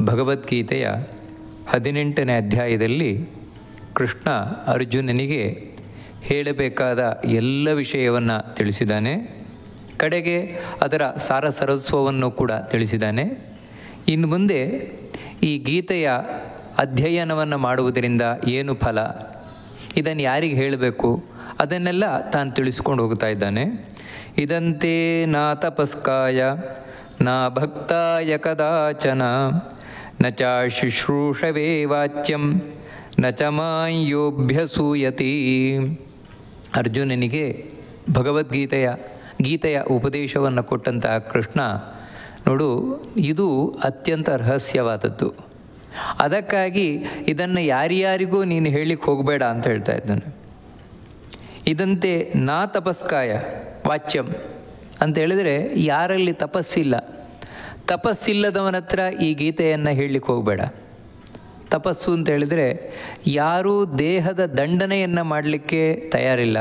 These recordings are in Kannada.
ಭಗವದ್ಗೀತೆಯ 18ನೇ ಅಧ್ಯಾಯದಲ್ಲಿ ಕೃಷ್ಣ ಅರ್ಜುನನಿಗೆ ಹೇಳಬೇಕಾದ ಎಲ್ಲ ವಿಷಯವನ್ನು ತಿಳಿಸಿದ್ದಾನೆ. ಕಡೆಗೆ ಅದರ ಸಾರ ಸರ್ವಸ್ವವನ್ನು ಕೂಡ ತಿಳಿಸಿದ್ದಾನೆ. ಇನ್ನು ಮುಂದೆ ಈ ಗೀತೆಯ ಅಧ್ಯಯನವನ್ನು ಮಾಡುವುದರಿಂದ ಏನು ಫಲ, ಇದನ್ನು ಯಾರಿಗೆ ಹೇಳಬೇಕು, ಅದನ್ನೆಲ್ಲ ತಾನು ತಿಳಿಸ್ಕೊಂಡು ಹೋಗ್ತಾ ಇದ್ದಾನೆ. ಇದಂತೆ ನಾ ತಪಸ್ಕಾಯ ನಾ ಭಕ್ತಾಯ ಕದಾಚನ ನ ಚ ಶುಶ್ರೂಷವೇ ವಾಚ್ಯಂ ನ ಚ ಮಾಯೋಭ್ಯಸೂಯತಿ. ಅರ್ಜುನನಿಗೆ ಗೀತೆಯ ಉಪದೇಶವನ್ನು ಕೊಟ್ಟಂತಹ ಕೃಷ್ಣ, ನೋಡು, ಇದು ಅತ್ಯಂತ ರಹಸ್ಯವಾದದ್ದು, ಅದಕ್ಕಾಗಿ ಇದನ್ನು ಯಾರ್ಯಾರಿಗೂ ನೀನು ಹೇಳಿಕ್ಕೆ ಹೋಗಬೇಡ ಅಂತ ಹೇಳ್ತಾ ಇದ್ದಾನೆ. ಇದಂತೆ ನಾ ತಪಸ್ಕಾಯ ವಾಚ್ಯಂ ಅಂತ ಹೇಳಿದರೆ, ಯಾರಲ್ಲಿ ತಪಸ್ಸಿಲ್ಲದವನ ಹತ್ರ ಈ ಗೀತೆಯನ್ನು ಹೇಳಲಿಕ್ಕೆ ಹೋಗಬೇಡ. ತಪಸ್ಸು ಅಂತ ಹೇಳಿದರೆ ಯಾರೂ ದೇಹದ ದಂಡನೆಯನ್ನು ಮಾಡಲಿಕ್ಕೆ ತಯಾರಿಲ್ಲ,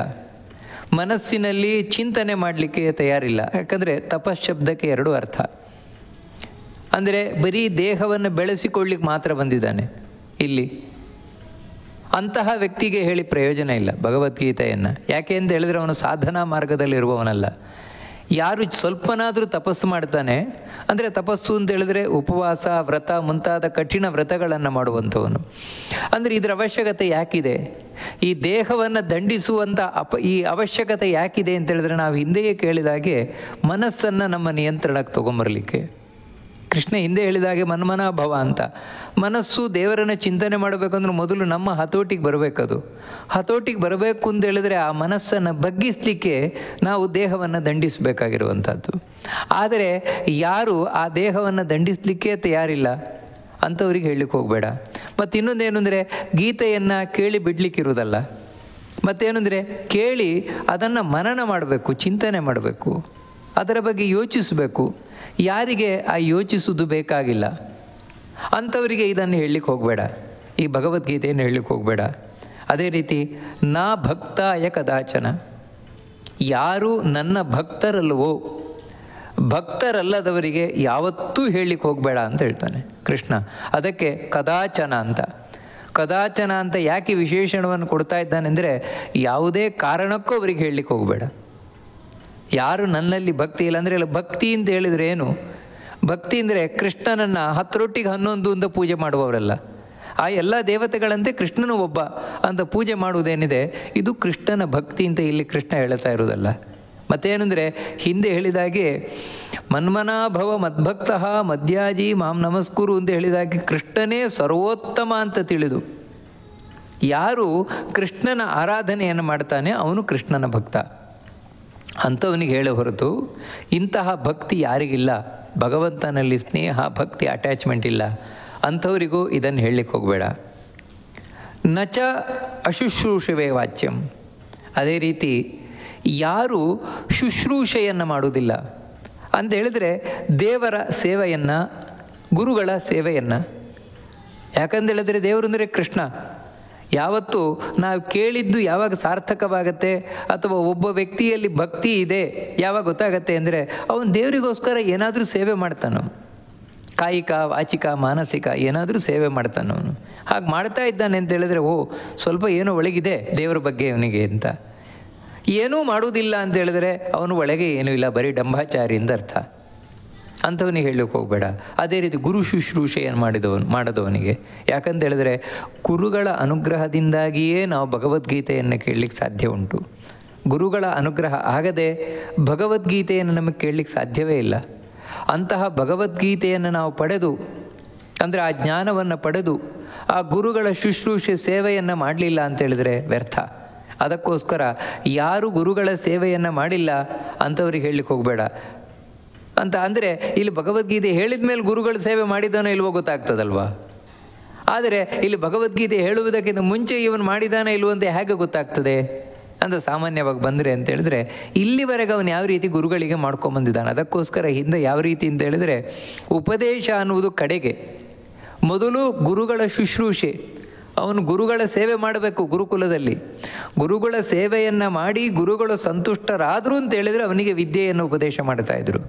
ಮನಸ್ಸಿನಲ್ಲಿ ಚಿಂತನೆ ಮಾಡಲಿಕ್ಕೆ ತಯಾರಿಲ್ಲ. ಯಾಕಂದರೆ ತಪಶ್ಶಬ್ದಕ್ಕೆ ಎರಡು ಅರ್ಥ. ಅಂದರೆ ಬರೀ ದೇಹವನ್ನು ಬೆಳೆಸಿಕೊಳ್ಳಿಕ್ಕೆ ಮಾತ್ರ ಬಂದಿದ್ದಾನೆ ಇಲ್ಲಿ. ಅಂತಹ ವ್ಯಕ್ತಿಗೆ ಹೇಳಿ ಪ್ರಯೋಜನ ಇಲ್ಲ ಭಗವದ್ಗೀತೆಯನ್ನು. ಯಾಕೆ ಅಂತ ಹೇಳಿದರೆ ಅವನು ಸಾಧನಾ ಮಾರ್ಗದಲ್ಲಿರುವವನಲ್ಲ. ಯಾರು ಸ್ವಲ್ಪನಾದರೂ ತಪಸ್ಸು ಮಾಡ್ತಾನೆ, ಅಂದರೆ ತಪಸ್ಸು ಅಂತ ಹೇಳಿದ್ರೆ ಉಪವಾಸ, ವ್ರತ ಮುಂತಾದ ಕಠಿಣ ವ್ರತಗಳನ್ನು ಮಾಡುವಂಥವನು. ಅಂದರೆ ಇದರ ಅವಶ್ಯಕತೆ ಯಾಕಿದೆ? ಈ ದೇಹವನ್ನು ದಂಡಿಸುವಂಥ ಈ ಅವಶ್ಯಕತೆ ಯಾಕಿದೆ ಅಂತ ಹೇಳಿದ್ರೆ, ನಾವು ಹಿಂದೆಯೇ ಕೇಳಿದಾಗೆ ಮನಸ್ಸನ್ನು ನಮ್ಮ ನಿಯಂತ್ರಣಕ್ಕೆ ತೊಗೊಂಬರಲಿಕ್ಕೆ. ಕೃಷ್ಣ ಹಿಂದೆ ಹೇಳಿದಾಗೆ ಮನ್ಮನಾಭವ ಅಂತ. ಮನಸ್ಸು ದೇವರನ್ನು ಚಿಂತನೆ ಮಾಡಬೇಕಂದ್ರೆ ಮೊದಲು ನಮ್ಮ ಹತೋಟಿಗೆ ಬರಬೇಕದು. ಹತೋಟಿಗೆ ಬರಬೇಕು ಅಂತ ಹೇಳಿದ್ರೆ ಆ ಮನಸ್ಸನ್ನು ಬಗ್ಗಿಸಲಿಕ್ಕೆ ನಾವು ದೇಹವನ್ನು ದಂಡಿಸಬೇಕಾಗಿರುವಂಥದ್ದು. ಆದರೆ ಯಾರು ಆ ದೇಹವನ್ನು ದಂಡಿಸಲಿಕ್ಕೆ ತಯಾರಿಲ್ಲ ಅಂಥವ್ರಿಗೆ ಹೇಳಲಿಕ್ಕೆ ಹೋಗಬೇಡ. ಮತ್ತು ಇನ್ನೊಂದೇನು ಅಂದರೆ, ಗೀತೆಯನ್ನು ಕೇಳಿ ಬಿಡಲಿಕ್ಕಿರೋದಲ್ಲ. ಮತ್ತೇನು ಅಂದರೆ, ಕೇಳಿ ಅದನ್ನು ಮನನ ಮಾಡಬೇಕು, ಚಿಂತನೆ ಮಾಡಬೇಕು, ಅದರ ಬಗ್ಗೆ ಯೋಚಿಸಬೇಕು. ಯಾರಿಗೆ ಆ ಯೋಚಿಸುವುದು ಬೇಕಾಗಿಲ್ಲ ಅಂಥವರಿಗೆ ಇದನ್ನು ಹೇಳಲಿಕ್ಕೆ ಹೋಗಬೇಡ, ಈ ಭಗವದ್ಗೀತೆಯನ್ನು ಹೇಳಲಿಕ್ಕೆ ಹೋಗಬೇಡ. ಅದೇ ರೀತಿ ನಾ ಭಕ್ತಾಯ ಕದಾಚನ, ಯಾರು ನನ್ನ ಭಕ್ತರಲ್ಲವೋ, ಭಕ್ತರಲ್ಲದವರಿಗೆ ಯಾವತ್ತೂ ಹೇಳಲಿಕ್ಕೆ ಹೋಗಬೇಡ ಅಂತ ಹೇಳ್ತಾನೆ ಕೃಷ್ಣ. ಅದಕ್ಕೆ ಕದಾಚನ ಅಂತ. ಕದಾಚನ ಅಂತ ಯಾಕೆ ವಿಶೇಷಣವನ್ನು ಕೊಡ್ತಾ ಇದ್ದಾನೆ ಅಂದರೆ, ಯಾವುದೇ ಕಾರಣಕ್ಕೂ ಅವರಿಗೆ ಹೇಳಲಿಕ್ಕೆ ಹೋಗಬೇಡ. ಯಾರು ನನ್ನಲ್ಲಿ ಭಕ್ತಿ ಇಲ್ಲ ಅಂದರೆ, ಭಕ್ತಿ ಅಂತ ಹೇಳಿದರೆ ಏನು? ಭಕ್ತಿ ಅಂದರೆ ಕೃಷ್ಣನನ್ನು 10 11 ಅಂತ ಪೂಜೆ ಮಾಡುವವರಲ್ಲ. ಆ ಎಲ್ಲ ದೇವತೆಗಳಂತೆ ಕೃಷ್ಣನು ಒಬ್ಬ ಅಂತ ಪೂಜೆ ಮಾಡುವುದೇನಿದೆ, ಇದು ಕೃಷ್ಣನ ಭಕ್ತಿ ಅಂತ ಇಲ್ಲಿ ಕೃಷ್ಣ ಹೇಳ್ತಾ ಇರೋದಲ್ಲ. ಮತ್ತೇನೆಂದರೆ, ಹಿಂದೆ ಹೇಳಿದಾಗೆ ಮನ್ಮನಾಭವ ಮದ್ಭಕ್ತಃ ಮದ್ಯಾಜಿ ಮಾಂ ನಮಸ್ಕುರು ಅಂತ ಹೇಳಿದಾಗೆ ಕೃಷ್ಣನೇ ಸರ್ವೋತ್ತಮ ಅಂತ ತಿಳಿದು ಯಾರು ಕೃಷ್ಣನ ಆರಾಧನೆಯನ್ನು ಮಾಡ್ತಾನೆ ಅವನು ಕೃಷ್ಣನ ಭಕ್ತ ಅಂಥವನಿಗೆ ಹೇಳೋ ಹೊರತು ಇಂತಹ ಭಕ್ತಿ ಯಾರಿಗಿಲ್ಲ, ಭಗವಂತನಲ್ಲಿ ಸ್ನೇಹ ಭಕ್ತಿ ಅಟ್ಯಾಚ್ಮೆಂಟ್ ಇಲ್ಲ ಅಂಥವರಿಗೂ ಇದನ್ನು ಹೇಳಲಿಕ್ಕೆ ಹೋಗಬೇಡ. ನಚ ಅಶುಶ್ರೂಷವೇ ವಾಚ್ಯಂ. ಅದೇ ರೀತಿ ಯಾರು ಶುಶ್ರೂಷೆಯನ್ನು ಮಾಡುವುದಿಲ್ಲ ಅಂತ ಹೇಳಿದರೆ, ದೇವರ ಸೇವೆಯನ್ನು, ಗುರುಗಳ ಸೇವೆಯನ್ನು. ಯಾಕಂದೇಳಿದ್ರೆ ದೇವರು ಅಂದರೆ ಕೃಷ್ಣ. ಯಾವತ್ತು ನಾವು ಕೇಳಿದ್ದು ಯಾವಾಗ ಸಾರ್ಥಕವಾಗತ್ತೆ ಅಥವಾ ಒಬ್ಬ ವ್ಯಕ್ತಿಯಲ್ಲಿ ಭಕ್ತಿ ಇದೆ ಯಾವಾಗ ಗೊತ್ತಾಗತ್ತೆ ಅಂದರೆ, ಅವನು ದೇವರಿಗೋಸ್ಕರ ಏನಾದರೂ ಸೇವೆ ಮಾಡ್ತಾನೋ, ಕಾಯಿಕ ವಾಚಿಕ ಮಾನಸಿಕ ಏನಾದರೂ ಸೇವೆ ಮಾಡ್ತಾನವನು. ಹಾಗೆ ಮಾಡ್ತಾ ಇದ್ದಾನೆ ಅಂತ ಹೇಳಿದ್ರೆ, ಸ್ವಲ್ಪ ಏನೋ ಒಳಗಿದೆ ದೇವರ ಬಗ್ಗೆ ಅವನಿಗೆ ಅಂತ. ಏನೂ ಮಾಡುವುದಿಲ್ಲ ಅಂತ ಹೇಳಿದ್ರೆ ಅವನು ಒಳಗೆ ಏನೂ ಇಲ್ಲ, ಬರೀ ಡಂಬಾಚಾರಿ ಅಂತ ಅರ್ಥ. ಅಂಥವನಿಗೆ ಹೇಳಲಿಕ್ಕೆ ಹೋಗಬೇಡ. ಅದೇ ರೀತಿ ಗುರು ಶುಶ್ರೂಷೆಯನ್ನು ಮಾಡದವನಿಗೆ. ಯಾಕಂತ ಹೇಳಿದ್ರೆ ಗುರುಗಳ ಅನುಗ್ರಹದಿಂದಾಗಿಯೇ ನಾವು ಭಗವದ್ಗೀತೆಯನ್ನು ಕೇಳಲಿಕ್ಕೆ ಸಾಧ್ಯ ಉಂಟು. ಗುರುಗಳ ಅನುಗ್ರಹ ಆಗದೆ ಭಗವದ್ಗೀತೆಯನ್ನು ನಮಗೆ ಕೇಳಲಿಕ್ಕೆ ಸಾಧ್ಯವೇ ಇಲ್ಲ. ಅಂತಹ ಭಗವದ್ಗೀತೆಯನ್ನು ನಾವು ಪಡೆದು, ಅಂದರೆ ಆ ಜ್ಞಾನವನ್ನು ಪಡೆದು ಆ ಗುರುಗಳ ಶುಶ್ರೂಷೆ ಸೇವೆಯನ್ನು ಮಾಡಲಿಲ್ಲ ಅಂತೇಳಿದರೆ ವ್ಯರ್ಥ. ಅದಕ್ಕೋಸ್ಕರ ಯಾರು ಗುರುಗಳ ಸೇವೆಯನ್ನು ಮಾಡಿಲ್ಲ ಅಂಥವ್ರಿಗೆ ಹೇಳಲಿಕ್ಕೆ ಹೋಗಬೇಡ ಅಂತ. ಅಂದರೆ ಇಲ್ಲಿ ಭಗವದ್ಗೀತೆ ಹೇಳಿದ ಮೇಲೆ ಗುರುಗಳ ಸೇವೆ ಮಾಡಿದಾನೋ ಇಲ್ವೋ ಗೊತ್ತಾಗ್ತದಲ್ವಾ. ಆದರೆ ಇಲ್ಲಿ ಭಗವದ್ಗೀತೆ ಹೇಳುವುದಕ್ಕಿಂತ ಮುಂಚೆ ಇವನು ಮಾಡಿದಾನೋ ಇಲ್ವೋ ಅಂತ ಹೇಗೆ ಗೊತ್ತಾಗ್ತದೆ ಅಂತ ಸಾಮಾನ್ಯವಾಗಿ ಬಂದರೆ ಅಂತ ಹೇಳಿದ್ರೆ, ಇಲ್ಲಿವರೆಗೆ ಅವನು ಯಾವ ರೀತಿ ಗುರುಗಳಿಗೆ ಮಾಡ್ಕೊಂಬಂದಿದ್ದಾನೆ. ಅದಕ್ಕೋಸ್ಕರ ಹಿಂದೆ ಯಾವ ರೀತಿ ಅಂತ ಹೇಳಿದ್ರೆ, ಉಪದೇಶ ಅನ್ನುವುದು ಕಡೆಗೆ, ಮೊದಲು ಗುರುಗಳ ಶುಶ್ರೂಷೆ. ಅವನು ಗುರುಗಳ ಸೇವೆ ಮಾಡಬೇಕು. ಗುರುಕುಲದಲ್ಲಿ ಗುರುಗಳ ಸೇವೆಯನ್ನು ಮಾಡಿ ಗುರುಗಳು ಸಂತುಷ್ಟರಾದರು ಅಂತ ಹೇಳಿದರೆ ಅವನಿಗೆ ವಿದ್ಯೆಯನ್ನು ಉಪದೇಶ ಮಾಡ್ತಾಯಿದ್ರು,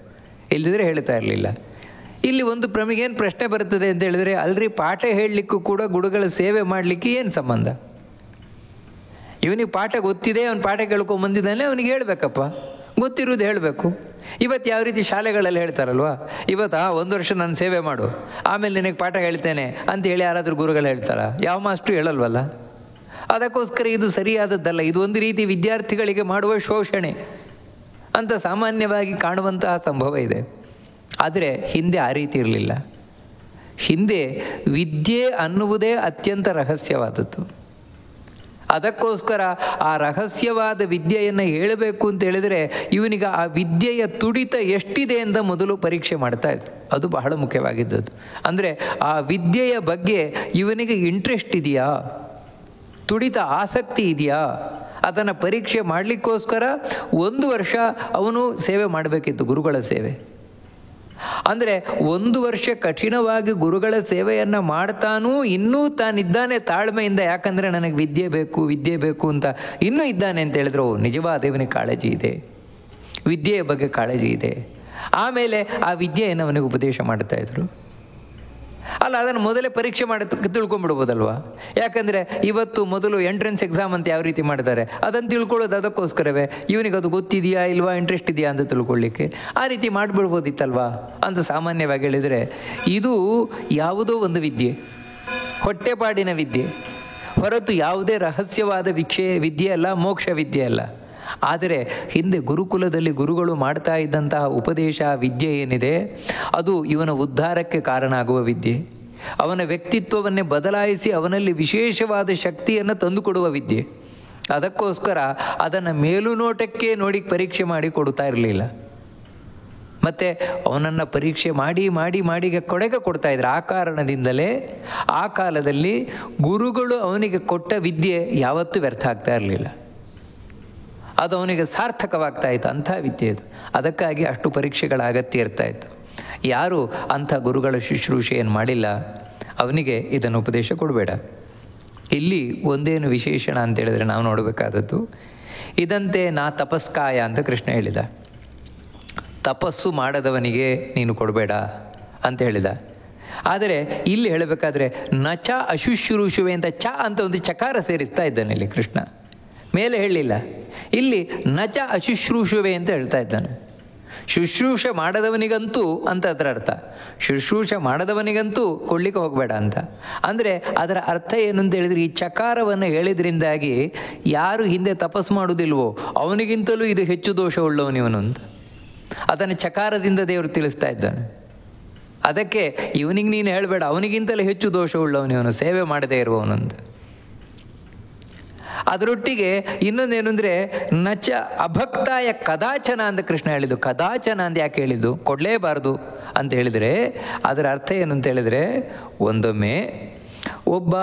ಇಲ್ಲದಿದ್ದರೆ ಹೇಳ್ತಾ ಇರಲಿಲ್ಲ. ಇಲ್ಲಿ ಒಂದು ಪ್ರಮುಖೇನು ಪ್ರಶ್ನೆ ಬರ್ತದೆ ಅಂತ ಹೇಳಿದ್ರೆ, ಅಲ್ರಿ ಪಾಠ ಹೇಳಲಿಕ್ಕೂ ಕೂಡ ಗುರುಗಳ ಸೇವೆ ಮಾಡಲಿಕ್ಕೆ ಏನು ಸಂಬಂಧ? ಇವನಿಗೆ ಪಾಠ ಗೊತ್ತಿದೆ, ಅವನು ಪಾಠ ಕೇಳ್ಕೊಂಬಂದಿದ್ದಾನೆ, ಅವನಿಗೆ ಹೇಳಬೇಕಪ್ಪ, ಗೊತ್ತಿರೋದು ಹೇಳಬೇಕು. ಇವತ್ತು ಯಾವ ರೀತಿ ಶಾಲೆಗಳಲ್ಲಿ ಹೇಳ್ತಾರಲ್ವ, ಇವತ್ತು 1 ವರ್ಷ ನಾನು ಸೇವೆ ಮಾಡು, ಆಮೇಲೆ ನಿನಗೆ ಪಾಠ ಹೇಳ್ತೇನೆ ಅಂತ ಹೇಳಿ ಯಾರಾದರೂ ಗುರುಗಳು ಹೇಳ್ತಾರ? ಯಾವ ಮಾಸ್ಟ್ರು ಹೇಳಲ್ವಲ್ಲ. ಅದಕ್ಕೋಸ್ಕರ ಇದು ಸರಿಯಾದದ್ದಲ್ಲ. ಇದು ಒಂದು ರೀತಿ ವಿದ್ಯಾರ್ಥಿಗಳಿಗೆ ಮಾಡುವ ಶೋಷಣೆ ಅಂತ ಸಾಮಾನ್ಯವಾಗಿ ಕಾಣುವಂತಹ ಸಂಭವ ಇದೆ. ಆದರೆ ಹಿಂದೆ ಆ ರೀತಿ ಇರಲಿಲ್ಲ. ಹಿಂದೆ ವಿದ್ಯೆ ಅನ್ನುವುದೇ ಅತ್ಯಂತ ರಹಸ್ಯವಾದದ್ದು. ಅದಕ್ಕೋಸ್ಕರ ಆ ರಹಸ್ಯವಾದ ವಿದ್ಯೆಯನ್ನು ಹೇಳಬೇಕು ಅಂತ ಹೇಳಿದರೆ ಇವನಿಗೆ ಆ ವಿದ್ಯೆಯ ತುಡಿತ ಎಷ್ಟಿದೆ ಅಂತ ಮೊದಲು ಪರೀಕ್ಷೆ ಮಾಡ್ತಾ ಇದ್ರು. ಅದು ಬಹಳ ಮುಖ್ಯವಾಗಿದ್ದದ್ದು. ಅಂದರೆ ಆ ವಿದ್ಯೆಯ ಬಗ್ಗೆ ಇವನಿಗೆ ಇಂಟ್ರೆಸ್ಟ್ ಇದೆಯಾ, ತುಡಿತ ಆಸಕ್ತಿ ಇದೆಯಾ, ಅದನ್ನು ಪರೀಕ್ಷೆ ಮಾಡಲಿಕ್ಕೋಸ್ಕರ 1 ವರ್ಷ ಅವನು ಸೇವೆ ಮಾಡಬೇಕಿತ್ತು, ಗುರುಗಳ ಸೇವೆ. ಅಂದರೆ 1 ವರ್ಷ ಕಠಿಣವಾಗಿ ಗುರುಗಳ ಸೇವೆಯನ್ನು ಮಾಡ್ತಾನೂ ಇನ್ನೂ ತಾನಿದ್ದಾನೆ ತಾಳ್ಮೆಯಿಂದ. ಯಾಕಂದರೆ ನನಗೆ ವಿದ್ಯೆ ಬೇಕು ಅಂತ ಇನ್ನೂ ಇದ್ದಾನೆ ಅಂತ ಹೇಳಿದ್ರು, ನಿಜವಾದ ಇವನಿಗೆ ಕಾಳಜಿ ಇದೆ, ವಿದ್ಯೆಯ ಬಗ್ಗೆ ಕಾಳಜಿ ಇದೆ. ಆಮೇಲೆ ಆ ವಿದ್ಯೆಯನ್ನು ಅವನಿಗೆ ಉಪದೇಶ ಮಾಡ್ತಾಯಿದ್ರು. ಅಲ್ಲ, ಅದನ್ನು ಮೊದಲೇ ಪರೀಕ್ಷೆ ಮಾಡಿ ತಿಳ್ಕೊಂಬಿಡ್ಬೋದಲ್ವ. ಯಾಕಂದರೆ ಇವತ್ತು ಮೊದಲು ಎಂಟ್ರೆನ್ಸ್ ಎಕ್ಸಾಮ್ ಅಂತ ಯಾವ ರೀತಿ ಮಾಡ್ತಾರೆ, ಅದನ್ನು ತಿಳ್ಕೊಳ್ಳೋದು ಅದಕ್ಕೋಸ್ಕರವೇ. ಇವನಿಗೆ ಅದು ಗೊತ್ತಿದೆಯಾ ಇಲ್ವಾ, ಇಂಟ್ರೆಸ್ಟ್ ಇದೆಯಾ ಅಂತ ತಿಳ್ಕೊಳ್ಳಿಕ್ಕೆ ಆ ರೀತಿ ಮಾಡಿಬಿಡ್ಬೋದಿತ್ತಲ್ವಾ ಅಂತ ಸಾಮಾನ್ಯವಾಗಿ ಹೇಳಿದರೆ, ಇದು ಯಾವುದೋ ಒಂದು ವಿದ್ಯೆ, ಹೊಟ್ಟೆಪಾಡಿನ ವಿದ್ಯೆ ಹೊರತು ಯಾವುದೇ ರಹಸ್ಯವಾದ ವಿದ್ಯೆ ಅಲ್ಲ, ಮೋಕ್ಷ ವಿದ್ಯೆ ಅಲ್ಲ. ಆದರೆ ಹಿಂದೆ ಗುರುಕುಲದಲ್ಲಿ ಗುರುಗಳು ಮಾಡ್ತಾ ಇದ್ದಂತಹ ಉಪದೇಶ ವಿದ್ಯೆ ಏನಿದೆ, ಅದು ಇವನ ಉದ್ಧಾರಕ್ಕೆ ಕಾರಣ ಆಗುವ ವಿದ್ಯೆ, ಅವನ ವ್ಯಕ್ತಿತ್ವವನ್ನೇ ಬದಲಾಯಿಸಿ ಅವನಲ್ಲಿ ವಿಶೇಷವಾದ ಶಕ್ತಿಯನ್ನು ತಂದುಕೊಡುವ ವಿದ್ಯೆ. ಅದಕ್ಕೋಸ್ಕರ ಅದನ್ನು ಮೇಲುನೋಟಕ್ಕೆ ನೋಡಿ ಪರೀಕ್ಷೆ ಮಾಡಿ ಕೊಡ್ತಾ ಇರಲಿಲ್ಲ. ಮತ್ತು ಅವನನ್ನು ಪರೀಕ್ಷೆ ಮಾಡಿ ಕೊಡೆಗೆ ಕೊಡ್ತಾ ಇದ್ರು. ಆ ಕಾರಣದಿಂದಲೇ ಆ ಕಾಲದಲ್ಲಿ ಗುರುಗಳು ಅವನಿಗೆ ಕೊಟ್ಟ ವಿದ್ಯೆ ಯಾವತ್ತೂ ವ್ಯರ್ಥ ಆಗ್ತಾ ಇರಲಿಲ್ಲ. ಅದು ಅವನಿಗೆ ಸಾರ್ಥಕವಾಗ್ತಾ ಇತ್ತು, ಅಂಥ ವಿದ್ಯೆ ಇದು. ಅದಕ್ಕಾಗಿ ಅಷ್ಟು ಪರೀಕ್ಷೆಗಳ ಅಗತ್ಯ ಇರ್ತಾ ಇತ್ತು. ಯಾರು ಅಂಥ ಗುರುಗಳ ಶುಶ್ರೂಷೆಯನ್ನು ಮಾಡಿಲ್ಲ ಅವನಿಗೆ ಇದನ್ನು ಉಪದೇಶ ಕೊಡಬೇಡ. ಇಲ್ಲಿ ಒಂದೇನು ವಿಶೇಷಣ ಅಂತೇಳಿದರೆ ನಾವು ನೋಡಬೇಕಾದದ್ದು, ಇದಂತೆ ನಾ ತಪಸ್ಕಾಯ ಅಂತ ಕೃಷ್ಣ ಹೇಳಿದ. ತಪಸ್ಸು ಮಾಡದವನಿಗೆ ನೀನು ಕೊಡಬೇಡ ಅಂತ ಹೇಳಿದ. ಆದರೆ ಇಲ್ಲಿ ಹೇಳಬೇಕಾದ್ರೆ ನಚ ಅಶುಶ್ರೂಷುವೆ ಅಂತ ಅಂತ ಒಂದು ಚಕಾರ ಸೇರಿಸ್ತಾ ಇದ್ದಾನೆ ಇಲ್ಲಿ ಕೃಷ್ಣ. ಮೇಲೆ ಹೇಳಿಲ್ಲ, ಇಲ್ಲಿ ನಚ ಅಶುಶ್ರೂಷುವೆ ಅಂತ ಹೇಳ್ತಾ ಇದ್ದಾನೆ. ಶುಶ್ರೂಷೆ ಮಾಡದವನಿಗಂತೂ ಅಂತ ಅದರ ಅರ್ಥ. ಶುಶ್ರೂಷೆ ಮಾಡದವನಿಗಂತೂ ಕೊಡ್ಲಿಕ್ಕೆ ಹೋಗಬೇಡ ಅಂತ. ಅಂದರೆ ಅದರ ಅರ್ಥ ಏನು ಅಂತ ಹೇಳಿದರೆ, ಈ ಚಕಾರವನ್ನು ಹೇಳಿದ್ರಿಂದಾಗಿ ಯಾರು ಹಿಂದೆ ತಪಸ್ಸು ಮಾಡುವುದಿಲ್ವೋ ಅವನಿಗಿಂತಲೂ ಇದು ಹೆಚ್ಚು ದೋಷ ಉಳ್ಳವನಿವನು ಅಂತ ಅದನ್ನು ಚಕಾರದಿಂದ ದೇವರು ತಿಳಿಸ್ತಾ ಇದ್ದಾನೆ. ಅದಕ್ಕೆ ಇವನಿಗೆ ನೀನು ಹೇಳಬೇಡ, ಅವನಿಗಿಂತಲೂ ಹೆಚ್ಚು ದೋಷ ಉಳ್ಳವನಿವನು, ಸೇವೆ ಮಾಡದೇ ಇರುವವನು ಅಂತ. ಅದರೊಟ್ಟಿಗೆ ಇನ್ನೊಂದೇನು ಅಂದರೆ ನಚ ಅಭಕ್ತಾಯ ಕದಾಚನ ಅಂತ ಕೃಷ್ಣ ಹೇಳಿದ್ದು. ಕದಾಚನ ಅಂತ ಯಾಕೆ ಹೇಳಿದ್ದು, ಕೊಡಲೇಬಾರ್ದು ಅಂತ ಹೇಳಿದರೆ ಅದರ ಅರ್ಥ ಏನು ಅಂತ ಹೇಳಿದರೆ, ಒಂದೊಮ್ಮೆ ಒಬ್ಬ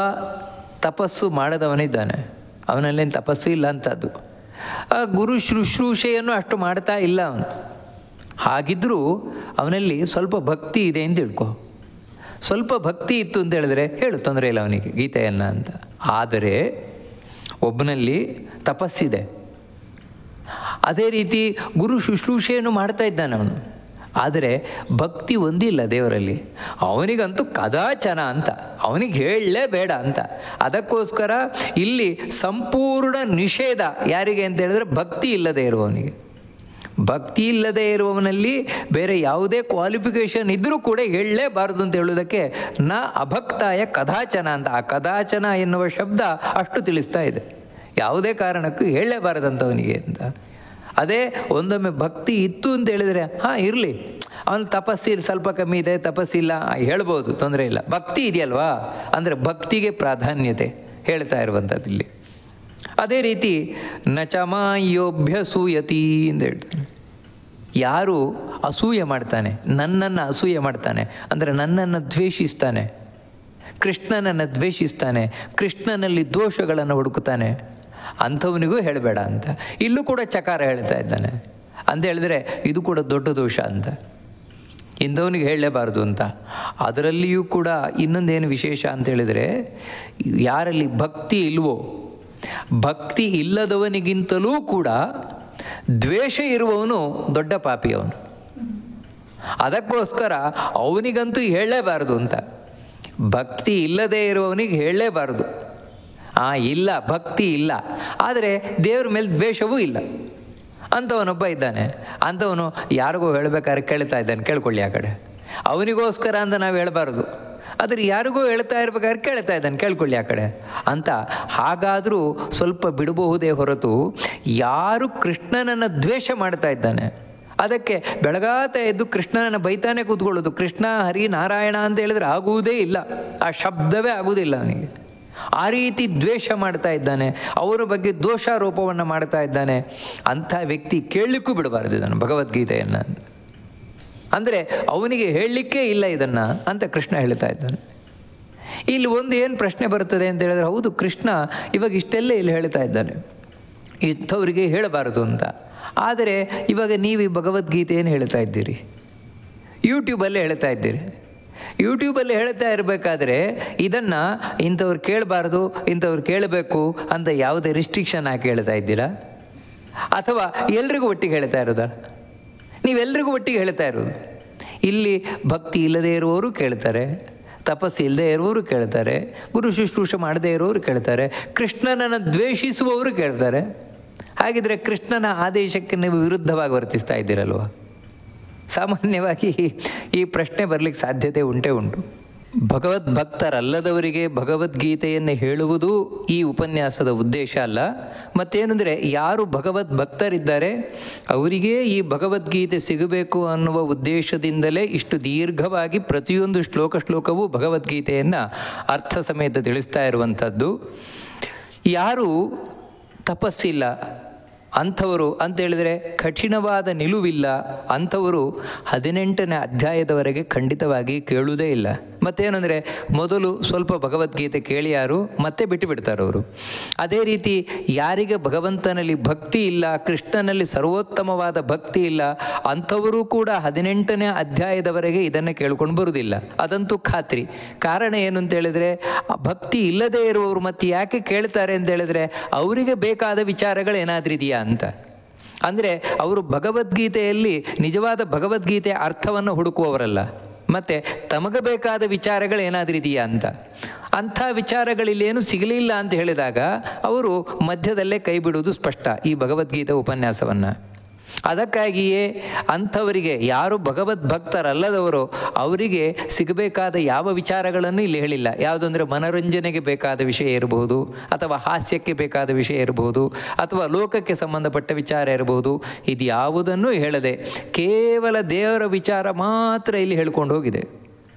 ತಪಸ್ಸು ಮಾಡದವನಿದ್ದಾನೆ, ಅವನಲ್ಲೇನು ತಪಸ್ಸು ಇಲ್ಲ ಅಂತದ್ದು. ಆ ಗುರು ಶುಶ್ರೂಷೆಯನ್ನು ಅಷ್ಟು ಮಾಡ್ತಾ ಇಲ್ಲ ಅವನು. ಹಾಗಿದ್ದರೂ ಅವನಲ್ಲಿ ಸ್ವಲ್ಪ ಭಕ್ತಿ ಇದೆ ಅಂತ ತಿಳ್ಕೊ. ಸ್ವಲ್ಪ ಭಕ್ತಿ ಇತ್ತು ಅಂತ ಹೇಳಿದ್ರೆ ಹೇಳು, ತೊಂದರೆ ಇಲ್ಲ ಅವನಿಗೆ ಗೀತೆಯನ್ನು ಅಂತ. ಆದರೆ ಒಬ್ಬನಲ್ಲಿ ತಪಸ್ಸಿದೆ, ಅದೇ ರೀತಿ ಗುರು ಶುಶ್ರೂಷೆಯನ್ನು ಮಾಡ್ತಾ ಇದ್ದಾನೆ ಅವನು, ಆದರೆ ಭಕ್ತಿ ಒಂದಿಲ್ಲ ದೇವರಲ್ಲಿ. ಅವನಿಗಂತೂ ಕದಾಚನ ಅಂತ, ಅವನಿಗೆ ಹೇಳಲೇಬೇಡ ಅಂತ. ಅದಕ್ಕೋಸ್ಕರ ಇಲ್ಲಿ ಸಂಪೂರ್ಣ ನಿಷೇಧ. ಯಾರಿಗೆ ಅಂತ ಹೇಳಿದ್ರೆ ಭಕ್ತಿ ಇಲ್ಲದೆ ಇರುವವನಿಗೆ. ಭಕ್ತಿ ಇಲ್ಲದೆ ಇರುವವನಲ್ಲಿ ಬೇರೆ ಯಾವುದೇ ಕ್ವಾಲಿಫಿಕೇಷನ್ ಇದ್ದರೂ ಕೂಡ ಹೇಳಲೇಬಾರದು ಅಂತ ಹೇಳೋದಕ್ಕೆ ನ ಅಭಕ್ತಾಯ ಕದಾಚನ ಅಂತ. ಆ ಕದಾಚನ ಎನ್ನುವ ಶಬ್ದ ಅಷ್ಟು ತಿಳಿಸ್ತಾ ಇದೆ, ಯಾವುದೇ ಕಾರಣಕ್ಕೂ ಹೇಳಲೇಬಾರದಂಥವನಿಗೆ ಅಂತ. ಅದೇ ಒಂದೊಮ್ಮೆ ಭಕ್ತಿ ಇತ್ತು ಅಂತ ಹೇಳಿದರೆ ಇರಲಿ, ಅವನು ತಪಸ್ಸಿಲ್ಲ, ಸ್ವಲ್ಪ ಕಮ್ಮಿ ಇದೆ, ತಪಸ್ಸಿಲ್ಲ ಹೇಳ್ಬೋದು, ತೊಂದರೆ ಇಲ್ಲ. ಭಕ್ತಿ ಇದೆಯಲ್ವಾ ಅಂದರೆ ಭಕ್ತಿಗೆ ಪ್ರಾಧಾನ್ಯತೆ ಹೇಳ್ತಾ ಇರುವಂಥದ್ದು ಇಲ್ಲಿ. ಅದೇ ರೀತಿ ನಚಮಾಯೋಭ್ಯಸೂಯತಿ ಅಂತ ಹೇಳ್ತಾನೆ. ಯಾರು ಅಸೂಯೆ ಮಾಡ್ತಾನೆ, ನನ್ನನ್ನು ಅಸೂಯೆ ಮಾಡ್ತಾನೆ ಅಂದರೆ ನನ್ನನ್ನು ದ್ವೇಷಿಸ್ತಾನೆ, ಕೃಷ್ಣನನ್ನು ದ್ವೇಷಿಸ್ತಾನೆ, ಕೃಷ್ಣನಲ್ಲಿ ದೋಷಗಳನ್ನು ಹುಡುಕುತ್ತಾನೆ, ಅಂಥವನಿಗೂ ಹೇಳಬೇಡ ಅಂತ. ಇಲ್ಲೂ ಕೂಡ ಚಕಾರ ಹೇಳ್ತಾ ಇದ್ದಾನೆ. ಅಂತ ಹೇಳಿದ್ರೆ ಇದು ಕೂಡ ದೊಡ್ಡ ದೋಷ ಅಂತ, ಇಂಥವನಿಗೆ ಹೇಳಲೇಬಾರ್ದು ಅಂತ. ಅದರಲ್ಲಿಯೂ ಕೂಡ ಇನ್ನೊಂದೇನು ವಿಶೇಷ ಅಂತ ಹೇಳಿದರೆ, ಯಾರಲ್ಲಿ ಭಕ್ತಿ ಇಲ್ವೋ, ಭಕ್ತಿ ಇಲ್ಲದವನಿಗಿಂತಲೂ ಕೂಡ ದ್ವೇಷ ಇರುವವನು ದೊಡ್ಡ ಪಾಪಿ ಅವನು. ಅದಕ್ಕೋಸ್ಕರ ಅವನಿಗಂತೂ ಹೇಳಲೇಬಾರ್ದು ಅಂತ. ಭಕ್ತಿ ಇಲ್ಲದೇ ಇರುವವನಿಗೆ ಹೇಳಲೇಬಾರ್ದು. ಇಲ್ಲ ಭಕ್ತಿ ಇಲ್ಲ, ಆದರೆ ದೇವ್ರ ಮೇಲೆ ದ್ವೇಷವೂ ಇಲ್ಲ ಅಂಥವನೊಬ್ಬ ಇದ್ದಾನೆ. ಅಂಥವನು ಯಾರಿಗೂ ಹೇಳಬೇಕಾದ್ರೆ ಕೇಳ್ತಾ ಇದ್ದಾನೆ, ಕೇಳ್ಕೊಳ್ಳಿ ಆ ಕಡೆ. ಅವನಿಗೋಸ್ಕರ ಅಂತ ನಾವು ಹೇಳಬಾರ್ದು, ಆದರೆ ಯಾರಿಗೂ ಹೇಳ್ತಾ ಇರ್ಬೇಕಾದ್ರೆ ಕೇಳ್ತಾ ಇದ್ದಾನೆ, ಕೇಳ್ಕೊಳ್ಳಿ ಆ ಕಡೆ ಅಂತ. ಹಾಗಾದರೂ ಸ್ವಲ್ಪ ಬಿಡಬಹುದೇ ಹೊರತು, ಯಾರು ಕೃಷ್ಣನನ್ನು ದ್ವೇಷ ಮಾಡ್ತಾ ಇದ್ದಾನೆ ಅದಕ್ಕೆ ಬೆಳಗಾತ ಎದ್ದು ಕೃಷ್ಣನನ್ನು ಬೈತಾನೆ ಕೂತ್ಕೊಳ್ಳೋದು. ಕೃಷ್ಣ ಹರಿ ನಾರಾಯಣ ಅಂತ ಹೇಳಿದ್ರೆ ಆಗುವುದೇ ಇಲ್ಲ, ಆ ಶಬ್ದವೇ ಆಗುವುದಿಲ್ಲ ಅವನಿಗೆ. ಆ ರೀತಿ ದ್ವೇಷ ಮಾಡ್ತಾ ಇದ್ದಾನೆ, ಅವರ ಬಗ್ಗೆ ದೋಷಾರೋಪವನ್ನು ಮಾಡ್ತಾ ಇದ್ದಾನೆ. ಅಂಥ ವ್ಯಕ್ತಿ ಕೇಳಲಿಕ್ಕೂ ಬಿಡಬಾರ್ದು ಇದನ್ನು, ಭಗವದ್ಗೀತೆಯನ್ನು. ಅಂದರೆ ಅವನಿಗೆ ಹೇಳಲಿಕ್ಕೇ ಇಲ್ಲ ಇದನ್ನು ಅಂತ ಕೃಷ್ಣ ಹೇಳ್ತಾ ಇದ್ದಾನೆ. ಇಲ್ಲಿ ಒಂದು ಏನು ಪ್ರಶ್ನೆ ಬರ್ತದೆ ಅಂತ ಹೇಳಿದ್ರೆ, ಹೌದು ಕೃಷ್ಣ ಇವಾಗ ಇಷ್ಟೆಲ್ಲ ಇಲ್ಲಿ ಹೇಳ್ತಾ ಇದ್ದಾನೆ, ಇಂಥವರಿಗೆ ಹೇಳಬಾರದು ಅಂತ. ಆದರೆ ಇವಾಗ ನೀವು ಈ ಭಗವದ್ಗೀತೆಯನ್ನು ಹೇಳ್ತಾ ಇದ್ದೀರಿ, ಯೂಟ್ಯೂಬಲ್ಲೇ ಹೇಳ್ತಾ ಇದ್ದೀರಿ. ಯೂಟ್ಯೂಬಲ್ಲಿ ಹೇಳ್ತಾ ಇರಬೇಕಾದ್ರೆ ಇದನ್ನು ಇಂಥವ್ರು ಕೇಳಬಾರ್ದು, ಇಂಥವ್ರು ಕೇಳಬೇಕು ಅಂತ ಯಾವುದೇ ರಿಸ್ಟ್ರಿಕ್ಷನ್ ಹಾಕಿ ಹೇಳ್ತಾ ಇದ್ದೀರಾ? ಅಥವಾ ಎಲ್ರಿಗೂ ಒಟ್ಟಿಗೆ ಹೇಳ್ತಾ ಇರೋದಾ? ನೀವೆಲ್ರಿಗೂ ಒಟ್ಟಿಗೆ ಹೇಳ್ತಾ ಇರೋದು. ಇಲ್ಲಿ ಭಕ್ತಿ ಇಲ್ಲದೇ ಇರುವವರು ಕೇಳ್ತಾರೆ, ತಪಸ್ಸು ಇಲ್ಲದೆ ಇರುವವರು ಕೇಳ್ತಾರೆ, ಗುರು ಶುಶ್ರೂಷೆ ಮಾಡದೇ ಇರುವವರು ಕೇಳ್ತಾರೆ, ಕೃಷ್ಣನನ್ನು ದ್ವೇಷಿಸುವವರು ಕೇಳ್ತಾರೆ. ಹಾಗಿದ್ರೆ ಕೃಷ್ಣನ ಆದೇಶಕ್ಕೆ ನೀವು ವಿರುದ್ಧವಾಗಿ ವರ್ತಿಸ್ತಾ ಇದ್ದೀರಲ್ವ? ಸಾಮಾನ್ಯವಾಗಿ ಈ ಪ್ರಶ್ನೆ ಬರಲಿಕ್ಕೆ ಸಾಧ್ಯತೆ ಉಂಟೇ ಉಂಟು. ಭಗವದ್ಭಕ್ತರಲ್ಲದವರಿಗೆ ಭಗವದ್ಗೀತೆಯನ್ನು ಹೇಳುವುದು ಈ ಉಪನ್ಯಾಸದ ಉದ್ದೇಶ ಅಲ್ಲ. ಮತ್ತೇನೆಂದರೆ, ಯಾರು ಭಗವದ್ಭಕ್ತರಿದ್ದಾರೆ ಅವರಿಗೇ ಈ ಭಗವದ್ಗೀತೆ ಸಿಗಬೇಕು ಅನ್ನುವ ಉದ್ದೇಶದಿಂದಲೇ ಇಷ್ಟು ದೀರ್ಘವಾಗಿ ಪ್ರತಿಯೊಂದು ಶ್ಲೋಕವೂ ಭಗವದ್ಗೀತೆಯನ್ನು ಅರ್ಥ ಸಮೇತ ತಿಳಿಸ್ತಾ ಇರುವಂಥದ್ದು. ಯಾರು ತಪಸ್ಸಿಲ್ಲ ಅಂಥವರು ಅಂತೇಳಿದರೆ, ಕಠಿಣವಾದ ನಿಲುವಿಲ್ಲ ಅಂಥವರು 18ನೇ ಅಧ್ಯಾಯದವರೆಗೆ ಖಂಡಿತವಾಗಿ ಕೇಳುವುದೇ ಇಲ್ಲ. ಮತ್ತೇನೆಂದರೆ, ಮೊದಲು ಸ್ವಲ್ಪ ಭಗವದ್ಗೀತೆ ಕೇಳಿಯಾರು ಮತ್ತೆ ಬಿಟ್ಟು ಬಿಡ್ತಾರೆ ಅವರು. ಅದೇ ರೀತಿ ಯಾರಿಗೆ ಭಗವಂತನಲ್ಲಿ ಭಕ್ತಿ ಇಲ್ಲ, ಕೃಷ್ಣನಲ್ಲಿ ಸರ್ವೋತ್ತಮವಾದ ಭಕ್ತಿ ಇಲ್ಲ ಅಂಥವರು ಕೂಡ 18ನೇ ಅಧ್ಯಾಯದವರೆಗೆ ಇದನ್ನು ಕೇಳ್ಕೊಂಡು ಬರುವುದಿಲ್ಲ, ಅದಂತೂ ಖಾತ್ರಿ. ಕಾರಣ ಏನು ಅಂತೇಳಿದರೆ, ಭಕ್ತಿ ಇಲ್ಲದೇ ಇರುವವರು ಮತ್ತೆ ಯಾಕೆ ಕೇಳ್ತಾರೆ ಅಂತೇಳಿದರೆ, ಅವರಿಗೆ ಬೇಕಾದ ವಿಚಾರಗಳು ಏನಾದರೂ ಇದೆಯಾ ಅಂತ. ಅಂದರೆ ಅವರು ಭಗವದ್ಗೀತೆಯಲ್ಲಿ ನಿಜವಾದ ಭಗವದ್ಗೀತೆಯ ಅರ್ಥವನ್ನು ಹುಡುಕುವವರಲ್ಲ, ಮತ್ತು ತಮಗೆ ಬೇಕಾದ ವಿಚಾರಗಳು ಏನಾದರೂ ಇದೆಯಾ ಅಂತ. ಅಂಥ ವಿಚಾರಗಳಿಲ್ಲೇನು ಸಿಗಲಿಲ್ಲ ಅಂತ ಹೇಳಿದಾಗ ಅವರು ಮಧ್ಯದಲ್ಲೇ ಕೈ ಬಿಡುವುದು ಸ್ಪಷ್ಟ ಈ ಭಗವದ್ಗೀತೆ ಉಪನ್ಯಾಸವನ್ನು. ಅದಕ್ಕಾಗಿಯೇ ಅಂಥವರಿಗೆ, ಯಾರು ಭಗವದ್ಭಕ್ತರಲ್ಲದವರು ಅವರಿಗೆ ಸಿಗಬೇಕಾದ ಯಾವ ವಿಚಾರಗಳನ್ನು ಇಲ್ಲಿ ಹೇಳಿಲ್ಲ. ಯಾವುದಂದರೆ, ಮನೋರಂಜನೆಗೆ ಬೇಕಾದ ವಿಷಯ ಇರಬಹುದು, ಅಥವಾ ಹಾಸ್ಯಕ್ಕೆ ಬೇಕಾದ ವಿಷಯ ಇರಬಹುದು, ಅಥವಾ ಲೋಕಕ್ಕೆ ಸಂಬಂಧಪಟ್ಟ ವಿಚಾರ ಇರಬಹುದು. ಇದು ಯಾವುದನ್ನೂ ಹೇಳದೆ ಕೇವಲ ದೇವರ ವಿಚಾರ ಮಾತ್ರ ಇಲ್ಲಿ ಹೇಳ್ಕೊಂಡು ಹೋಗಿದೆ.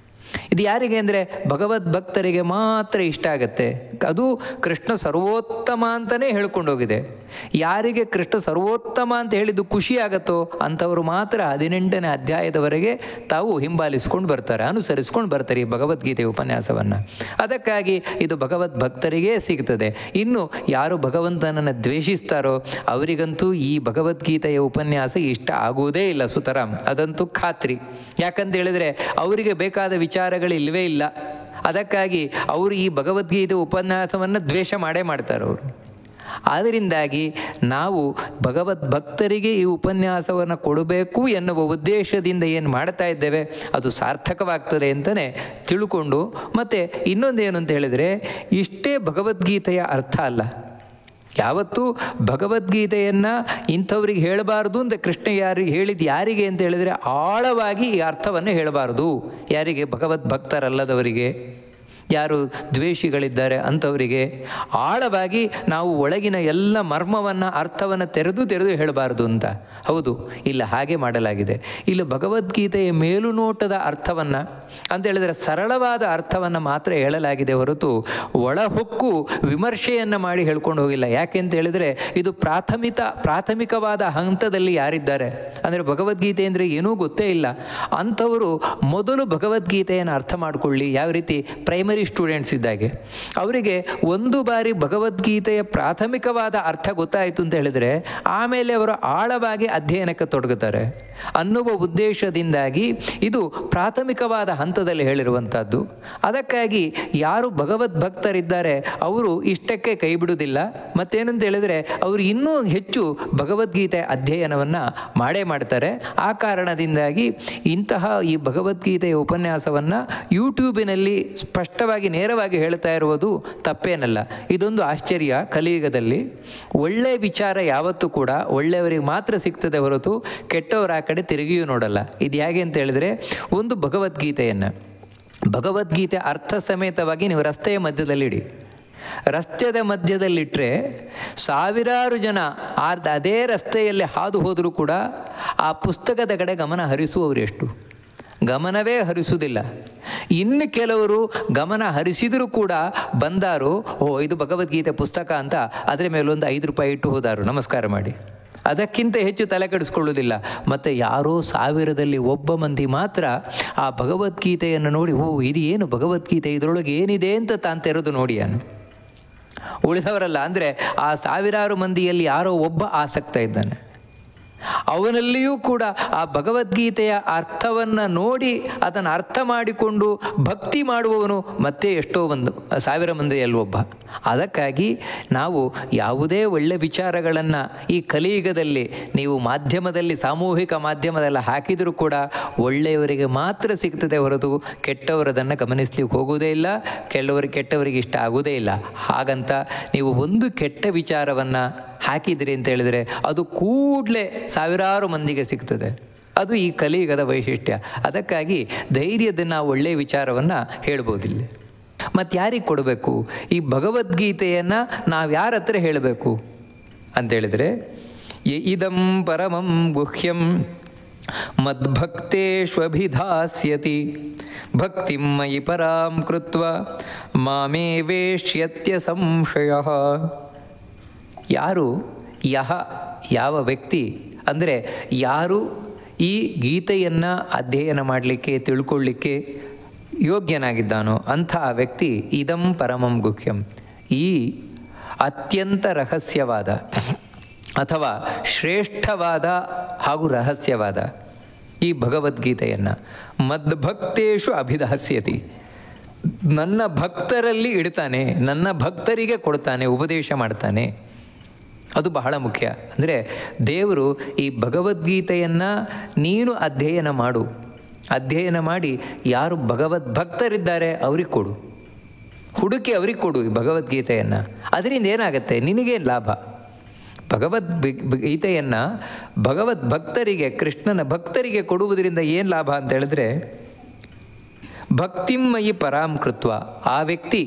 ಇದು ಯಾರಿಗೆ ಅಂದರೆ, ಭಗವದ್ಭಕ್ತರಿಗೆ ಮಾತ್ರ ಇಷ್ಟ ಆಗತ್ತೆ. ಅದು ಕೃಷ್ಣ ಸರ್ವೋತ್ತಮ ಅಂತಲೇ ಹೇಳ್ಕೊಂಡು ಹೋಗಿದೆ. ಯಾರಿಗೆ ಕೃಷ್ಣ ಸರ್ವೋತ್ತಮ ಅಂತ ಹೇಳಿದ್ದು ಖುಷಿ ಆಗತ್ತೋ ಅಂಥವರು ಮಾತ್ರ 18ನೇ ಅಧ್ಯಾಯದವರೆಗೆ ತಾವು ಹಿಂಬಾಲಿಸ್ಕೊಂಡು ಬರ್ತಾರೆ, ಅನುಸರಿಸ್ಕೊಂಡು ಬರ್ತಾರೆ ಈ ಭಗವದ್ಗೀತೆ ಉಪನ್ಯಾಸವನ್ನು. ಅದಕ್ಕಾಗಿ ಇದು ಭಗವದ್ಭಕ್ತರಿಗೇ ಸಿಗ್ತದೆ. ಇನ್ನು ಯಾರು ಭಗವಂತನನ್ನು ದ್ವೇಷಿಸ್ತಾರೋ ಅವರಿಗಂತೂ ಈ ಭಗವದ್ಗೀತೆಯ ಉಪನ್ಯಾಸ ಇಷ್ಟ ಆಗುವುದೇ ಇಲ್ಲ ಸುತರಾಮ್, ಅದಂತೂ ಖಾತ್ರಿ. ಯಾಕಂತ ಹೇಳಿದರೆ ಅವರಿಗೆ ಬೇಕಾದ ವಿಚಾರಗಳಿಲ್ಲವೇ ಇಲ್ಲ. ಅದಕ್ಕಾಗಿ ಅವರು ಈ ಭಗವದ್ಗೀತೆ ಉಪನ್ಯಾಸವನ್ನು ದ್ವೇಷ ಮಾಡೇ ಮಾಡ್ತಾರೆ ಅವರು. ಆದ್ದರಿಂದಾಗಿ ನಾವು ಭಗವದ್ಭಕ್ತರಿಗೆ ಈ ಉಪನ್ಯಾಸವನ್ನು ಕೊಡಬೇಕು ಎನ್ನುವ ಉದ್ದೇಶದಿಂದ ಏನು ಮಾಡ್ತಾ ಇದ್ದೇವೆ ಅದು ಸಾರ್ಥಕವಾಗ್ತದೆ ಅಂತಲೇ ತಿಳ್ಕೊಂಡು, ಮತ್ತು ಇನ್ನೊಂದೇನು ಅಂತ ಹೇಳಿದರೆ, ಇಷ್ಟೇ ಭಗವದ್ಗೀತೆಯ ಅರ್ಥ ಅಲ್ಲ. ಯಾವತ್ತೂ ಭಗವದ್ಗೀತೆಯನ್ನು ಇಂಥವ್ರಿಗೆ ಹೇಳಬಾರ್ದು ಅಂತ ಕೃಷ್ಣ ಹೇಳಿದ್ದು ಯಾರಿಗೆ ಅಂತ ಹೇಳಿದರೆ, ಆಳವಾಗಿ ಈ ಅರ್ಥವನ್ನು ಹೇಳಬಾರ್ದು. ಯಾರಿಗೆ? ಭಗವದ್ಭಕ್ತರಲ್ಲದವರಿಗೆ, ಯಾರು ದ್ವೇಷಿಗಳಿದ್ದಾರೆ ಅಂಥವರಿಗೆ ಆಳವಾಗಿ ನಾವು ಒಳಗಿನ ಎಲ್ಲ ಮರ್ಮವನ್ನು, ಅರ್ಥವನ್ನು ತೆರೆದು ಹೇಳಬಾರ್ದು ಅಂತ. ಹೌದು, ಇಲ್ಲ ಹಾಗೆ ಮಾಡಲಾಗಿದೆ. ಇಲ್ಲಿ ಭಗವದ್ಗೀತೆಯ ಮೇಲುನೋಟದ ಅರ್ಥವನ್ನು ಅಂತ ಹೇಳಿದರೆ ಸರಳವಾದ ಅರ್ಥವನ್ನು ಮಾತ್ರ ಹೇಳಲಾಗಿದೆ ಹೊರತು ಒಳಹೊಕ್ಕು ವಿಮರ್ಶೆಯನ್ನು ಮಾಡಿ ಹೇಳ್ಕೊಂಡು ಹೋಗಿಲ್ಲ. ಯಾಕೆ ಅಂತ ಹೇಳಿದರೆ, ಇದು ಪ್ರಾಥಮಿಕವಾದ ಹಂತದಲ್ಲಿ ಯಾರಿದ್ದಾರೆ ಅಂದರೆ ಭಗವದ್ಗೀತೆ ಅಂದರೆ ಏನೂ ಗೊತ್ತೇ ಇಲ್ಲ ಅಂಥವರು ಮೊದಲು ಭಗವದ್ಗೀತೆಯನ್ನು ಅರ್ಥ ಮಾಡಿಕೊಳ್ಳಿ. ಯಾವ ರೀತಿ ಪ್ರೈಮರಿ ಪ್ರೈಮರಿ ಸ್ಟೂಡೆಂಟ್ಸ್ ಇದ್ದಾಗೆ. ಅವರಿಗೆ ಒಂದು ಬಾರಿ ಭಗವದ್ಗೀತೆಯ ಪ್ರಾಥಮಿಕವಾದ ಅರ್ಥ ಗೊತ್ತಾಯಿತು ಅಂತ ಹೇಳಿದರೆ ಆಮೇಲೆ ಅವರು ಆಳವಾಗಿ ಅಧ್ಯಯನಕ್ಕೆ ತೊಡಗುತ್ತಾರೆ ಅನ್ನುವ ಉದ್ದೇಶದಿಂದಾಗಿ ಇದು ಪ್ರಾಥಮಿಕವಾದ ಹಂತದಲ್ಲಿ ಹೇಳಿರುವಂಥದ್ದು. ಅದಕ್ಕಾಗಿ ಯಾರು ಭಗವದ್ಭಕ್ತರಿದ್ದಾರೆ ಅವರು ಇಷ್ಟಕ್ಕೆ ಕೈ ಬಿಡುವುದಿಲ್ಲ. ಮತ್ತೇನಂತ ಹೇಳಿದರೆ ಅವರು ಇನ್ನೂ ಹೆಚ್ಚು ಭಗವದ್ಗೀತೆ ಅಧ್ಯಯನವನ್ನು ಮಾಡೇ ಮಾಡ್ತಾರೆ. ಆ ಕಾರಣದಿಂದಾಗಿ ಇಂತಹ ಈ ಭಗವದ್ಗೀತೆಯ ಉಪನ್ಯಾಸವನ್ನು ಯೂಟ್ಯೂಬಿನಲ್ಲಿ ಸ್ಪಷ್ಟವಾಗಿ ನೇರವಾಗಿ ಹೇಳ್ತಾ ಇರುವುದು ತಪ್ಪೇನಲ್ಲ. ಇದೊಂದು ಆಶ್ಚರ್ಯ. ಕಲಿಯುಗದಲ್ಲಿ ಒಳ್ಳೆಯ ವಿಚಾರ ಯಾವತ್ತೂ ಕೂಡ ಒಳ್ಳೆಯವರಿಗೆ ಮಾತ್ರ ಸಿಗ್ತದೆ ಹೊರತು ಕೆಟ್ಟವರ ಆ ಕಡೆ ತಿರುಗಿಯೂ ನೋಡಲ್ಲ. ಇದು ಹೇಗೆ ಅಂತ ಹೇಳಿದ್ರೆ, ಒಂದು ಭಗವದ್ಗೀತೆ ಅರ್ಥ ಸಮೇತವಾಗಿ ನೀವು ರಸ್ತೆಯ ಮಧ್ಯದಲ್ಲಿಡಿ. ರಸ್ತೆಯ ಮಧ್ಯದಲ್ಲಿಟ್ಟರೆ ಸಾವಿರಾರು ಜನ ಅದೇ ರಸ್ತೆಯಲ್ಲಿ ಹಾದು ಹೋದರೂ ಕೂಡ ಆ ಪುಸ್ತಕದ ಕಡೆ ಗಮನ ಹರಿಸುವವರು ಎಷ್ಟು? ಗಮನವೇ ಹರಿಸುವುದಿಲ್ಲ. ಇನ್ನು ಕೆಲವರು ಗಮನ ಹರಿಸಿದರೂ ಕೂಡ ಬಂದಾರು, ಇದು ಭಗವದ್ಗೀತೆ ಪುಸ್ತಕ ಅಂತ ಅದರ ಮೇಲೊಂದು 5 ರೂಪಾಯಿ ಇಟ್ಟು ಹೋದಾರು, ನಮಸ್ಕಾರ ಮಾಡಿ. ಅದಕ್ಕಿಂತ ಹೆಚ್ಚು ತಲೆ ಕೆಡಿಸ್ಕೊಳ್ಳೋದಿಲ್ಲ. ಮತ್ತು ಯಾರೋ ಸಾವಿರದಲ್ಲಿ ಒಬ್ಬ ಮಂದಿ ಮಾತ್ರ ಆ ಭಗವದ್ಗೀತೆಯನ್ನು ನೋಡಿ, ಇದು ಏನು ಭಗವದ್ಗೀತೆ, ಇದರೊಳಗೆ ಏನಿದೆ ಅಂತ ತಾನು ತೆರೆದು ನೋಡಿ ಅನು. ಉಳಿದವರಲ್ಲ. ಅಂದರೆ ಆ ಸಾವಿರಾರು ಮಂದಿಯಲ್ಲಿ ಯಾರೋ ಒಬ್ಬ ಆಸಕ್ತ ಇದ್ದಾನೆ. ಅವನಲ್ಲಿಯೂ ಕೂಡ ಆ ಭಗವದ್ಗೀತೆಯ ಅರ್ಥವನ್ನು ನೋಡಿ ಅದನ್ನು ಅರ್ಥ ಮಾಡಿಕೊಂಡು ಭಕ್ತಿ ಮಾಡುವವನು ಮತ್ತೆ ಎಷ್ಟೋ ಒಂದು 1000 ಮಂದಿಯಲ್ಲಿ ಒಬ್ಬ. ಅದಕ್ಕಾಗಿ ನಾವು ಯಾವುದೇ ಒಳ್ಳೆ ವಿಚಾರಗಳನ್ನು ಈ ಕಲಿಯುಗದಲ್ಲಿ ನೀವು ಮಾಧ್ಯಮದಲ್ಲಿ, ಸಾಮೂಹಿಕ ಮಾಧ್ಯಮದಲ್ಲಿ ಹಾಕಿದರೂ ಕೂಡ ಒಳ್ಳೆಯವರಿಗೆ ಮಾತ್ರ ಸಿಗ್ತದೆ ಹೊರತು ಕೆಟ್ಟವರದನ್ನು ಗಮನಿಸ್ಲಿಕ್ಕೆ ಹೋಗುವುದೇ ಇಲ್ಲ. ಕೆಟ್ಟವರಿಗೆ ಇಷ್ಟ ಆಗುವುದೇ ಇಲ್ಲ. ಹಾಗಂತ ನೀವು ಒಂದು ಕೆಟ್ಟ ವಿಚಾರವನ್ನು ಹಾಕಿದ್ರಿ ಅಂತ ಹೇಳಿದರೆ ಅದು ಕೂಡಲೇ ಸಾವಿರಾರು ಮಂದಿಗೆ ಸಿಗ್ತದೆ. ಅದು ಈ ಕಲಿಯುಗದ ವೈಶಿಷ್ಟ್ಯ. ಅದಕ್ಕಾಗಿ ಧೈರ್ಯದಿಂದ ನಾವು ಒಳ್ಳೆಯ ವಿಚಾರವನ್ನು ಹೇಳ್ಬೋದಿಲ್ಲ. ಮತ್ತು ಯಾರಿಗೆ ಕೊಡಬೇಕು ಈ ಭಗವದ್ಗೀತೆಯನ್ನು? ನಾವು ಯಾರ ಹತ್ರ ಹೇಳಬೇಕು ಅಂತೇಳಿದರೆ, ಇದಂ ಪರಮಂ ಗುಹ್ಯಂ ಮದ್ಭಕ್ತೇಷ್ವಭಿಧಾಸ್ಯತಿ ಭಕ್ತಿಂ ಮಯಿ ಪರಾಂ ಕೃತ್ವ ಮಾಮೇ ವೇಶ್ಯತ್ಯ ಸಂಶಯಃ. ಯಾವ ವ್ಯಕ್ತಿ ಅಂದರೆ ಯಾರು ಈ ಗೀತೆಯನ್ನು ಅಧ್ಯಯನ ಮಾಡಲಿಕ್ಕೆ, ತಿಳ್ಕೊಳ್ಳಿಕ್ಕೆ ಯೋಗ್ಯನಾಗಿದ್ದಾನೋ ಅಂಥ ಆ ವ್ಯಕ್ತಿ ಇದಂ ಪರಮಂ ಗುಹ್ಯಂ, ಈ ಅತ್ಯಂತ ರಹಸ್ಯವಾದ ಅಥವಾ ಶ್ರೇಷ್ಠವಾದ ಹಾಗೂ ರಹಸ್ಯವಾದ ಈ ಭಗವದ್ಗೀತೆಯನ್ನು ಮದ್ಭಕ್ತೇಷು ಅಭಿಧಾಸ್ಯತಿ, ನನ್ನ ಭಕ್ತರಲ್ಲಿ ಇಡ್ತಾನೆ, ನನ್ನ ಭಕ್ತರಿಗೆ ಕೊಡ್ತಾನೆ, ಉಪದೇಶ ಮಾಡ್ತಾನೆ. ಅದು ಬಹಳ ಮುಖ್ಯ. ಅಂದರೆ ದೇವರು ಈ ಭಗವದ್ಗೀತೆಯನ್ನು ನೀನು ಅಧ್ಯಯನ ಮಾಡಿ ಯಾರು ಭಗವದ್ಭಕ್ತರಿದ್ದಾರೆ ಅವ್ರಿಗೆ ಕೊಡು, ಹುಡುಕಿ ಅವ್ರಿಗೆ ಕೊಡು ಈ ಭಗವದ್ಗೀತೆಯನ್ನು. ಅದರಿಂದ ಏನಾಗುತ್ತೆ? ನಿನಗೇನು ಲಾಭ? ಭಗವದ್ಗೀತೆಯನ್ನು ಭಗವದ್ಭಕ್ತರಿಗೆ, ಕೃಷ್ಣನ ಭಕ್ತರಿಗೆ ಕೊಡುವುದರಿಂದ ಏನು ಲಾಭ ಅಂತ ಹೇಳಿದ್ರೆ, ಭಕ್ತಿಮಯಿ ಪರಾಂ ಕೃತ್ವ, ಆ ವ್ಯಕ್ತಿ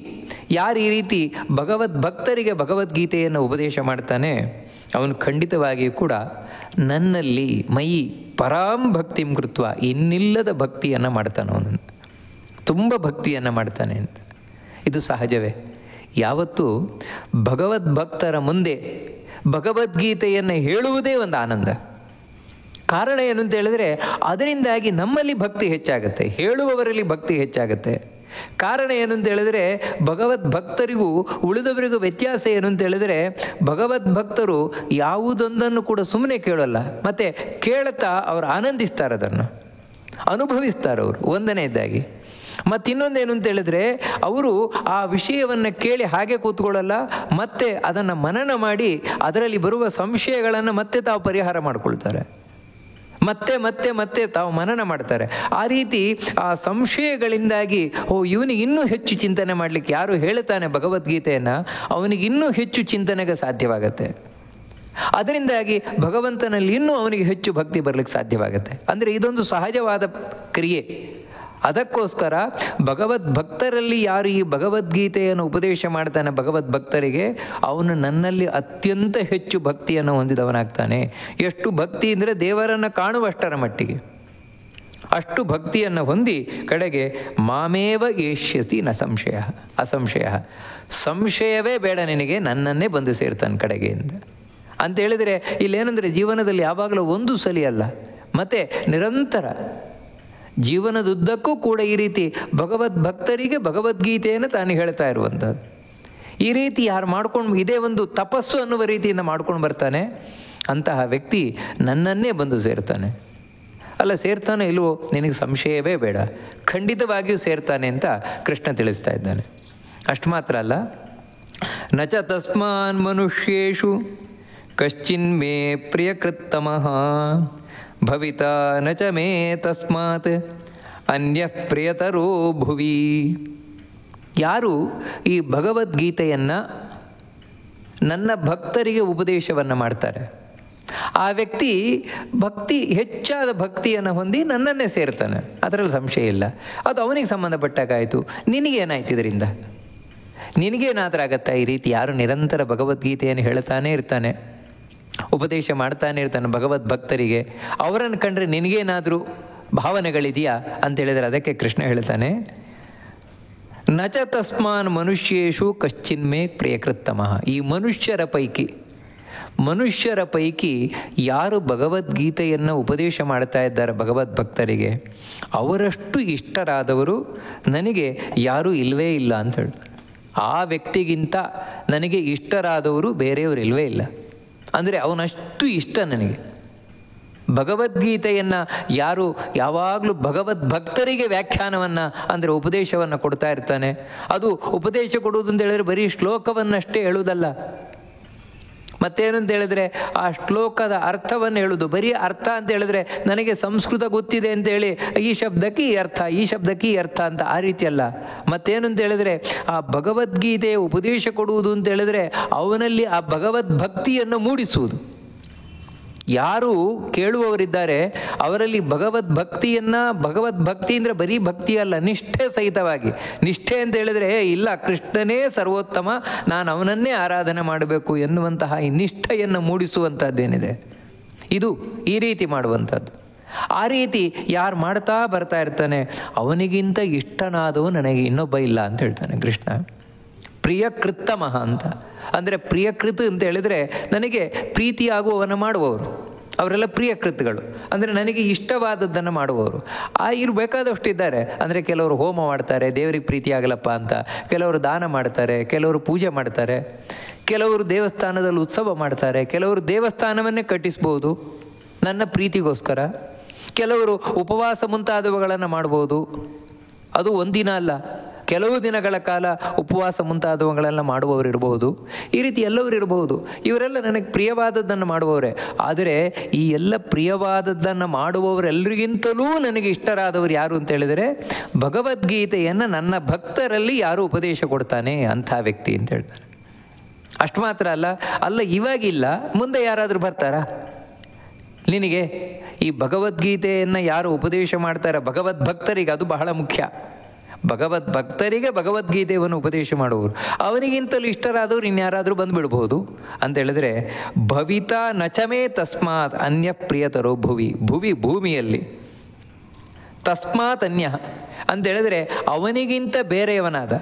ಯಾರು ಈ ರೀತಿ ಭಗವದ್ಭಕ್ತರಿಗೆ ಭಗವದ್ಗೀತೆಯನ್ನು ಉಪದೇಶ ಮಾಡ್ತಾನೆ ಅವನು ಖಂಡಿತವಾಗಿಯೂ ಕೂಡ ನನ್ನಲ್ಲಿ ಮಯಿ ಪರಾಂ ಭಕ್ತಿಂ ಕೃತ್ವ, ಇನ್ನಿಲ್ಲದ ಭಕ್ತಿಯನ್ನು ಮಾಡ್ತಾನೆ, ಅವನು ತುಂಬ ಭಕ್ತಿಯನ್ನು ಮಾಡ್ತಾನೆ ಅಂತ. ಇದು ಸಹಜವೇ. ಯಾವತ್ತೂ ಭಗವದ್ಭಕ್ತರ ಮುಂದೆ ಭಗವದ್ಗೀತೆಯನ್ನು ಹೇಳುವುದೇ ಒಂದು ಆನಂದ. ಕಾರಣ ಏನು ಅಂತ ಹೇಳಿದ್ರೆ, ಅದರಿಂದಾಗಿ ನಮ್ಮಲ್ಲಿ ಭಕ್ತಿ ಹೆಚ್ಚಾಗುತ್ತೆ, ಹೇಳುವವರಲ್ಲಿ ಭಕ್ತಿ ಹೆಚ್ಚಾಗುತ್ತೆ. ಕಾರಣ ಏನು ಅಂತ ಹೇಳಿದ್ರೆ, ಭಗವದ್ಭಕ್ತರಿಗೂ ಉಳಿದವರಿಗೂ ವ್ಯತ್ಯಾಸ ಏನು ಅಂತ ಹೇಳಿದ್ರೆ, ಭಗವದ್ಭಕ್ತರು ಯಾವುದೊಂದನ್ನು ಕೂಡ ಸುಮ್ಮನೆ ಕೇಳಲ್ಲ, ಮತ್ತು ಕೇಳ್ತಾ ಅವರು ಆನಂದಿಸ್ತಾರೆ, ಅದನ್ನು ಅನುಭವಿಸ್ತಾರೆ ಅವರು ಒಂದನೇದಾಗಿ. ಮತ್ತಿನ್ನೊಂದೇನು ಅಂತ ಹೇಳಿದ್ರೆ, ಅವರು ಆ ವಿಷಯವನ್ನು ಕೇಳಿ ಹಾಗೆ ಕೂತ್ಕೊಳ್ಳಲ್ಲ, ಮತ್ತೆ ಅದನ್ನು ಮನನ ಮಾಡಿ ಅದರಲ್ಲಿ ಬರುವ ಸಂಶಯಗಳನ್ನು ಮತ್ತೆ ತಾವು ಪರಿಹಾರ ಮಾಡಿಕೊಳ್ತಾರೆ, ಮತ್ತೆ ಮತ್ತೆ ಮತ್ತೆ ತಾವು ಮನನ ಮಾಡ್ತಾರೆ. ಆ ರೀತಿ ಆ ಸಂಶಯಗಳಿಂದಾಗಿ ಇವನಿಗೆ ಇನ್ನೂ ಹೆಚ್ಚು ಚಿಂತನೆ ಮಾಡಲಿಕ್ಕೆ, ಯಾರು ಹೇಳ್ತಾನೆ ಭಗವದ್ಗೀತೆಯನ್ನು ಅವನಿಗೆ ಇನ್ನೂ ಹೆಚ್ಚು ಚಿಂತನೆಗೆ ಸಾಧ್ಯವಾಗತ್ತೆ. ಅದರಿಂದಾಗಿ ಭಗವಂತನಲ್ಲಿ ಇನ್ನೂ ಅವನಿಗೆ ಹೆಚ್ಚು ಭಕ್ತಿ ಬರಲಿಕ್ಕೆ ಸಾಧ್ಯವಾಗುತ್ತೆ. ಅಂದರೆ ಇದೊಂದು ಸಹಜವಾದ ಕ್ರಿಯೆ. ಅದಕ್ಕೋಸ್ಕರ ಭಗವದ್ಭಕ್ತರಲ್ಲಿ ಯಾರು ಈ ಭಗವದ್ಗೀತೆಯನ್ನು ಉಪದೇಶ ಮಾಡ್ತಾನೆ ಭಗವದ್ಭಕ್ತರಿಗೆ, ಅವನು ನನ್ನಲ್ಲಿ ಅತ್ಯಂತ ಹೆಚ್ಚು ಭಕ್ತಿಯನ್ನು ಹೊಂದಿದವನಾಗ್ತಾನೆ. ಎಷ್ಟು ಭಕ್ತಿ ಅಂದರೆ ದೇವರನ್ನು ಕಾಣುವಷ್ಟರ ಮಟ್ಟಿಗೆ ಅಷ್ಟು ಭಕ್ತಿಯನ್ನು ಹೊಂದಿ ಕಡೆಗೆ ಮಾಮೇವ ಏಷ್ಯತಿ ನ ಅಸಂಶಯ, ಸಂಶಯವೇ ಬೇಡ ನಿನಗೆ, ನನ್ನನ್ನೇ ಬಂದು ಸೇರ್ತಾನೆ ಕಡೆಗೆ ಅಂತ ಹೇಳಿದರೆ, ಇಲ್ಲೇನೆಂದರೆ ಜೀವನದಲ್ಲಿ ಯಾವಾಗಲೂ ಒಂದು ಸಲಿ ಅಲ್ಲ, ಮತ್ತು ನಿರಂತರ ಜೀವನದುದ್ದಕ್ಕೂ ಕೂಡ ಈ ರೀತಿ ಭಗವದ್ಭಕ್ತರಿಗೆ ಭಗವದ್ಗೀತೆಯನ್ನು ತಾನು ಹೇಳ್ತಾ ಇರುವಂಥದ್ದು. ಈ ರೀತಿ ಯಾರು ಮಾಡ್ಕೊಂಡು ಇದೇ ಒಂದು ತಪಸ್ಸು ಅನ್ನುವ ರೀತಿಯಿಂದ ಮಾಡ್ಕೊಂಡು ಬರ್ತಾನೆ, ಅಂತಹ ವ್ಯಕ್ತಿ ನನ್ನನ್ನೇ ಬಂದು ಸೇರ್ತಾನೆ. ಅಲ್ಲ, ಸೇರ್ತಾನೆ ಇಲ್ವೋ ನಿನಗೆ ಸಂಶಯವೇ ಬೇಡ, ಖಂಡಿತವಾಗಿಯೂ ಸೇರ್ತಾನೆ ಅಂತ ಕೃಷ್ಣ ತಿಳಿಸ್ತಾ ಇದ್ದಾನೆ. ಅಷ್ಟು ಮಾತ್ರ ಅಲ್ಲ, ನಚ ತಸ್ಮಾನ್ ಮನುಷ್ಯೇಷು ಕಶ್ಚಿನ್ಮೇ ಪ್ರಿಯಕೃತ್ತಮಃ ಭವಿತಾ ನಚ ಮೇ ತಸ್ಮಾತ್ ಅನ್ಯ ಪ್ರಿಯತರೋ ಭುವಿ. ಯಾರು ಈ ಭಗವದ್ಗೀತೆಯನ್ನು ನನ್ನ ಭಕ್ತರಿಗೆ ಉಪದೇಶವನ್ನು ಮಾಡ್ತಾರೆ, ಆ ವ್ಯಕ್ತಿ ಹೆಚ್ಚಾದ ಭಕ್ತಿಯನ್ನು ಹೊಂದಿ ನನ್ನನ್ನೇ ಸೇರ್ತಾನೆ, ಅದರಲ್ಲಿ ಸಂಶಯ ಇಲ್ಲ. ಅದು ಅವನಿಗೆ ಸಂಬಂಧಪಟ್ಟಾಗಾಯಿತು. ನಿನಗೇನಾಯ್ತು ಇದರಿಂದ? ನಿನಗೇನಾದರೂ ಆಗತ್ತಾ? ಈ ರೀತಿ ಯಾರು ನಿರಂತರ ಭಗವದ್ಗೀತೆಯನ್ನು ಹೇಳ್ತಾನೆ ಇರ್ತಾನೆ, ಉಪದೇಶ ಮಾಡ್ತಾನೆ ಇರ್ತಾನೆ ಭಗವದ್ಭಕ್ತರಿಗೆ, ಅವರನ್ನು ಕಂಡ್ರೆ ನಿನಗೇನಾದರೂ ಭಾವನೆಗಳಿದೆಯಾ ಅಂತೇಳಿದರೆ ಅದಕ್ಕೆ ಕೃಷ್ಣ ಹೇಳ್ತಾನೆ, ನಚ ತಸ್ಮಾನ್ ಮನುಷ್ಯೇಷು ಕಶ್ಚಿನ್ಮೇ ಪ್ರಿಯಕೃತ್ತಮಃ. ಈ ಮನುಷ್ಯರ ಪೈಕಿ ಯಾರು ಭಗವದ್ಗೀತೆಯನ್ನು ಉಪದೇಶ ಮಾಡ್ತಾ ಇದ್ದಾರೆ ಭಗವದ್ಭಕ್ತರಿಗೆ, ಅವರಷ್ಟು ಇಷ್ಟರಾದವರು ನನಗೆ ಯಾರೂ ಇಲ್ಲವೇ ಇಲ್ಲ ಅಂತ ಹೇಳಿ. ಆ ವ್ಯಕ್ತಿಗಿಂತ ನನಗೆ ಇಷ್ಟರಾದವರು ಬೇರೆಯವರು ಇಲ್ಲವೇ ಇಲ್ಲ. ಅಂದರೆ ಅವನಷ್ಟು ಇಷ್ಟ ನನಗೆ. ಭಗವದ್ಗೀತೆಯನ್ನು ಯಾರು ಯಾವಾಗಲೂ ಭಗವದ್ಭಕ್ತರಿಗೆ ವ್ಯಾಖ್ಯಾನವನ್ನು ಅಂದರೆ ಉಪದೇಶವನ್ನು ಕೊಡ್ತಾ ಇರ್ತಾನೆ. ಅದು ಉಪದೇಶ ಕೊಡುವುದು ಅಂತ ಹೇಳಿದ್ರೆ ಬರೀ ಶ್ಲೋಕವನ್ನಷ್ಟೇ ಹೇಳುವುದಲ್ಲ, ಮತ್ತೇನು ಅಂತ ಹೇಳಿದ್ರೆ ಆ ಶ್ಲೋಕದ ಅರ್ಥವನ್ನು ಹೇಳುವುದು. ಬರೀ ಅರ್ಥ ಅಂತ ಹೇಳಿದ್ರೆ ನನಗೆ ಸಂಸ್ಕೃತ ಗೊತ್ತಿದೆ ಅಂತೇಳಿ ಈ ಶಬ್ದಕ್ಕೆ ಈ ಅರ್ಥ, ಈ ಶಬ್ದಕ್ಕೆ ಈ ಅರ್ಥ ಅಂತ ಆ ರೀತಿ ಅಲ್ಲ. ಮತ್ತೇನು ಅಂತ ಹೇಳಿದ್ರೆ ಆ ಭಗವದ್ಗೀತೆಯ ಉಪದೇಶ ಕೊಡುವುದು ಅಂತ ಹೇಳಿದ್ರೆ ಅವನಲ್ಲಿ ಆ ಭಗವದ್ಭಕ್ತಿಯನ್ನು ಮೂಡಿಸುವುದು. ಯಾರು ಕೇಳುವವರಿದ್ದಾರೆ ಅವರಲ್ಲಿ ಭಗವದ್ಭಕ್ತಿ ಅಂದರೆ ಬರೀ ಭಕ್ತಿ ಅಲ್ಲ, ನಿಷ್ಠೆ ಸಹಿತವಾಗಿ. ನಿಷ್ಠೆ ಅಂತ ಹೇಳಿದ್ರೆ ಇಲ್ಲ, ಕೃಷ್ಣನೇ ಸರ್ವೋತ್ತಮ, ನಾನು ಅವನನ್ನೇ ಆರಾಧನೆ ಮಾಡಬೇಕು ಎನ್ನುವಂತಹ ಈ ನಿಷ್ಠೆಯನ್ನು ಮೂಡಿಸುವಂಥದ್ದೇನಿದೆ, ಇದು ಈ ರೀತಿ ಮಾಡುವಂಥದ್ದು. ಆ ರೀತಿ ಯಾರು ಮಾಡ್ತಾ ಬರ್ತಾ ಇರ್ತಾನೆ ಅವನಿಗಿಂತ ಇಷ್ಟನಾದವು ನನಗೆ ಇನ್ನೊಬ್ಬ ಇಲ್ಲ ಅಂತ ಹೇಳ್ತಾನೆ ಕೃಷ್ಣ. ಪ್ರಿಯಕೃತ್ತಮಃ ಅಂತ ಅಂದರೆ ಪ್ರಿಯಕೃತ್ ಅಂತ ಹೇಳಿದರೆ ನನಗೆ ಪ್ರೀತಿಯಾಗುವವನ್ನ ಮಾಡುವವರು, ಅವರೆಲ್ಲ ಪ್ರಿಯಕೃತ್ಗಳು. ಅಂದರೆ ನನಗೆ ಇಷ್ಟವಾದದ್ದನ್ನು ಮಾಡುವವರು ಇರಬೇಕಾದಷ್ಟು ಇದ್ದಾರೆ. ಅಂದರೆ ಕೆಲವರು ಹೋಮ ಮಾಡ್ತಾರೆ ದೇವರಿಗೆ ಪ್ರೀತಿ ಆಗಲಪ್ಪ ಅಂತ, ಕೆಲವರು ದಾನ ಮಾಡ್ತಾರೆ, ಕೆಲವರು ಪೂಜೆ ಮಾಡ್ತಾರೆ, ಕೆಲವರು ದೇವಸ್ಥಾನದಲ್ಲಿ ಉತ್ಸವ ಮಾಡ್ತಾರೆ, ಕೆಲವರು ದೇವಸ್ಥಾನವನ್ನೇ ಕಟ್ಟಿಸ್ಬೋದು ನನ್ನ ಪ್ರೀತಿಗೋಸ್ಕರ, ಕೆಲವರು ಉಪವಾಸ ಮುಂತಾದವುಗಳನ್ನು ಮಾಡ್ಬೋದು. ಅದು ಒಂದಿನ ಅಲ್ಲ, ಕೆಲವು ದಿನಗಳ ಕಾಲ ಉಪವಾಸ ಮುಂತಾದವುಗಳೆಲ್ಲ ಮಾಡುವವರು ಇರಬಹುದು. ಈ ರೀತಿ ಎಲ್ಲವರು ಇರಬಹುದು. ಇವರೆಲ್ಲ ನನಗೆ ಪ್ರಿಯವಾದದ್ದನ್ನು ಮಾಡುವವರೇ. ಆದರೆ ಈ ಎಲ್ಲ ಪ್ರಿಯವಾದದ್ದನ್ನು ಮಾಡುವವರೆಲ್ಲರಿಗಿಂತಲೂ ನನಗೆ ಇಷ್ಟರಾದವರು ಯಾರು ಅಂತ ಹೇಳಿದರೆ ಭಗವದ್ಗೀತೆಯನ್ನು ನನ್ನ ಭಕ್ತರಲ್ಲಿ ಯಾರು ಉಪದೇಶ ಕೊಡ್ತಾನೆ ಅಂಥ ವ್ಯಕ್ತಿ ಅಂತ ಹೇಳ್ತಾರೆ. ಅಷ್ಟು ಮಾತ್ರ ಅಲ್ಲ ಇವಾಗಿಲ್ಲ, ಮುಂದೆ ಯಾರಾದರೂ ಬರ್ತಾರಾ ನಿನಗೆ? ಈ ಭಗವದ್ಗೀತೆಯನ್ನು ಯಾರು ಉಪದೇಶ ಮಾಡ್ತಾರೆ ಭಗವದ್ಭಕ್ತರಿಗೆ, ಅದು ಬಹಳ ಮುಖ್ಯ. ಭಗವದ್ಭಕ್ತರಿಗೆ ಭಗವದ್ಗೀತೆಯನ್ನು ಉಪದೇಶ ಮಾಡುವವರು, ಅವನಿಗಿಂತಲೂ ಇಷ್ಟರಾದವರು ಇನ್ಯಾರಾದರೂ ಬಂದುಬಿಡ್ಬೋದು ಅಂತ ಹೇಳಿದ್ರೆ ಭವಿತಾ ನಚಮೇ ತಸ್ಮಾತ್ ಅನ್ಯ ಪ್ರಿಯತರೋ ಭೂಮಿಯಲ್ಲಿ ತಸ್ಮಾತ್ ಅನ್ಯ ಅಂತ ಹೇಳಿದ್ರೆ ಅವನಿಗಿಂತ ಬೇರೆಯವನಾದ.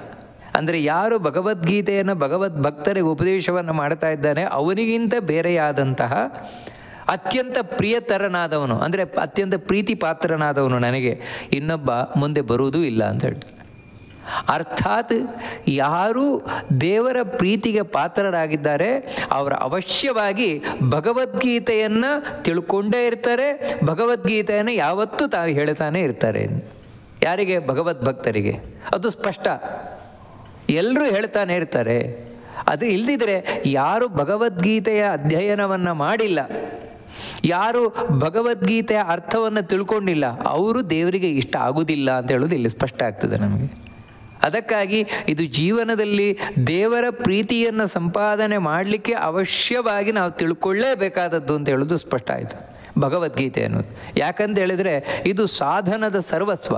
ಅಂದರೆ ಯಾರು ಭಗವದ್ಗೀತೆಯನ್ನು ಭಗವದ್ಭಕ್ತರಿಗೆ ಉಪದೇಶವನ್ನು ಮಾಡ್ತಾ ಇದ್ದಾನೆ ಅವನಿಗಿಂತ ಬೇರೆಯಾದಂತಹ ಅತ್ಯಂತ ಪ್ರಿಯತರನಾದವನು, ಅಂದರೆ ಅತ್ಯಂತ ಪ್ರೀತಿ ಪಾತ್ರನಾದವನು ನನಗೆ ಇನ್ನೊಬ್ಬ ಮುಂದೆ ಬರುವುದೂ ಇಲ್ಲ ಅಂತ ಹೇಳ್ತಾರೆ. ಅರ್ಥಾತ್ ಯಾರು ದೇವರ ಪ್ರೀತಿಗೆ ಪಾತ್ರರಾಗಿದ್ದಾರೆ ಅವರು ಅವಶ್ಯವಾಗಿ ಭಗವದ್ಗೀತೆಯನ್ನು ತಿಳ್ಕೊಂಡೇ ಇರ್ತಾರೆ, ಭಗವದ್ಗೀತೆಯನ್ನು ಯಾವತ್ತೂ ತಾವು ಹೇಳ್ತಾನೆ ಇರ್ತಾರೆ. ಯಾರಿಗೆ? ಭಗವದ್ಭಕ್ತರಿಗೆ. ಅದು ಸ್ಪಷ್ಟ, ಎಲ್ಲರೂ ಹೇಳ್ತಾನೆ ಇರ್ತಾರೆ. ಅದು ಇಲ್ದಿದ್ರೆ ಯಾರು ಭಗವದ್ಗೀತೆಯ ಅಧ್ಯಯನವನ್ನು ಮಾಡಿಲ್ಲ, ಯಾರು ಭಗವದ್ಗೀತೆಯ ಅರ್ಥವನ್ನು ತಿಳ್ಕೊಂಡಿಲ್ಲ ಅವರು ದೇವರಿಗೆ ಇಷ್ಟ ಆಗುವುದಿಲ್ಲ ಅಂತ ಹೇಳೋದು ಇಲ್ಲಿ ಸ್ಪಷ್ಟ ಆಗ್ತದೆ ನಮಗೆ. ಅದಕ್ಕಾಗಿ ಇದು ಜೀವನದಲ್ಲಿ ದೇವರ ಪ್ರೀತಿಯನ್ನು ಸಂಪಾದನೆ ಮಾಡಲಿಕ್ಕೆ ಅವಶ್ಯವಾಗಿ ನಾವು ತಿಳ್ಕೊಳ್ಳೇಬೇಕಾದದ್ದು ಅಂತ ಹೇಳೋದು ಸ್ಪಷ್ಟ ಆಯಿತು ಭಗವದ್ಗೀತೆ ಅನ್ನೋದು. ಯಾಕಂತ ಹೇಳಿದರೆ ಇದು ಸಾಧನದ ಸರ್ವಸ್ವ.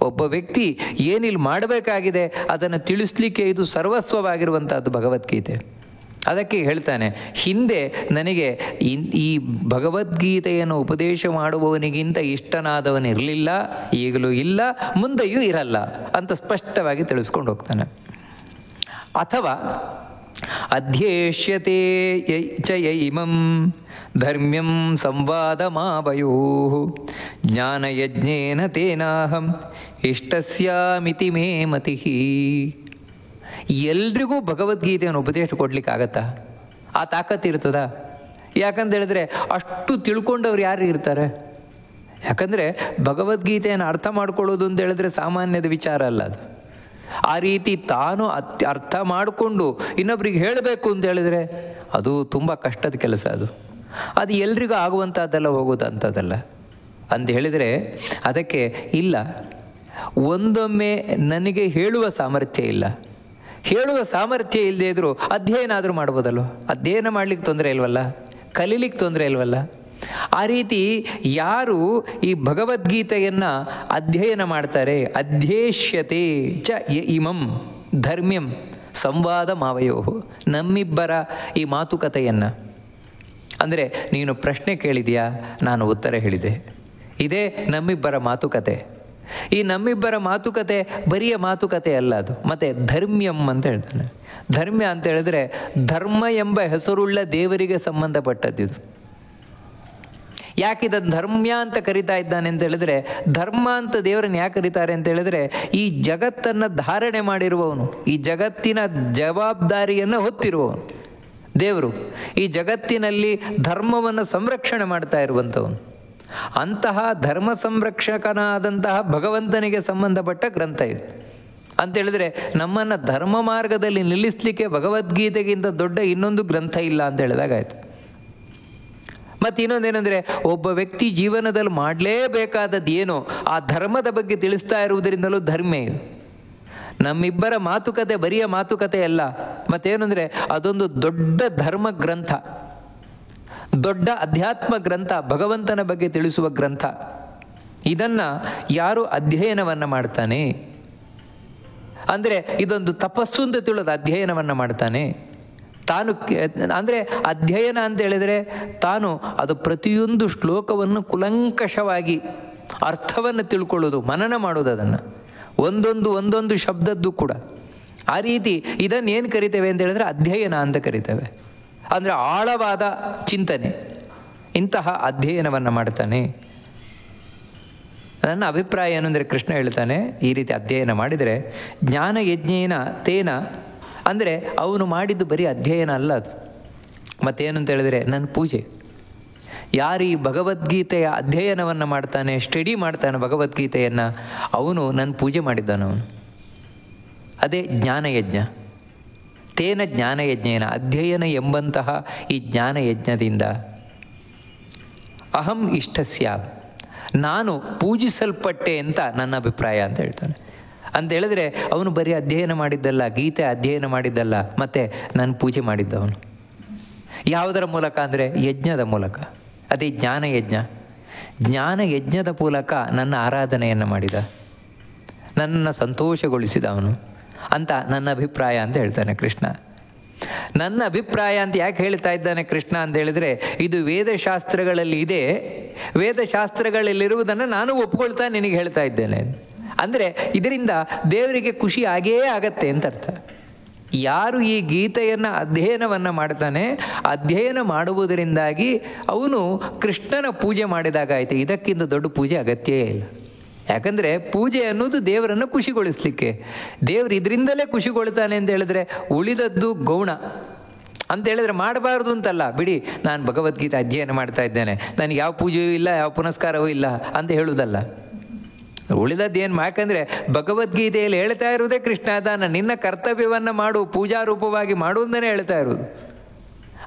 ಒಬ್ಬ ವ್ಯಕ್ತಿ ಏನಿಲ್ಲಿ ಮಾಡಬೇಕಾಗಿದೆ ಅದನ್ನು ತಿಳಿಸ್ಲಿಕ್ಕೆ ಇದು ಸರ್ವಸ್ವವಾಗಿರುವಂಥದ್ದು ಭಗವದ್ಗೀತೆ. ಅದಕ್ಕೆ ಹೇಳ್ತಾನೆ, ಹಿಂದೆ ನನಗೆ ಈ ಭಗವದ್ಗೀತೆಯನ್ನು ಉಪದೇಶ ಮಾಡುವವನಿಗಿಂತ ಇಷ್ಟನಾದವನಿರಲಿಲ್ಲ, ಈಗಲೂ ಇಲ್ಲ, ಮುಂದೆಯೂ ಇರಲ್ಲ ಅಂತ ಸ್ಪಷ್ಟವಾಗಿ ತಿಳಿಸ್ಕೊಂಡು ಹೋಗ್ತಾನೆ. ಅಥವಾ ಅಧ್ಯೇಷ್ಯತೆ ಚ ಇಮಂ ಧರ್ಮ್ಯಂ ಸಂವಾದಮಾವಯೋ ಜ್ಞಾನಯಜ್ಞೇನ ತೇನಾಹಂ ಇಷ್ಟಸ್ಯಾಮಿತಿ ಮೇ ಮತಿ. ಎಲ್ರಿಗೂ ಭಗವದ್ಗೀತೆಯನ್ನು ಉಪದೇಶ ಕೊಡ್ಲಿಕ್ಕಾಗತ್ತಾ? ಆ ತಾಕತ್ತಿರ್ತದ? ಯಾಕಂತ ಹೇಳಿದ್ರೆ ಅಷ್ಟು ತಿಳ್ಕೊಂಡವ್ರು ಯಾರು ಇರ್ತಾರೆ? ಯಾಕಂದರೆ ಭಗವದ್ಗೀತೆಯನ್ನು ಅರ್ಥ ಮಾಡ್ಕೊಳ್ಳೋದು ಅಂತ ಹೇಳಿದ್ರೆ ಸಾಮಾನ್ಯದ ವಿಚಾರ ಅಲ್ಲ ಅದು. ಆ ರೀತಿ ತಾನು ಅರ್ಥ ಮಾಡಿಕೊಂಡು ಇನ್ನೊಬ್ರಿಗೆ ಹೇಳಬೇಕು ಅಂತ ಹೇಳಿದ್ರೆ ಅದು ತುಂಬ ಕಷ್ಟದ ಕೆಲಸ. ಅದು ಎಲ್ರಿಗೂ ಆಗುವಂಥದ್ದೆಲ್ಲ ಹೋಗೋದಂಥದ್ದಲ್ಲ ಅಂತ ಹೇಳಿದರೆ ಅದಕ್ಕೆ ಇಲ್ಲ. ಒಂದೊಮ್ಮೆ ನನಗೆ ಹೇಳುವ ಸಾಮರ್ಥ್ಯ ಇಲ್ಲ, ಹೇಳುವ ಸಾಮರ್ಥ್ಯ ಇಲ್ಲದೆ ಇದ್ದರೂ ಅಧ್ಯಯನ ಆದರೂ ಮಾಡ್ಬೋದಲ್ವ? ಅಧ್ಯಯನ ಮಾಡಲಿಕ್ಕೆ ತೊಂದರೆ ಇಲ್ವಲ್ಲ, ಕಲೀಲಿಕ್ಕೆ ತೊಂದರೆ ಇಲ್ವಲ್ಲ? ಆ ರೀತಿ ಯಾರು ಈ ಭಗವದ್ಗೀತೆಯನ್ನು ಅಧ್ಯಯನ ಮಾಡ್ತಾರೆ, ಅಧ್ಯೇಷ್ಯತೆ ಚ ಇಮಂ ಧರ್ಮ್ಯಂ ಸಂವಾದ ಮಾವಯೋ, ನಮ್ಮಿಬ್ಬರ ಈ ಮಾತುಕತೆಯನ್ನು, ಅಂದರೆ ನೀನು ಪ್ರಶ್ನೆ ಕೇಳಿದೆಯಾ, ನಾನು ಉತ್ತರ ಹೇಳಿದೆ, ಇದೇ ನಮ್ಮಿಬ್ಬರ ಮಾತುಕತೆ. ಈ ನಮ್ಮಿಬ್ಬರ ಮಾತುಕತೆ ಬರಿಯ ಮಾತುಕತೆ ಅಲ್ಲ ಅದು. ಮತ್ತು ಧರ್ಮ್ಯಂ ಅಂತ ಹೇಳ್ತಾನೆ. ಧರ್ಮ್ಯ ಅಂತ ಹೇಳಿದ್ರೆ ಧರ್ಮ ಎಂಬ ಹೆಸರುಳ್ಳ ದೇವರಿಗೆ ಸಂಬಂಧಪಟ್ಟದ್ದಿದು. ಯಾಕಿದನ್ನು ಧರ್ಮ್ಯ ಅಂತ ಕರಿತಾ ಇದ್ದಾನೆ ಅಂತ ಹೇಳಿದ್ರೆ, ಧರ್ಮ ಅಂತ ದೇವರನ್ನು ಯಾಕೆ ಕರೀತಾರೆ ಅಂತ ಹೇಳಿದ್ರೆ, ಈ ಜಗತ್ತನ್ನು ಧಾರಣೆ ಮಾಡಿರುವವನು, ಈ ಜಗತ್ತಿನ ಜವಾಬ್ದಾರಿಯನ್ನು ಹೊತ್ತಿರುವವನು ದೇವರು, ಈ ಜಗತ್ತಿನಲ್ಲಿ ಧರ್ಮವನ್ನು ಸಂರಕ್ಷಣೆ ಮಾಡ್ತಾ ಇರುವಂಥವನು. ಅಂತಹ ಧರ್ಮ ಸಂರಕ್ಷಕನಾದಂತಹ ಭಗವಂತನಿಗೆ ಸಂಬಂಧಪಟ್ಟ ಗ್ರಂಥ ಇದು. ಅಂತ ಹೇಳಿದ್ರೆ ನಮ್ಮನ್ನು ಧರ್ಮ ಮಾರ್ಗದಲ್ಲಿ ನಿಲ್ಲಿಸಲಿಕ್ಕೆ ಭಗವದ್ಗೀತೆಗಿಂತ ದೊಡ್ಡ ಇನ್ನೊಂದು ಗ್ರಂಥ ಇಲ್ಲ ಅಂತ ಹೇಳಿದಾಗಾಯ್ತು. ಮತ್ತು ಇನ್ನೊಂದೇನೆಂದರೆ, ಒಬ್ಬ ವ್ಯಕ್ತಿ ಜೀವನದಲ್ಲಿ ಮಾಡಲೇಬೇಕಾದದ್ದು ಏನೋ ಆ ಧರ್ಮದ ಬಗ್ಗೆ ತಿಳಿಸ್ತಾ ಇರುವುದರಿಂದಲೂ ಧರ್ಮ ಇದು. ನಮ್ಮಿಬ್ಬರ ಮಾತುಕತೆ ಬರಿಯ ಮಾತುಕತೆ ಅಲ್ಲ. ಮತ್ತೇನೆಂದರೆ ಅದೊಂದು ದೊಡ್ಡ ಧರ್ಮ ಗ್ರಂಥ, ದೊಡ್ಡ ಅಧ್ಯಾತ್ಮ ಗ್ರಂಥ, ಭಗವಂತನ ಬಗ್ಗೆ ತಿಳಿಸುವ ಗ್ರಂಥ. ಇದನ್ನು ಯಾರು ಅಧ್ಯಯನವನ್ನು ಮಾಡ್ತಾನೆ, ಅಂದರೆ ಇದೊಂದು ತಪಸ್ಸು ಅಂತ ತಿಳಿದು ಅಧ್ಯಯನವನ್ನು ಮಾಡ್ತಾನೆ. ತಾನು ಅಂದರೆ ಅಧ್ಯಯನ ಅಂತ ಹೇಳಿದರೆ ತಾನು ಅದು ಪ್ರತಿಯೊಂದು ಶ್ಲೋಕವನ್ನು ಕುಲಂಕಷವಾಗಿ ಅರ್ಥವನ್ನು ತಿಳ್ಕೊಳ್ಳೋದು, ಮನನ ಮಾಡೋದು, ಅದನ್ನು ಒಂದೊಂದು ಶಬ್ದದ್ದು ಕೂಡ. ಆ ರೀತಿ ಇದನ್ನು ಏನು ಕರಿತೇವೆ ಅಂತ ಹೇಳಿದ್ರೆ ಅಧ್ಯಯನ ಅಂತ ಕರಿತೇವೆ. ಅಂದರೆ ಆಳವಾದ ಚಿಂತನೆ, ಇಂತಹ ಅಧ್ಯಯನವನ್ನು ಮಾಡ್ತಾನೆ. ನನ್ನ ಅಭಿಪ್ರಾಯ ಏನಂದರೆ, ಕೃಷ್ಣ ಹೇಳ್ತಾನೆ ಈ ರೀತಿ ಅಧ್ಯಯನ ಮಾಡಿದರೆ ಜ್ಞಾನ ಯಜ್ಞೇನ ತೇನ, ಅಂದರೆ ಅವನು ಮಾಡಿದ್ದು ಬರೀ ಅಧ್ಯಯನ ಅಲ್ಲ ಅದು. ಮತ್ತೇನಂತ ಹೇಳಿದ್ರೆ ನನ್ನ ಪೂಜೆ. ಯಾರು ಈ ಭಗವದ್ಗೀತೆಯ ಅಧ್ಯಯನವನ್ನು ಮಾಡ್ತಾನೆ, ಸ್ಟಡಿ ಮಾಡ್ತಾನೆ ಭಗವದ್ಗೀತೆಯನ್ನು, ಅವನು ನನ್ನ ಪೂಜೆ ಮಾಡಿದ್ದಾನವನು. ಅದೇ ಜ್ಞಾನಯಜ್ಞ. ತೇನ ಜ್ಞಾನಯಜ್ಞೇನ, ಅಧ್ಯಯನ ಎಂಬಂತಹ ಈ ಜ್ಞಾನಯಜ್ಞದಿಂದ ಅಹಂ ಇಷ್ಟಸ್ಯ, ನಾನು ಪೂಜಿಸಲ್ಪಟ್ಟೆ ಅಂತ ನನ್ನ ಅಭಿಪ್ರಾಯ ಅಂತ ಹೇಳ್ತಾನೆ. ಅಂತ ಹೇಳಿದ್ರೆ ಅವನು ಬರೀ ಅಧ್ಯಯನ ಮಾಡಿದ್ದಲ್ಲ, ಗೀತೆ ಅಧ್ಯಯನ ಮಾಡಿದ್ದಲ್ಲ, ಮತ್ತು ನಾನು ಪೂಜೆ ಮಾಡಿದ್ದವನು. ಯಾವುದರ ಮೂಲಕ ಅಂದರೆ ಯಜ್ಞದ ಮೂಲಕ. ಅದೇ ಜ್ಞಾನಯಜ್ಞ. ಜ್ಞಾನಯಜ್ಞದ ಮೂಲಕ ನನ್ನ ಆರಾಧನೆಯನ್ನು ಮಾಡಿದ, ನನ್ನನ್ನು ಸಂತೋಷಗೊಳಿಸಿದ ಅವನು ಅಂತ ನನ್ನ ಅಭಿಪ್ರಾಯ ಅಂತ ಹೇಳ್ತಾನೆ ಕೃಷ್ಣ. ನನ್ನ ಅಭಿಪ್ರಾಯ ಅಂತ ಯಾಕೆ ಹೇಳ್ತಾ ಇದ್ದಾನೆ ಕೃಷ್ಣ ಅಂತ ಹೇಳಿದರೆ, ಇದು ವೇದಶಾಸ್ತ್ರಗಳಲ್ಲಿ ಇದೆ, ವೇದಶಾಸ್ತ್ರಗಳಲ್ಲಿರುವುದನ್ನು ನಾನು ಒಪ್ಕೊಳ್ತಾ ನಿನಗೆ ಹೇಳ್ತಾ ಇದ್ದೇನೆ. ಅಂದರೆ ಇದರಿಂದ ದೇವರಿಗೆ ಖುಷಿ ಆಗೇ ಆಗತ್ತೆ ಅಂತ ಅರ್ಥ. ಯಾರು ಈ ಗೀತೆಯನ್ನು ಅಧ್ಯಯನವನ್ನು ಮಾಡ್ತಾನೆ, ಅಧ್ಯಯನ ಮಾಡುವುದರಿಂದಾಗಿ ಅವನು ಕೃಷ್ಣನ ಪೂಜೆ ಮಾಡಿದಾಗ ಆಯಿತು. ಇದಕ್ಕಿಂತ ದೊಡ್ಡ ಪೂಜೆ ಅಗತ್ಯವೇ ಇಲ್ಲ. ಯಾಕಂದರೆ ಪೂಜೆ ಅನ್ನೋದು ದೇವರನ್ನು ಖುಷಿಗೊಳಿಸಲಿಕ್ಕೆ. ದೇವರು ಇದರಿಂದಲೇ ಖುಷಿಗೊಳ್ತಾನೆ ಅಂತ ಹೇಳಿದ್ರೆ ಉಳಿದದ್ದು ಗೌಣ ಅಂತ ಹೇಳಿದ್ರೆ ಮಾಡಬಾರ್ದು ಅಂತಲ್ಲ. ಬಿಡಿ, ನಾನು ಭಗವದ್ಗೀತೆ ಅಧ್ಯಯನ ಮಾಡ್ತಾ ಇದ್ದೇನೆ, ನನಗೆ ಯಾವ ಪೂಜೆಯೂ ಇಲ್ಲ, ಯಾವ ಪುನಸ್ಕಾರವೂ ಇಲ್ಲ ಅಂತ ಹೇಳುವುದಲ್ಲ. ಉಳಿದದ್ದೇನು? ಯಾಕಂದರೆ ಭಗವದ್ಗೀತೆಯಲ್ಲಿ ಹೇಳ್ತಾ ಇರುವುದೇ ಕೃಷ್ಣ ದಾನ, ನಿನ್ನ ಕರ್ತವ್ಯವನ್ನು ಮಾಡು, ಪೂಜಾರೂಪವಾಗಿ ಮಾಡುವುದನ್ನೇ ಹೇಳ್ತಾ ಇರುವುದು.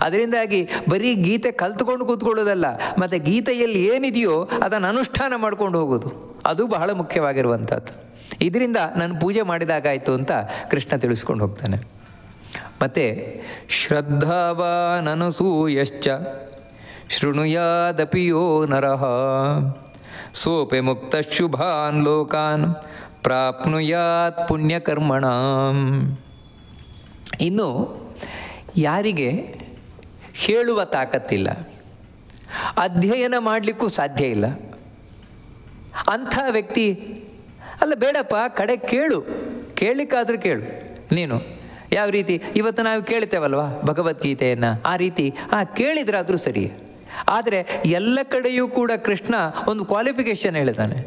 ಅದರಿಂದಾಗಿ ಬರೀ ಗೀತೆ ಕಲ್ತ್ಕೊಂಡು ಕೂತ್ಕೊಳ್ಳೋದಲ್ಲ, ಮತ್ತು ಗೀತೆಯಲ್ಲಿ ಏನಿದೆಯೋ ಅದನ್ನು ಅನುಷ್ಠಾನ ಮಾಡ್ಕೊಂಡು ಹೋಗೋದು, ಅದು ಬಹಳ ಮುಖ್ಯವಾಗಿರುವಂಥದ್ದು. ಇದರಿಂದ ನಾನು ಪೂಜೆ ಮಾಡಿದಾಗಾಯಿತು ಅಂತ ಕೃಷ್ಣ ತಿಳಿಸ್ಕೊಂಡು ಹೋಗ್ತಾನೆ. ಮತ್ತು ಶ್ರದ್ಧಾವಾನನಸೂಯಶ್ಚ ಶೃಣುಯಾದಪಿ ಯೋ ನರಃ ಸೋಪೆ ಮುಕ್ತ ಶುಭಾನ್ ಲೋಕಾನ್ ಪ್ರಾಪ್ನುಯಾತ್ ಪುಣ್ಯಕರ್ಮಣಾಂ. ಇನ್ನು ಯಾರಿಗೆ ಹೇಳುವ ತಾಕತ್ತಿಲ್ಲ, ಅಧ್ಯಯನ ಮಾಡಲಿಕ್ಕೂ ಸಾಧ್ಯ ಇಲ್ಲ, ಅಂಥ ವ್ಯಕ್ತಿ ಅಲ್ಲ, ಬೇಡಪ್ಪ, ಕಡೆ ಕೇಳು, ಕೇಳಲಿಕ್ಕಾದ್ರೂ ಕೇಳು. ನೀನು ಯಾವ ರೀತಿ ಇವತ್ತು ನಾವು ಕೇಳ್ತೇವಲ್ವ ಭಗವದ್ಗೀತೆಯನ್ನು, ಆ ರೀತಿ ಕೇಳಿದ್ರಾದರೂ ಸರಿ. ಆದರೆ ಎಲ್ಲ ಕಡೆಯೂ ಕೂಡ ಕೃಷ್ಣ ಒಂದು ಕ್ವಾಲಿಫಿಕೇಶನ್ ಹೇಳ್ತಾನೆ.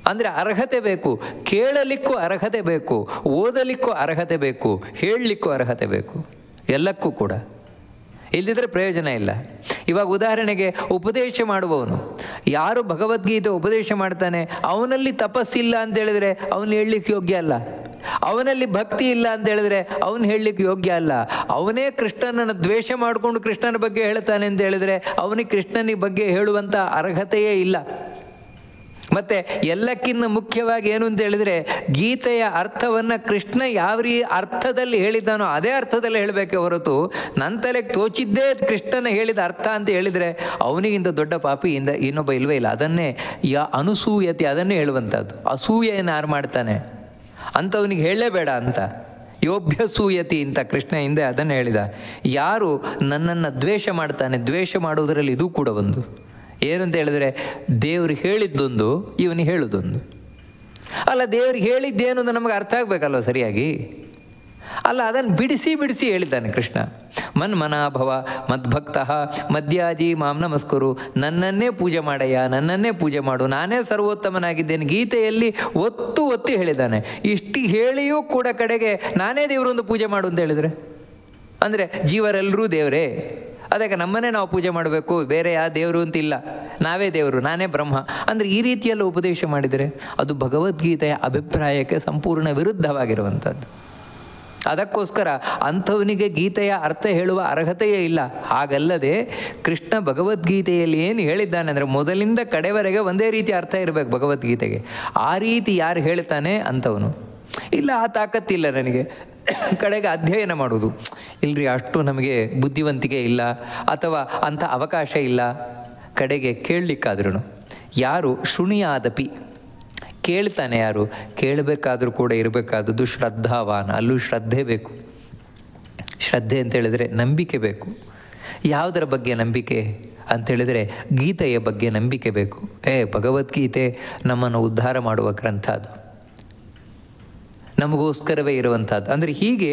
ಅಂದರೆ ಅರ್ಹತೆ ಬೇಕು, ಕೇಳಲಿಕ್ಕೂ ಅರ್ಹತೆ ಬೇಕು, ಓದಲಿಕ್ಕೂ ಅರ್ಹತೆ ಬೇಕು, ಹೇಳಲಿಕ್ಕೂ ಅರ್ಹತೆ ಬೇಕು, ಎಲ್ಲಕ್ಕೂ ಕೂಡ. ಇಲ್ಲದಿದ್ದರೆ ಪ್ರಯೋಜನ ಇಲ್ಲ. ಇವಾಗ ಉದಾಹರಣೆಗೆ ಉಪದೇಶ ಮಾಡುವವನು, ಯಾರು ಭಗವದ್ಗೀತೆ ಉಪದೇಶ ಮಾಡ್ತಾನೆ ಅವನಲ್ಲಿ ತಪಸ್ಸಿಲ್ಲ ಅಂತ ಹೇಳಿದ್ರೆ ಅವನು ಹೇಳಲಿಕ್ಕೆ ಯೋಗ್ಯ ಅಲ್ಲ. ಅವನಲ್ಲಿ ಭಕ್ತಿ ಇಲ್ಲ ಅಂತ ಹೇಳಿದ್ರೆ ಅವನು ಹೇಳಲಿಕ್ಕೆ ಯೋಗ್ಯ ಅಲ್ಲ. ಅವನೇ ಕೃಷ್ಣನನ್ನು ದ್ವೇಷ ಮಾಡಿಕೊಂಡು ಕೃಷ್ಣನ ಬಗ್ಗೆ ಹೇಳ್ತಾನೆ ಅಂತ ಹೇಳಿದ್ರೆ ಅವನಿಗೆ ಕೃಷ್ಣನ ಬಗ್ಗೆ ಹೇಳುವಂಥ ಅರ್ಹತೆಯೇ ಇಲ್ಲ. ಮತ್ತು ಎಲ್ಲಕ್ಕಿಂತ ಮುಖ್ಯವಾಗಿ ಏನು ಅಂತ ಹೇಳಿದರೆ, ಗೀತೆಯ ಅರ್ಥವನ್ನು ಕೃಷ್ಣ ಯಾವ ಅರ್ಥದಲ್ಲಿ ಹೇಳಿದ್ದಾನೋ ಅದೇ ಅರ್ಥದಲ್ಲಿ ಹೇಳಬೇಕೆ ಹೊರತು ನನ್ನ ತಲೆಗೆ ತೋಚಿದ್ದೇ ಕೃಷ್ಣನ ಹೇಳಿದ ಅರ್ಥ ಅಂತ ಹೇಳಿದರೆ ಅವನಿಗಿಂತ ದೊಡ್ಡ ಪಾಪಿ ಇನ್ನೊಬ್ಬ ಇಲ್ವೇ ಇಲ್ಲ. ಅದನ್ನೇ ಅನುಸೂಯತೆ, ಅದನ್ನೇ ಹೇಳುವಂಥದ್ದು. ಅಸೂಯೆಯನ್ನು ಯಾರು ಮಾಡ್ತಾನೆ ಅಂಥವನಿಗೆ ಹೇಳಲೇಬೇಡ ಅಂತ. ಯೋಭ್ಯಸೂಯತಿ ಅಂತ ಕೃಷ್ಣ ಹಿಂದೆ ಅದನ್ನು ಹೇಳಿದ. ಯಾರು ನನ್ನನ್ನು ದ್ವೇಷ ಮಾಡ್ತಾನೆ, ದ್ವೇಷ ಮಾಡುವುದರಲ್ಲಿ ಇದು ಕೂಡ ಒಂದು. ಏನಂತ ಹೇಳಿದ್ರೆ, ದೇವ್ರು ಹೇಳಿದ್ದೊಂದು, ಇವನಿಗೆ ಹೇಳೋದೊಂದು. ಅಲ್ಲ, ದೇವ್ರಿಗೆ ಹೇಳಿದ್ದೇನು ಅಂತ ನಮಗೆ ಅರ್ಥ ಆಗಬೇಕಲ್ವ ಸರಿಯಾಗಿ. ಅಲ್ಲ, ಅದನ್ನು ಬಿಡಿಸಿ ಬಿಡಿಸಿ ಹೇಳಿದ್ದಾನೆ ಕೃಷ್ಣ. ಮನ್ಮನಾಭವ ಮದ್ಭಕ್ತ ಮದ್ಯಾಜಿ ಮಾಂ ನಮಸ್ಕರು, ನನ್ನನ್ನೇ ಪೂಜೆ ಮಾಡಯ್ಯ, ನನ್ನನ್ನೇ ಪೂಜೆ ಮಾಡು, ನಾನೇ ಸರ್ವೋತ್ತಮನಾಗಿದ್ದೇನೆ. ಗೀತೆಯಲ್ಲಿ ಒತ್ತಿ ಹೇಳಿದ್ದಾನೆ. ಇಷ್ಟು ಹೇಳಿಯೂ ಕೂಡ ಕಡೆಗೆ ನಾನೇ ದೇವರೊಂದು ಪೂಜೆ ಮಾಡು ಅಂತ ಹೇಳಿದರೆ, ಅಂದರೆ ಜೀವರೆಲ್ಲರೂ ದೇವರೇ, ಅದಕ್ಕೆ ನಮ್ಮನ್ನೇ ನಾವು ಪೂಜೆ ಮಾಡಬೇಕು, ಬೇರೆ ಯಾವ ದೇವರು ಅಂತಿಲ್ಲ, ನಾವೇ ದೇವರು, ನಾನೇ ಬ್ರಹ್ಮ ಅಂದರೆ ಈ ರೀತಿಯೆಲ್ಲ ಉಪದೇಶ ಮಾಡಿದರೆ ಅದು ಭಗವದ್ಗೀತೆಯ ಅಭಿಪ್ರಾಯಕ್ಕೆ ಸಂಪೂರ್ಣ ವಿರುದ್ಧವಾಗಿರುವಂಥದ್ದು. ಅದಕ್ಕೋಸ್ಕರ ಅಂಥವನಿಗೆ ಗೀತೆಯ ಅರ್ಥ ಹೇಳುವ ಅರ್ಹತೆಯೇ ಇಲ್ಲ. ಹಾಗಲ್ಲದೆ ಕೃಷ್ಣ ಭಗವದ್ಗೀತೆಯಲ್ಲಿ ಏನು ಹೇಳಿದ್ದಾನೆ ಅಂದರೆ ಮೊದಲಿಂದ ಕಡೆವರೆಗೆ ಒಂದೇ ರೀತಿ ಅರ್ಥ ಇರಬೇಕು ಭಗವದ್ಗೀತೆಗೆ. ಆ ರೀತಿ ಯಾರು ಹೇಳ್ತಾನೆ ಅಂಥವನು. ಇಲ್ಲ, ಆ ತಾಕತ್ತಿಲ್ಲ ನನಗೆ, ಕಡೆಗೆ ಅಧ್ಯಯನ ಮಾಡೋದು ಇಲ್ಲರಿ, ಅಷ್ಟು ನಮಗೆ ಬುದ್ಧಿವಂತಿಕೆ ಇಲ್ಲ ಅಥವಾ ಅಂಥ ಅವಕಾಶ ಇಲ್ಲ. ಕಡೆಗೆ ಕೇಳಲಿಕ್ಕಾದ್ರೂ ಯಾರು ಶೃಣಿಯಾದಪಿ ಕೇಳ್ತಾನೆ, ಯಾರು ಕೇಳಬೇಕಾದ್ರೂ ಕೂಡ ಇರಬೇಕಾದದ್ದು ಶ್ರದ್ಧಾವಾನ. ಅಲ್ಲೂ ಶ್ರದ್ಧೆ ಬೇಕು. ಶ್ರದ್ಧೆ ಅಂತೇಳಿದರೆ ನಂಬಿಕೆ ಬೇಕು. ಯಾವುದರ ಬಗ್ಗೆ ನಂಬಿಕೆ ಅಂಥೇಳಿದರೆ ಗೀತೆಯ ಬಗ್ಗೆ ನಂಬಿಕೆ ಬೇಕು. ಭಗವದ್ಗೀತೆ ನಮ್ಮನ್ನು ಉದ್ಧಾರ ಮಾಡುವ ಗ್ರಂಥ, ಅದು ನಮಗೋಸ್ಕರವೇ ಇರುವಂಥದ್ದು. ಅಂದರೆ ಹೀಗೆ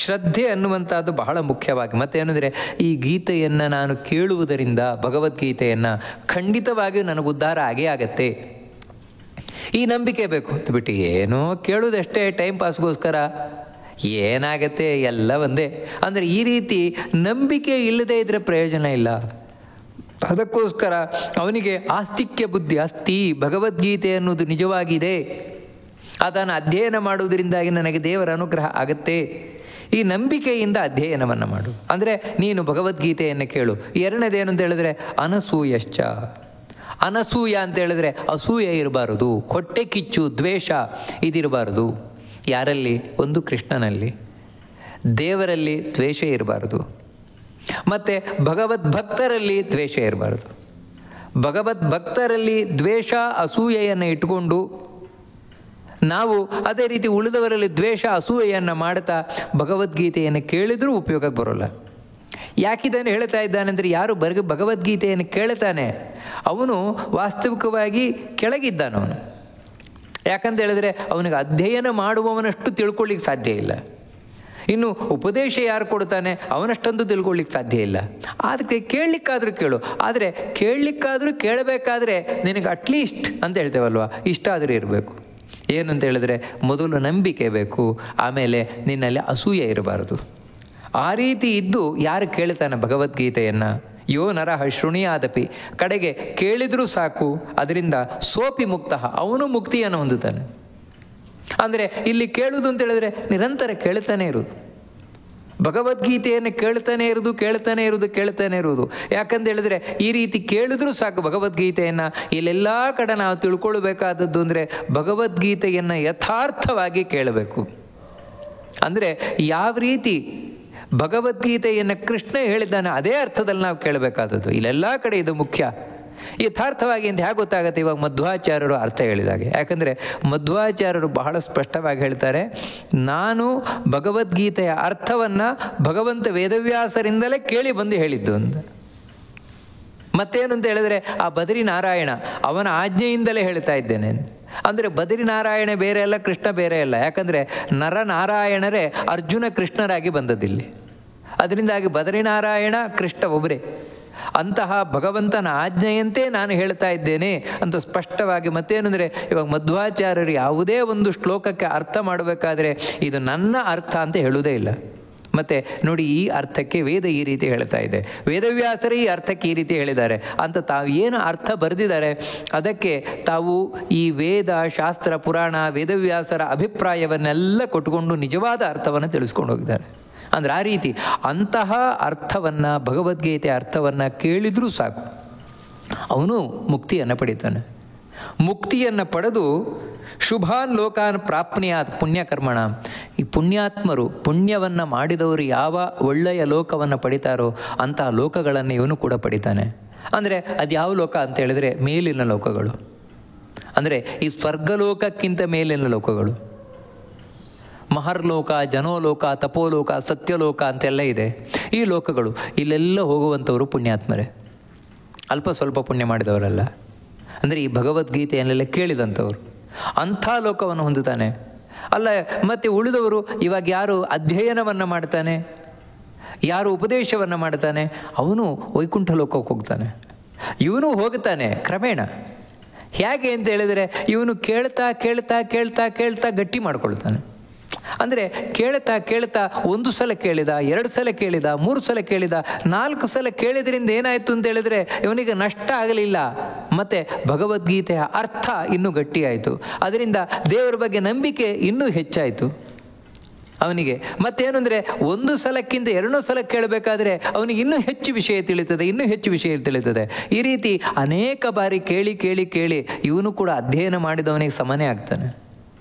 ಶ್ರದ್ಧೆ ಅನ್ನುವಂಥದ್ದು ಬಹಳ ಮುಖ್ಯವಾಗಿ. ಮತ್ತೇನೆಂದರೆ ಈ ಗೀತೆಯನ್ನು ನಾನು ಕೇಳುವುದರಿಂದ, ಭಗವದ್ಗೀತೆಯನ್ನು ಖಂಡಿತವಾಗಿಯೂ ನನಗೆ ಉದ್ಧಾರ ಆಗೇ ಆಗತ್ತೆ, ಈ ನಂಬಿಕೆ ಬೇಕು. ಬಿಟ್ಟು ಏನೋ ಕೇಳುವುದಷ್ಟೇ ಟೈಮ್ ಪಾಸ್ಗೋಸ್ಕರ ಏನಾಗತ್ತೆ, ಎಲ್ಲ ಒಂದೇ. ಅಂದರೆ ಈ ರೀತಿ ನಂಬಿಕೆ ಇಲ್ಲದೆ ಇದ್ದರೆ ಪ್ರಯೋಜನ ಇಲ್ಲ. ಅದಕ್ಕೋಸ್ಕರ ಅವನಿಗೆ ಆಸ್ತಿಕ್ಯ ಬುದ್ಧಿ, ಅಸ್ತಿ ಭಗವದ್ಗೀತೆ ಅನ್ನೋದು ನಿಜವಾಗಿದೆ, ಅದನ್ನು ಅಧ್ಯಯನ ಮಾಡುವುದರಿಂದಾಗಿ ನನಗೆ ದೇವರ ಅನುಗ್ರಹ ಆಗುತ್ತೆ, ಈ ನಂಬಿಕೆಯಿಂದ ಅಧ್ಯಯನವನ್ನು ಮಾಡು. ಅಂದರೆ ನೀನು ಭಗವದ್ಗೀತೆಯನ್ನು ಕೇಳು. ಎರಡನೇದೇನು ಅಂತ ಹೇಳಿದ್ರೆ ಅನಸೂಯಶ್ಚ. ಅನಸೂಯ ಅಂತ ಹೇಳಿದ್ರೆ ಅಸೂಯೆ ಇರಬಾರದು, ಹೊಟ್ಟೆ ಕಿಚ್ಚು, ದ್ವೇಷ ಇದಿರಬಾರದು. ಯಾರಲ್ಲಿ? ಒಂದು ಕೃಷ್ಣನಲ್ಲಿ, ದೇವರಲ್ಲಿ ದ್ವೇಷ ಇರಬಾರದು. ಮತ್ತು ಭಗವದ್ಭಕ್ತರಲ್ಲಿ ದ್ವೇಷ ಇರಬಾರದು. ಭಗವದ್ಭಕ್ತರಲ್ಲಿ ದ್ವೇಷ ಅಸೂಯೆಯನ್ನು ಇಟ್ಟುಕೊಂಡು ನಾವು ಅದೇ ರೀತಿ ಉಳಿದವರಲ್ಲಿ ದ್ವೇಷ ಅಸೂಯೆಯನ್ನು ಮಾಡ್ತಾ ಭಗವದ್ಗೀತೆಯನ್ನು ಕೇಳಿದರೂ ಉಪಯೋಗಕ್ಕೆ ಬರೋಲ್ಲ. ಯಾಕಿದ್ದಾನೆ ಹೇಳ್ತಾ ಇದ್ದಾನೆ ಅಂದರೆ, ಯಾರು ಭಗವದ್ಗೀತೆಯನ್ನು ಕೇಳ್ತಾನೆ ಅವನು ವಾಸ್ತವಿಕವಾಗಿ ಕೆಳಗಿದ್ದಾನವನು. ಯಾಕಂತ ಹೇಳಿದ್ರೆ ಅವನಿಗೆ ಅಧ್ಯಯನ ಮಾಡುವವನಷ್ಟು ತಿಳ್ಕೊಳ್ಳಿಕ್ಕೆ ಸಾಧ್ಯ ಇಲ್ಲ. ಇನ್ನು ಉಪದೇಶ ಯಾರು ಕೊಡ್ತಾನೆ ಅವನಷ್ಟೊಂದು ತಿಳ್ಕೊಳ್ಳಿಕ್ಕೆ ಸಾಧ್ಯ ಇಲ್ಲ. ಅದಕ್ಕೆ ಕೇಳಲಿಕ್ಕಾದರೂ ಕೇಳು. ಆದರೆ ಕೇಳಲಿಕ್ಕಾದರೂ ಕೇಳಬೇಕಾದ್ರೆ ನಿನಗೆ ಅಟ್ಲೀಸ್ಟ್ ಅಂತ ಹೇಳ್ತೇವಲ್ವ, ಇಷ್ಟ ಆದರೂ ಇರಬೇಕು. ಏನು ಅಂತ ಹೇಳಿದ್ರೆ ಮೊದಲು ನಂಬಿಕೆ ಬೇಕು, ಆಮೇಲೆ ನಿನ್ನಲ್ಲಿ ಅಸೂಯೆ ಇರಬಾರದು. ಆ ರೀತಿ ಇದ್ದು ಯಾರು ಕೇಳ್ತಾನೆ ಭಗವದ್ಗೀತೆಯನ್ನು, ಯೋ ನರಃ ಶೃಣಿಯಾದಪಿ, ಕಡೆಗೆ ಕೇಳಿದರೂ ಸಾಕು, ಅದರಿಂದ ಸೋಪಿ ಮುಕ್ತ, ಅವನು ಮುಕ್ತಿಯನ್ನು ಹೊಂದುತ್ತಾನೆ. ಅಂದರೆ ಇಲ್ಲಿ ಕೇಳುವುದು ಅಂತ ಹೇಳಿದ್ರೆ ನಿರಂತರ ಕೇಳ್ತಾನೆ ಇರುವುದು, ಭಗವದ್ಗೀತೆಯನ್ನು ಕೇಳ್ತಾನೆ ಇರುವುದು. ಯಾಕಂತ ಹೇಳಿದ್ರೆ ಈ ರೀತಿ ಕೇಳಿದ್ರೂ ಸಾಕು ಭಗವದ್ಗೀತೆಯನ್ನು. ಇಲ್ಲೆಲ್ಲ ಕಡೆ ನಾವು ತಿಳ್ಕೊಳ್ಬೇಕಾದದ್ದು ಅಂದರೆ ಭಗವದ್ಗೀತೆಯನ್ನು ಯಥಾರ್ಥವಾಗಿ ಕೇಳಬೇಕು. ಅಂದರೆ ಯಾವ ರೀತಿ ಭಗವದ್ಗೀತೆಯನ್ನು ಕೃಷ್ಣ ಹೇಳಿದ್ದಾನೆ ಅದೇ ಅರ್ಥದಲ್ಲಿ ನಾವು ಕೇಳಬೇಕಾದದ್ದು. ಇಲ್ಲೆಲ್ಲ ಕಡೆ ಇದು ಮುಖ್ಯ. ಯಥಾರ್ಥವಾಗಿ ಅಂತ ಹೇಗೆ ಗೊತ್ತಾಗುತ್ತೆ? ಇವಾಗ ಮಧ್ವಾಚಾರ್ಯರು ಅರ್ಥ ಹೇಳಿದಾಗೆ. ಯಾಕಂದರೆ ಮಧ್ವಾಚಾರ್ಯರು ಬಹಳ ಸ್ಪಷ್ಟವಾಗಿ ಹೇಳ್ತಾರೆ, ನಾನು ಭಗವದ್ಗೀತೆಯ ಅರ್ಥವನ್ನು ಭಗವಂತ ವೇದವ್ಯಾಸರಿಂದಲೇ ಕೇಳಿ ಬಂದು ಹೇಳಿದ್ದು ಅಂತ. ಮತ್ತೇನು ಅಂತ ಹೇಳಿದ್ರೆ ಆ ಬದರಿನಾರಾಯಣ ಅವನ ಆಜ್ಞೆಯಿಂದಲೇ ಹೇಳ್ತಾ ಇದ್ದೇನೆ. ಅಂದರೆ ಬದರಿನಾರಾಯಣ ಬೇರೆ ಅಲ್ಲ, ಕೃಷ್ಣ ಬೇರೆ ಅಲ್ಲ. ಯಾಕಂದರೆ ನರನಾರಾಯಣರೇ ಅರ್ಜುನ ಕೃಷ್ಣರಾಗಿ ಬಂದದ್ದಿಲ್ಲಿ. ಅದರಿಂದಾಗಿ ಬದರಿನಾರಾಯಣ ಕೃಷ್ಣ ಒಬ್ಬರೇ. ಅಂತಹ ಭಗವಂತನ ಆಜ್ಞೆಯಂತೆ ನಾನು ಹೇಳ್ತಾ ಇದ್ದೇನೆ ಅಂತ ಸ್ಪಷ್ಟವಾಗಿ. ಮತ್ತೇನೆಂದರೆ ಇವಾಗ ಮಧ್ವಾಚಾರ್ಯರು ಯಾವುದೇ ಒಂದು ಶ್ಲೋಕಕ್ಕೆ ಅರ್ಥ ಮಾಡಬೇಕಾದ್ರೆ ಇದು ನನ್ನ ಅರ್ಥ ಅಂತ ಹೇಳುವುದೇ ಇಲ್ಲ. ಮತ್ತು ನೋಡಿ, ಈ ಅರ್ಥಕ್ಕೆ ವೇದ ಈ ರೀತಿ ಹೇಳ್ತಾ ಇದೆ, ವೇದವ್ಯಾಸರೇ ಈ ಅರ್ಥಕ್ಕೆ ಈ ರೀತಿ ಹೇಳಿದ್ದಾರೆ ಅಂತ ತಾವು ಏನು ಅರ್ಥ ಬರೆದಿದ್ದಾರೆ ಅದಕ್ಕೆ ತಾವು ಈ ವೇದ, ಶಾಸ್ತ್ರ, ಪುರಾಣ, ವೇದವ್ಯಾಸರ ಅಭಿಪ್ರಾಯವನ್ನೆಲ್ಲ ಕೊಟ್ಟುಕೊಂಡು ನಿಜವಾದ ಅರ್ಥವನ್ನು ತಿಳಿಸ್ಕೊಂಡು ಹೋಗಿದ್ದಾರೆ. ಅಂದರೆ ಆ ರೀತಿ ಅಂತಹ ಅರ್ಥವನ್ನು, ಭಗವದ್ಗೀತೆ ಅರ್ಥವನ್ನು ಕೇಳಿದರೂ ಸಾಕು, ಅವನು ಮುಕ್ತಿಯನ್ನು ಪಡಿತಾನೆ. ಮುಕ್ತಿಯನ್ನು ಪಡೆದು ಶುಭಾನ್ ಲೋಕಾನ್ ಪ್ರಾಪ್ನಿಯಾತ್ ಪುಣ್ಯಕರ್ಮಣ. ಈ ಪುಣ್ಯಾತ್ಮರು, ಪುಣ್ಯವನ್ನು ಮಾಡಿದವರು ಯಾವ ಒಳ್ಳೆಯ ಲೋಕವನ್ನು ಪಡಿತಾರೋ ಅಂತಹ ಲೋಕಗಳನ್ನು ಇವನು ಕೂಡ ಪಡಿತಾನೆ. ಅಂದರೆ ಅದು ಯಾವ ಲೋಕ ಅಂತ ಹೇಳಿದರೆ ಮೇಲಿನ ಲೋಕಗಳು, ಅಂದರೆ ಈ ಸ್ವರ್ಗಲೋಕಕ್ಕಿಂತ ಮೇಲಿನ ಲೋಕಗಳು. ಮಹರ್ಲೋಕ, ಜನೋಲೋಕ, ತಪೋಲೋಕ, ಸತ್ಯಲೋಕ ಅಂತೆಲ್ಲ ಇದೆ. ಈ ಲೋಕಗಳು ಇಲ್ಲೆಲ್ಲ ಹೋಗುವಂಥವರು ಪುಣ್ಯಾತ್ಮರೇ, ಅಲ್ಪ ಸ್ವಲ್ಪ ಪುಣ್ಯ ಮಾಡಿದವರಲ್ಲ. ಅಂದರೆ ಈ ಭಗವದ್ಗೀತೆಯನ್ನೆಲ್ಲ ಕೇಳಿದಂಥವ್ರು ಅಂಥ ಲೋಕವನ್ನು ಹೊಂದುತ್ತಾನೆ. ಅಲ್ಲ, ಮತ್ತು ಉಳಿದವರು ಇವಾಗ ಯಾರು ಅಧ್ಯಯನವನ್ನು ಮಾಡ್ತಾನೆ, ಯಾರು ಉಪದೇಶವನ್ನು ಮಾಡ್ತಾನೆ, ಅವನು ವೈಕುಂಠ ಲೋಕಕ್ಕೆ ಹೋಗ್ತಾನೆ. ಇವನು ಹೋಗ್ತಾನೆ ಕ್ರಮೇಣ. ಹೇಗೆ ಅಂತ ಹೇಳಿದರೆ ಇವನು ಕೇಳ್ತಾ ಕೇಳ್ತಾ ಕೇಳ್ತಾ ಕೇಳ್ತಾ ಗಟ್ಟಿ ಮಾಡ್ಕೊಳ್ತಾನೆ. ಅಂದರೆ ಕೇಳ್ತಾ ಕೇಳ್ತಾ 1 ಸಲ ಕೇಳಿದ, 2 ಸಲ ಕೇಳಿದ, 3 ಸಲ ಕೇಳಿದ, 4 ಸಲ ಕೇಳಿದ್ರಿಂದ ಏನಾಯಿತು ಅಂತ ಹೇಳಿದರೆ ಇವನಿಗೆ ನಷ್ಟ ಆಗಲಿಲ್ಲ. ಮತ್ತು ಭಗವದ್ಗೀತೆಯ ಅರ್ಥ ಇನ್ನೂ ಗಟ್ಟಿಯಾಯಿತು. ಅದರಿಂದ ದೇವರ ಬಗ್ಗೆ ನಂಬಿಕೆ ಇನ್ನೂ ಹೆಚ್ಚಾಯಿತು ಅವನಿಗೆ. ಮತ್ತೇನು ಅಂದರೆ 1 ಸಲಕ್ಕಿಂತ 2 ಸಲ ಕೇಳಬೇಕಾದ್ರೆ ಅವನಿಗೆ ಇನ್ನೂ ಹೆಚ್ಚು ವಿಷಯ ತಿಳಿತದೆ, ಇನ್ನೂ ಹೆಚ್ಚು ವಿಷಯ ತಿಳಿತದೆ. ಈ ರೀತಿ ಅನೇಕ ಬಾರಿ ಕೇಳಿ ಕೇಳಿ ಕೇಳಿ ಇವನು ಕೂಡ ಅಧ್ಯಯನ ಮಾಡಿದವನಿಗೆ ಸಮನೇ ಆಗ್ತಾನೆ,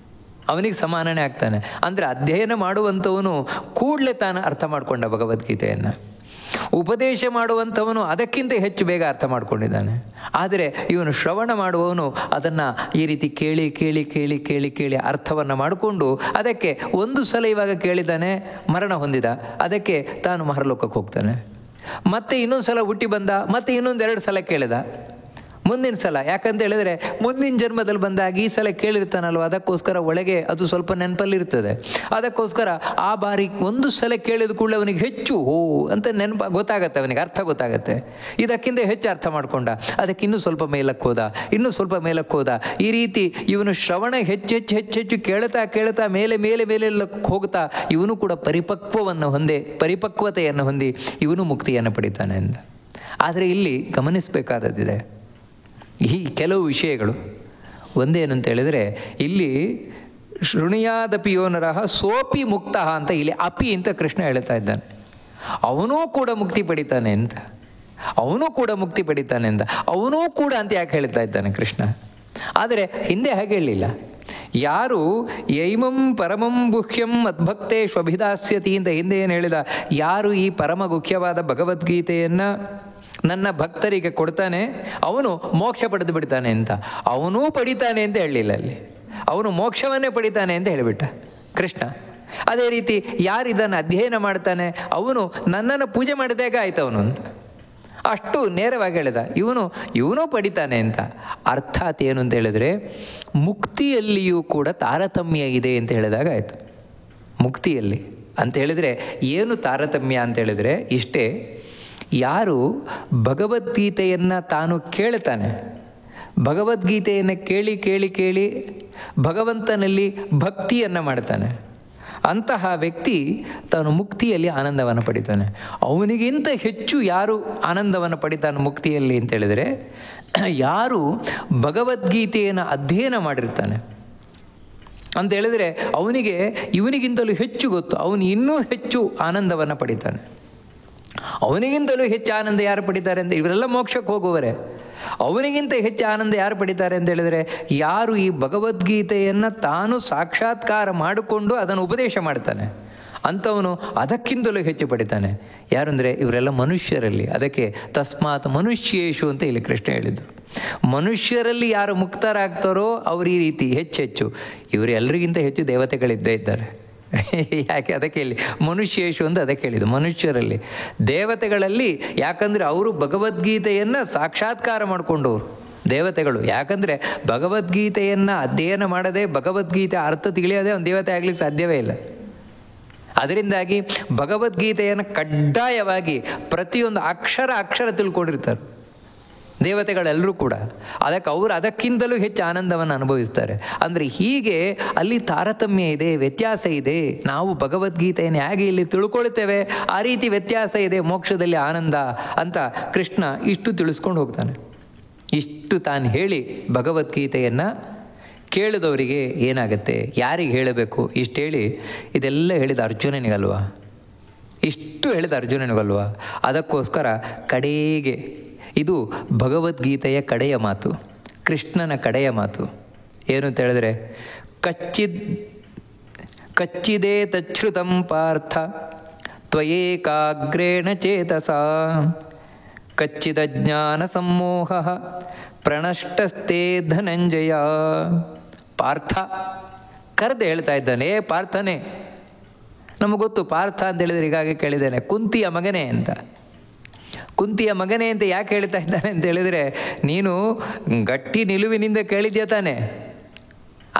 ಅವನಿಗೆ ಸಮಾನನೇ ಆಗ್ತಾನೆ. ಅಂದರೆ ಅಧ್ಯಯನ ಮಾಡುವಂಥವನು ಕೂಡಲೇ ತಾನು ಅರ್ಥ ಮಾಡಿಕೊಂಡ ಭಗವದ್ಗೀತೆಯನ್ನು. ಉಪದೇಶ ಮಾಡುವಂಥವನು ಅದಕ್ಕಿಂತ ಹೆಚ್ಚು ಬೇಗ ಅರ್ಥ ಮಾಡ್ಕೊಂಡಿದ್ದಾನೆ. ಆದರೆ ಇವನು ಶ್ರವಣ ಮಾಡುವವನು ಅದನ್ನು ಈ ರೀತಿ ಕೇಳಿ ಕೇಳಿ ಕೇಳಿ ಕೇಳಿ ಕೇಳಿ ಅರ್ಥವನ್ನು ಮಾಡಿಕೊಂಡು ಅದಕ್ಕೆ 1 ಸಲ ಇವಾಗ ಕೇಳಿದ್ದಾನೆ, ಮರಣ ಹೊಂದಿದ, ಅದಕ್ಕೆ ತಾನು ಮಹರ್ಲೋಕಕ್ಕೆ ಹೋಗ್ತಾನೆ. ಮತ್ತೆ ಇನ್ನೊಂದು ಸಲ ಹುಟ್ಟಿ ಬಂದ, ಮತ್ತೆ ಇನ್ನೊಂದು 2 ಸಲ ಕೇಳಿದ. ಮುಂದಿನ ಸಲ ಯಾಕಂತ ಹೇಳಿದರೆ ಮುಂದಿನ ಜನ್ಮದಲ್ಲಿ ಬಂದಾಗ ಈ ಸಲ ಕೇಳಿರ್ತಾನಲ್ವ, ಅದಕ್ಕೋಸ್ಕರ ಒಳಗೆ ಅದು ಸ್ವಲ್ಪ ನೆನಪಲ್ಲಿರ್ತದೆ. ಅದಕ್ಕೋಸ್ಕರ ಆ ಬಾರಿ 1 ಸಲ ಕೇಳಿದ ಕೂಡಲೇ ಅವನಿಗೆ ಹೆಚ್ಚು ಅಂತ ಗೊತ್ತಾಗತ್ತೆ, ಅವನಿಗೆ ಅರ್ಥ ಗೊತ್ತಾಗತ್ತೆ. ಇದಕ್ಕಿಂತ ಹೆಚ್ಚು ಅರ್ಥ ಮಾಡಿಕೊಂಡ, ಅದಕ್ಕೆ ಇನ್ನೂ ಸ್ವಲ್ಪ ಮೇಲಕ್ಕೆ ಹೋದ, ಇನ್ನೂ ಸ್ವಲ್ಪ ಮೇಲಕ್ಕೆ ಹೋದ. ಈ ರೀತಿ ಇವನು ಶ್ರವಣ ಹೆಚ್ಚು ಹೆಚ್ಚು ಹೆಚ್ಚು ಹೆಚ್ಚು ಕೇಳ್ತಾ ಕೇಳ್ತಾ ಮೇಲೆ ಮೇಲೆ ಮೇಲೆ ಹೋಗ್ತಾ ಇವನು ಕೂಡ ಪರಿಪಕ್ವತೆಯನ್ನು ಹೊಂದಿ ಇವನು ಮುಕ್ತಿಯನ್ನು ಪಡಿತಾನೆ ಅಂತ. ಆದರೆ ಇಲ್ಲಿ ಗಮನಿಸಬೇಕಾದದ್ದಿದೆ ಈ ಕೆಲವು ವಿಷಯಗಳು. ಒಂದೇನು ಅಂತ ಹೇಳಿದರೆ, ಇಲ್ಲಿ ಶೃಣಿಯಾದಪಿ ಯೋ ನರಃ ಸೋಪಿ ಮುಕ್ತ ಅಂತ ಇಲ್ಲಿ ಅಪಿ ಅಂತ ಕೃಷ್ಣ ಹೇಳ್ತಾ ಇದ್ದಾನೆ. ಅವನೂ ಕೂಡ ಮುಕ್ತಿ ಪಡಿತಾನೆ ಅಂತ, ಅವನೂ ಕೂಡ ಮುಕ್ತಿ ಪಡಿತಾನೆ ಅಂತ, ಅವನೂ ಕೂಡ ಅಂತ ಯಾಕೆ ಹೇಳ್ತಾ ಇದ್ದಾನೆ ಕೃಷ್ಣ? ಆದರೆ ಹಿಂದೆ ಹಾಗೆ ಹೇಳಲಿಲ್ಲ. ಯಾರು ಯೈಮಂ ಪರಮಂ ಗುಹ್ಯಂ ಮದ್ಭಕ್ತೆ ಶ್ವಭಿದಾಸ್ಯತಿ ಅಂತ ಹಿಂದೆ ಏನು ಹೇಳಿದ, ಯಾರು ಈ ಪರಮ ಗುಹ್ಯವಾದ ಭಗವದ್ಗೀತೆಯನ್ನು ನನ್ನ ಭಕ್ತರಿಗೆ ಕೊಡ್ತಾನೆ ಅವನು ಮೋಕ್ಷ ಪಡೆದು ಬಿಡ್ತಾನೆ ಅಂತ. ಅವನೂ ಪಡಿತಾನೆ ಅಂತ ಹೇಳಲಿಲ್ಲ ಅಲ್ಲಿ, ಅವನು ಮೋಕ್ಷವನ್ನೇ ಪಡಿತಾನೆ ಅಂತ ಹೇಳಿಬಿಟ್ಟ ಕೃಷ್ಣ. ಅದೇ ರೀತಿ ಯಾರು ಇದನ್ನು ಅಧ್ಯಯನ ಮಾಡ್ತಾನೆ ಅವನು ನನ್ನನ್ನು ಪೂಜೆ ಮಾಡಿದಾಗ ಆಯ್ತು ಅವನು ಅಂತ ಅಷ್ಟು ನೇರವಾಗಿ ಹೇಳಿದ. ಇವನು ಪಡಿತಾನೆ ಅಂತ. ಅರ್ಥಾತ್ ಏನು ಅಂತ ಹೇಳಿದರೆ, ಮುಕ್ತಿಯಲ್ಲಿಯೂ ಕೂಡ ತಾರತಮ್ಯ ಇದೆ ಅಂತ ಹೇಳಿದಾಗ ಆಯಿತು. ಮುಕ್ತಿಯಲ್ಲಿ ಅಂತ ಹೇಳಿದರೆ ಏನು ತಾರತಮ್ಯ ಅಂತ ಹೇಳಿದರೆ ಇಷ್ಟೇ, ಯಾರು ಭಗವದ್ಗೀತೆಯನ್ನು ತಾನು ಕೇಳ್ತಾನೆ, ಭಗವದ್ಗೀತೆಯನ್ನು ಕೇಳಿ ಕೇಳಿ ಕೇಳಿ ಭಗವಂತನಲ್ಲಿ ಭಕ್ತಿಯನ್ನು ಮಾಡ್ತಾನೆ, ಅಂತಹ ವ್ಯಕ್ತಿ ತಾನು ಮುಕ್ತಿಯಲ್ಲಿ ಆನಂದವನ್ನು ಪಡಿತಾನೆ. ಅವನಿಗಿಂತ ಹೆಚ್ಚು ಯಾರು ಆನಂದವನ್ನು ಪಡಿತಾನೆ ಮುಕ್ತಿಯಲ್ಲಿ ಅಂತ ಹೇಳಿದರೆ, ಯಾರು ಭಗವದ್ಗೀತೆಯನ್ನು ಅಧ್ಯಯನ ಮಾಡಿರ್ತಾನೆ ಅಂತ ಹೇಳಿದರೆ ಅವನಿಗೆ ಇವನಿಗಿಂತಲೂ ಹೆಚ್ಚು ಗೊತ್ತು, ಅವನು ಇನ್ನೂ ಹೆಚ್ಚು ಆನಂದವನ್ನು ಪಡಿತಾನೆ. ಅವನಿಗಿಂತಲೂ ಹೆಚ್ಚು ಆನಂದ ಯಾರು ಪಡಿತಾರೆ ಅಂತ, ಇವರೆಲ್ಲ ಮೋಕ್ಷಕ್ಕೆ ಹೋಗುವರೆ. ಅವನಿಗಿಂತ ಹೆಚ್ಚು ಆನಂದ ಯಾರು ಪಡಿತಾರೆ ಅಂತ ಹೇಳಿದರೆ, ಯಾರು ಈ ಭಗವದ್ಗೀತೆಯನ್ನು ತಾನು ಸಾಕ್ಷಾತ್ಕಾರ ಮಾಡಿಕೊಂಡು ಅದನ್ನು ಉಪದೇಶ ಮಾಡ್ತಾನೆ ಅಂಥವನು ಅದಕ್ಕಿಂತಲೂ ಹೆಚ್ಚು ಪಡಿತಾನೆ. ಯಾರು ಅಂದರೆ ಇವರೆಲ್ಲ ಮನುಷ್ಯರಲ್ಲಿ. ಅದಕ್ಕೆ ತಸ್ಮಾತ್ ಮನುಷ್ಯೇಶು ಅಂತ ಇಲ್ಲಿ ಕೃಷ್ಣ ಹೇಳಿದ್ದು. ಮನುಷ್ಯರಲ್ಲಿ ಯಾರು ಮುಕ್ತರಾಗ್ತಾರೋ ಅವರು ಈ ರೀತಿ ಹೆಚ್ಚೆಚ್ಚು, ಇವರೆಲ್ಲರಿಗಿಂತ ಹೆಚ್ಚು ದೇವತೆಗಳಿದ್ದೇ ಇದ್ದಾರೆ. ಯಾಕೆ ಅದಕ್ಕೆ ಇಲ್ಲಿ ಮನುಷ್ಯೇಶು ಅಂತ ಅದಕ್ಕೆ ಹೇಳಿದ್ದು, ಮನುಷ್ಯರಲ್ಲಿ. ದೇವತೆಗಳಲ್ಲಿ ಯಾಕಂದರೆ ಅವರು ಭಗವದ್ಗೀತೆಯನ್ನು ಸಾಕ್ಷಾತ್ಕಾರ ಮಾಡಿಕೊಂಡವರು ದೇವತೆಗಳು. ಯಾಕಂದರೆ ಭಗವದ್ಗೀತೆಯನ್ನು ಅಧ್ಯಯನ ಮಾಡದೆ ಭಗವದ್ಗೀತೆ ಅರ್ಥ ತಿಳಿಯೋದೇ ಒಂದು ದೇವತೆ ಆಗ್ಲಿಕ್ಕೆ ಸಾಧ್ಯವೇ ಇಲ್ಲ. ಅದರಿಂದಾಗಿ ಭಗವದ್ಗೀತೆಯನ್ನು ಕಡ್ಡಾಯವಾಗಿ ಪ್ರತಿಯೊಂದು ಅಕ್ಷರ ತಿಳ್ಕೊಂಡಿರ್ತಾರೆ ದೇವತೆಗಳೆಲ್ಲರೂ ಕೂಡ. ಅದಕ್ಕಿಂತಲೂ ಹೆಚ್ಚು ಆನಂದವನ್ನು ಅನುಭವಿಸ್ತಾರೆ. ಅಂದರೆ ಹೀಗೆ ಅಲ್ಲಿ ತಾರತಮ್ಯ ಇದೆ, ವ್ಯತ್ಯಾಸ ಇದೆ. ನಾವು ಭಗವದ್ಗೀತೆಯನ್ನು ಹೇಗೆ ಇಲ್ಲಿ ತಿಳ್ಕೊಳ್ತೇವೆ ಆ ರೀತಿ ವ್ಯತ್ಯಾಸ ಇದೆ, ಮೋಕ್ಷದಲ್ಲಿ ಆನಂದ ಅಂತ ಕೃಷ್ಣ ಇಷ್ಟು ತಿಳಿಸ್ಕೊಂಡು ಹೋಗ್ತಾನೆ. ಇಷ್ಟು ತಾನು ಹೇಳಿ ಭಗವದ್ಗೀತೆಯನ್ನು ಕೇಳಿದವರಿಗೆ ಏನಾಗುತ್ತೆ, ಯಾರಿಗೆ ಹೇಳಬೇಕು, ಇಷ್ಟು ಹೇಳಿ ಇದೆಲ್ಲ ಹೇಳಿದ ಅರ್ಜುನನಿಗಲ್ವಾ, ಇಷ್ಟು ಹೇಳಿದ ಅರ್ಜುನನಿಗಲ್ವಾ. ಅದಕ್ಕೋಸ್ಕರ ಕಡೆಗೆ ಇದು ಭಗವದ್ಗೀತೆಯ ಕಡೆಯ ಮಾತು, ಕೃಷ್ಣನ ಕಡೆಯ ಮಾತು ಏನು ಅಂತ ಹೇಳಿದ್ರೆ, ಕಚ್ಚಿದೇ ತಚ್ಛ್ರುತಂ ಪಾರ್ಥ ತ್ವಯೇಕಾಗ್ರೇಣ ಚೇತಸ ಕಚ್ಚಿದಜ್ಞಾನ ಸಮೋಹ ಪ್ರಣಷ್ಟಸ್ತೆ ಧನಂಜಯ. ಪಾರ್ಥ ಕರೆದು ಹೇಳ್ತಾ ಇದ್ದಾನೆ, ಪಾರ್ಥನೇ. ನಮಗೆ ಗೊತ್ತು ಪಾರ್ಥ ಅಂತ ಹೇಳಿದ್ರೆ, ಈಗಾಗಲೇ ಕೇಳಿದ್ದೇನೆ, ಕುಂತಿಯ ಮಗನೇ ಅಂತ. ಕುಂತಿಯ ಮಗನೇ ಅಂತ ಯಾಕೆ ಹೇಳ್ತಾ ಇದ್ದಾನೆ ಅಂತ ಹೇಳಿದರೆ, ನೀನು ಗಟ್ಟಿ ನಿಲುವಿನಿಂದ ಕೇಳಿದ್ಯಾ ತಾನೆ,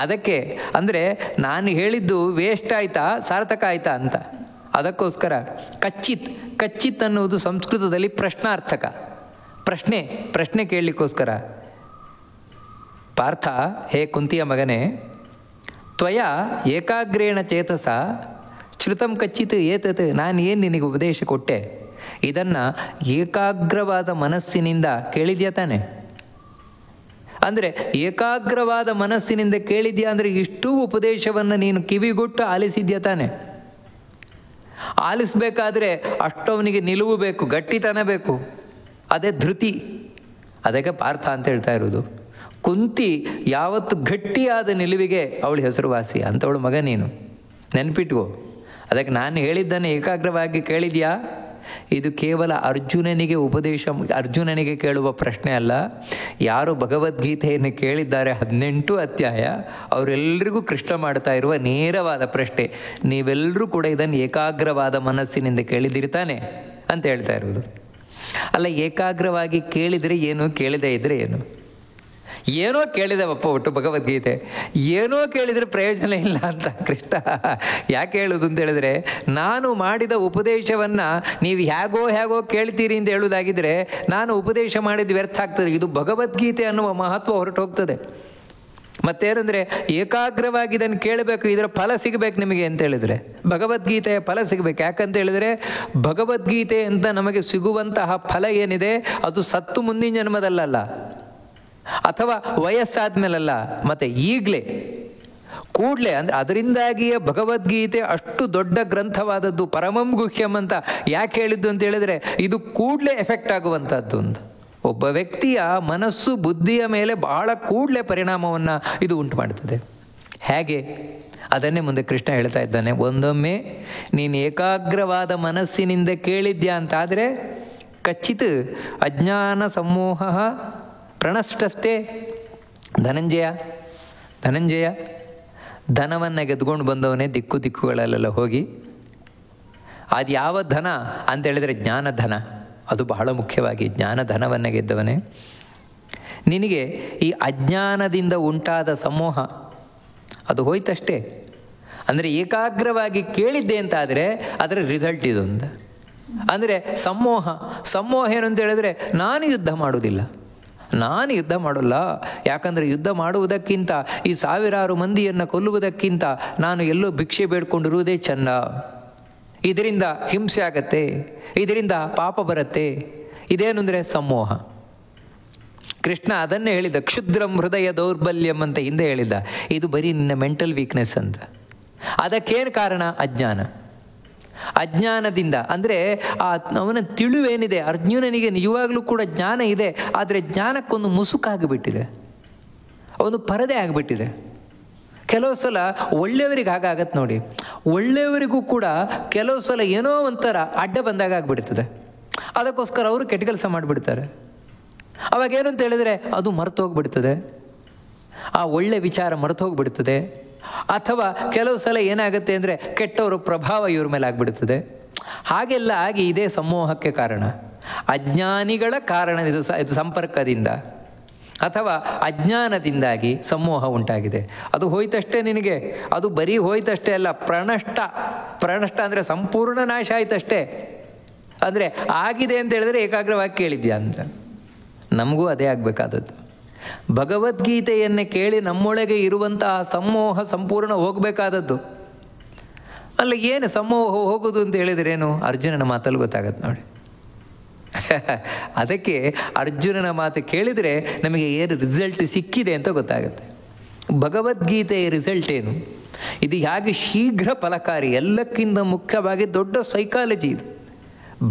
ಅದಕ್ಕೆ. ಅಂದರೆ ನಾನು ಹೇಳಿದ್ದು ವೇಸ್ಟ್ ಆಯ್ತಾ ಸಾರ್ಥಕ ಆಯ್ತಾ ಅಂತ. ಅದಕ್ಕೋಸ್ಕರ ಕಚ್ಚಿತ್ ಅನ್ನುವುದು ಸಂಸ್ಕೃತದಲ್ಲಿ ಪ್ರಶ್ನಾರ್ಥಕ, ಪ್ರಶ್ನೆ ಕೇಳಲಿಕ್ಕೋಸ್ಕರ. ಪಾರ್ಥ, ಹೇ ಕುಂತಿಯ ಮಗನೇ, ತ್ವಯ ಏಕಾಗ್ರೇಣ ಚೇತಸ ಶ್ರುತಂ ಕಚ್ಚಿತ್ ಏತತ್, ನಾನು ಏನು ನಿನಗೆ ಉಪದೇಶ ಕೊಟ್ಟೆ, ಇದನ್ನು ಏಕಾಗ್ರವಾದ ಮನಸ್ಸಿನಿಂದ ಕೇಳಿದ್ಯಾ ತಾನೆ. ಅಂದರೆ ಏಕಾಗ್ರವಾದ ಮನಸ್ಸಿನಿಂದ ಕೇಳಿದ್ಯಾ ಅಂದರೆ ಇಷ್ಟೂ ಉಪದೇಶವನ್ನು ನೀನು ಕಿವಿಗೊಟ್ಟು ಆಲಿಸಿದ್ಯಾ ತಾನೆ. ಆಲಿಸಬೇಕಾದ್ರೆ ಅಷ್ಟವನಿಗೆ ನಿಲುವು ಬೇಕು, ಗಟ್ಟಿತನ ಬೇಕು, ಅದೇ ಧೃತಿ. ಅದಕ್ಕೆ ಪಾರ್ಥ ಅಂತ ಹೇಳ್ತಾ ಇರೋದು. ಕುಂತಿ ಯಾವತ್ತು ಗಟ್ಟಿಯಾದ ನಿಲುವಿಗೆ ಅವಳು ಹೆಸರುವಾಸಿ ಅಂಥವಳು ಮಗ ನೀನು, ನೆನ್ಪಿಟ್ಕೋ. ಅದಕ್ಕೆ ನಾನು ಹೇಳಿದ್ದನ್ನು ಏಕಾಗ್ರವಾಗಿ ಕೇಳಿದ್ಯಾ, ಇದು ಕೇವಲ ಅರ್ಜುನನಿಗೆ ಕೇಳುವ ಪ್ರಶ್ನೆ ಅಲ್ಲ. ಯಾರು ಭಗವದ್ಗೀತೆಯನ್ನು ಕೇಳಿದ್ದಾರೆ 18 ಅಧ್ಯಾಯ ಅವರೆಲ್ಲರಿಗೂ ಕೃಷ್ಣ ಮಾಡ್ತಾ ಇರುವ ನೇರವಾದ ಪ್ರಶ್ನೆ. ನೀವೆಲ್ಲರೂ ಕೂಡ ಇದನ್ನು ಏಕಾಗ್ರವಾದ ಮನಸ್ಸಿನಿಂದ ಕೇಳಿದಿರ್ತಾನೆ ಅಂತ ಹೇಳ್ತಾ ಇರೋದು. ಅಲ್ಲ, ಏಕಾಗ್ರವಾಗಿ ಕೇಳಿದರೆ ಏನು, ಕೇಳದೇ ಇದ್ದರೆ ಏನು? ಏನೋ ಕೇಳಿದವಪ್ಪ ಒಟ್ಟು ಭಗವದ್ಗೀತೆ, ಏನೋ ಕೇಳಿದರೆ ಪ್ರಯೋಜನ ಇಲ್ಲ ಅಂತ ಕೃಷ್ಣ ಯಾಕೆ ಹೇಳೋದು ಅಂತ ಹೇಳಿದ್ರೆ, ನಾನು ಮಾಡಿದ ಉಪದೇಶವನ್ನು ನೀವು ಹೇಗೋ ಕೇಳ್ತೀರಿ ಅಂತ ಹೇಳೋದಾಗಿದ್ದರೆ ನಾನು ಉಪದೇಶ ಮಾಡಿದ್ದು ವ್ಯರ್ಥ ಆಗ್ತದೆ. ಇದು ಭಗವದ್ಗೀತೆ ಅನ್ನುವ ಮಹತ್ವ ಹೊರಟು ಹೋಗ್ತದೆ. ಮತ್ತೇನೆಂದರೆ ಏಕಾಗ್ರವಾಗಿ ಇದನ್ನು ಕೇಳಬೇಕು, ಇದರ ಫಲ ಸಿಗಬೇಕು ನಿಮಗೆ ಅಂತ ಹೇಳಿದರೆ, ಭಗವದ್ಗೀತೆಯ ಫಲ ಸಿಗಬೇಕು. ಯಾಕಂತ ಹೇಳಿದರೆ ಭಗವದ್ಗೀತೆ ಅಂತ ನಮಗೆ ಸಿಗುವಂತಹ ಫಲ ಏನಿದೆ ಅದು ಸತ್ತು ಮುಂದಿನ ಜನ್ಮದಲ್ಲ, ಅಥವಾ ವಯಸ್ಸಾದ್ಮೇಲಲ್ಲ, ಮತ್ತೆ ಈಗಲೇ ಕೂಡಲೇ. ಅಂದರೆ ಅದರಿಂದಾಗಿಯೇ ಭಗವದ್ಗೀತೆ ಅಷ್ಟು ದೊಡ್ಡ ಗ್ರಂಥವಾದದ್ದು. ಪರಮಂ ಗುಹ್ಯಂ ಅಂತ ಯಾಕೆ ಹೇಳಿದ್ದು ಅಂತ ಹೇಳಿದರೆ, ಇದು ಕೂಡಲೇ ಎಫೆಕ್ಟ್ ಆಗುವಂಥದ್ದು ಅಂತ. ಒಬ್ಬ ವ್ಯಕ್ತಿಯ ಮನಸ್ಸು ಬುದ್ಧಿಯ ಮೇಲೆ ಬಹಳ ಕೂಡಲೇ ಪರಿಣಾಮವನ್ನು ಇದು ಉಂಟು ಮಾಡುತ್ತದೆ. ಹೇಗೆ ಅದನ್ನೇ ಮುಂದೆ ಕೃಷ್ಣ ಹೇಳ್ತಾ ಇದ್ದಾನೆ. ಒಂದೊಮ್ಮೆ ನೀನು ಏಕಾಗ್ರವಾದ ಮನಸ್ಸಿನಿಂದ ಕೇಳಿದ್ಯಾ ಅಂತಾದರೆ ಕಚ್ಚಿತ್ ಅಜ್ಞಾನ ಸಮೂಹ ಪ್ರಣಷ್ಟಸ್ತೆ ಧನಂಜಯ. ಧನವನ್ನು ಗೆದ್ಕೊಂಡು ಬಂದವನೇ ದಿಕ್ಕುಗಳಲ್ಲೆಲ್ಲ ಹೋಗಿ. ಅದು ಯಾವ ಧನ ಅಂತ ಹೇಳಿದರೆ ಜ್ಞಾನಧನ. ಅದು ಬಹಳ ಮುಖ್ಯವಾಗಿ ಜ್ಞಾನಧನವನ್ನು ಗೆದ್ದವನೇ. ನಿನಗೆ ಈ ಅಜ್ಞಾನದಿಂದ ಉಂಟಾದ ಸಮೂಹ ಅದು ಹೋಯ್ತಷ್ಟೇ. ಅಂದರೆ ಏಕಾಗ್ರವಾಗಿ ಕೇಳಿದ್ದೆ ಅಂತಾದರೆ ಅದರ ರಿಸಲ್ಟ್ ಇದು ಅಂತ. ಅಂದರೆ ಸಮೂಹ ಏನು ಅಂತ ಹೇಳಿದ್ರೆ, ನಾನು ಯುದ್ಧ ಮಾಡೋದಿಲ್ಲ, ಯಾಕಂದರೆ ಯುದ್ಧ ಮಾಡುವುದಕ್ಕಿಂತ ಈ ಸಾವಿರಾರು ಮಂದಿಯನ್ನು ಕೊಲ್ಲುವುದಕ್ಕಿಂತ ನಾನು ಎಲ್ಲೋ ಭಿಕ್ಷೆ ಬೇಡ್ಕೊಂಡಿರುವುದೇ ಚೆನ್ನ. ಇದರಿಂದ ಹಿಂಸೆ ಆಗತ್ತೆ, ಇದರಿಂದ ಪಾಪ ಬರುತ್ತೆ. ಇದೇನು ಅಂದರೆ ಸಮೂಹ. ಕೃಷ್ಣ ಅದನ್ನೇ ಹೇಳಿದ, ಕ್ಷುದ್ರಂ ಹೃದಯ ದೌರ್ಬಲ್ಯಂ ಅಂತ ಹಿಂದೆ ಹೇಳಿದ್ದ. ಇದು ಬರೀ ನಿನ್ನ ಮೆಂಟಲ್ ವೀಕ್ನೆಸ್ ಅಂತ. ಅದಕ್ಕೇನು ಕಾರಣ? ಅಜ್ಞಾನದಿಂದ. ಅಂದರೆ ಅವನ ತಿಳಿವೇನಿದೆ, ಅರ್ಜುನನಿಗೆ ನಿಜವಾಗ್ಲೂ ಕೂಡ ಜ್ಞಾನ ಇದೆ, ಆದರೆ ಜ್ಞಾನಕ್ಕೊಂದು ಮುಸುಕಾಗಿಬಿಟ್ಟಿದೆ, ಒಂದು ಪರದೆ ಆಗಿಬಿಟ್ಟಿದೆ. ಕೆಲವು ಸಲ ಒಳ್ಳೆಯವರಿಗೆ ಹಾಗಾಗತ್ತೆ ನೋಡಿ. ಒಳ್ಳೆಯವರಿಗೂ ಕೂಡ ಕೆಲವು ಸಲ ಏನೋ ಒಂಥರ ಅಡ್ಡ ಬಂದಾಗ ಆಗಿಬಿಡ್ತದೆ. ಅದಕ್ಕೋಸ್ಕರ ಅವರು ಕೆಟ್ಟ ಕೆಲಸ ಮಾಡಿಬಿಡ್ತಾರೆ. ಅವಾಗೇನು ಅಂತ ಹೇಳಿದರೆ ಅದು ಮರೆತು ಹೋಗ್ಬಿಡ್ತದೆ, ಆ ಒಳ್ಳೆ ವಿಚಾರ ಮರೆತು ಹೋಗ್ಬಿಡ್ತದೆ. ಅಥವಾ ಕೆಲವು ಸಲ ಏನಾಗುತ್ತೆ ಅಂದರೆ ಕೆಟ್ಟವರು ಪ್ರಭಾವ ಇವ್ರ ಮೇಲೆ ಆಗಿಬಿಡ್ತದೆ. ಹಾಗೆಲ್ಲ ಆಗಿ ಇದೇ ಸಮೂಹಕ್ಕೆ ಕಾರಣ. ಅಜ್ಞಾನಿಗಳ ಕಾರಣ ಇದು ಸಂಪರ್ಕದಿಂದ. ಅಥವಾ ಅಜ್ಞಾನದಿಂದಾಗಿ ಸಮೋಹ ಉಂಟಾಗಿದೆ. ಅದು ಹೋಯ್ತಷ್ಟೇ ನಿನಗೆ, ಅದು ಬರೀ ಹೋಯ್ತಷ್ಟೇ ಅಲ್ಲ, ಪ್ರಣಷ್ಟ ಅಂದರೆ ಸಂಪೂರ್ಣ ನಾಶ ಆಯ್ತಷ್ಟೇ. ಅಂದರೆ ಆಗಿದೆ ಅಂತ ಹೇಳಿದ್ರೆ ಏಕಾಗ್ರವಾಗಿ ಕೇಳಿದ್ಯಾ ಅಂತ. ನಮಗೂ ಅದೇ ಆಗಬೇಕಾದದ್ದು. ಭಗವದ್ಗೀತೆಯನ್ನೇ ಕೇಳಿ ನಮ್ಮೊಳಗೆ ಇರುವಂತಹ ಸಮೋಹ ಸಂಪೂರ್ಣ ಹೋಗಬೇಕಾದದ್ದು ಅಲ್ಲ. ಏನು ಸಮೋಹ ಹೋಗೋದು ಅಂತ ಹೇಳಿದ್ರೇನು? ಅರ್ಜುನನ ಮಾತಲ್ಲಿ ಗೊತ್ತಾಗತ್ತೆ ನೋಡಿ. ಅದಕ್ಕೆ ಅರ್ಜುನನ ಮಾತು ಕೇಳಿದರೆ ನಮಗೆ ಏನು ರಿಸಲ್ಟ್ ಸಿಕ್ಕಿದೆ ಅಂತ ಗೊತ್ತಾಗುತ್ತೆ. ಭಗವದ್ಗೀತೆಯ ರಿಸಲ್ಟ್ ಏನು, ಇದು ಹೇಗೆ ಶೀಘ್ರ ಫಲಕಾರಿ, ಎಲ್ಲಕ್ಕಿಂತ ಮುಖ್ಯವಾಗಿ ದೊಡ್ಡ ಸೈಕಾಲಜಿ ಇದು.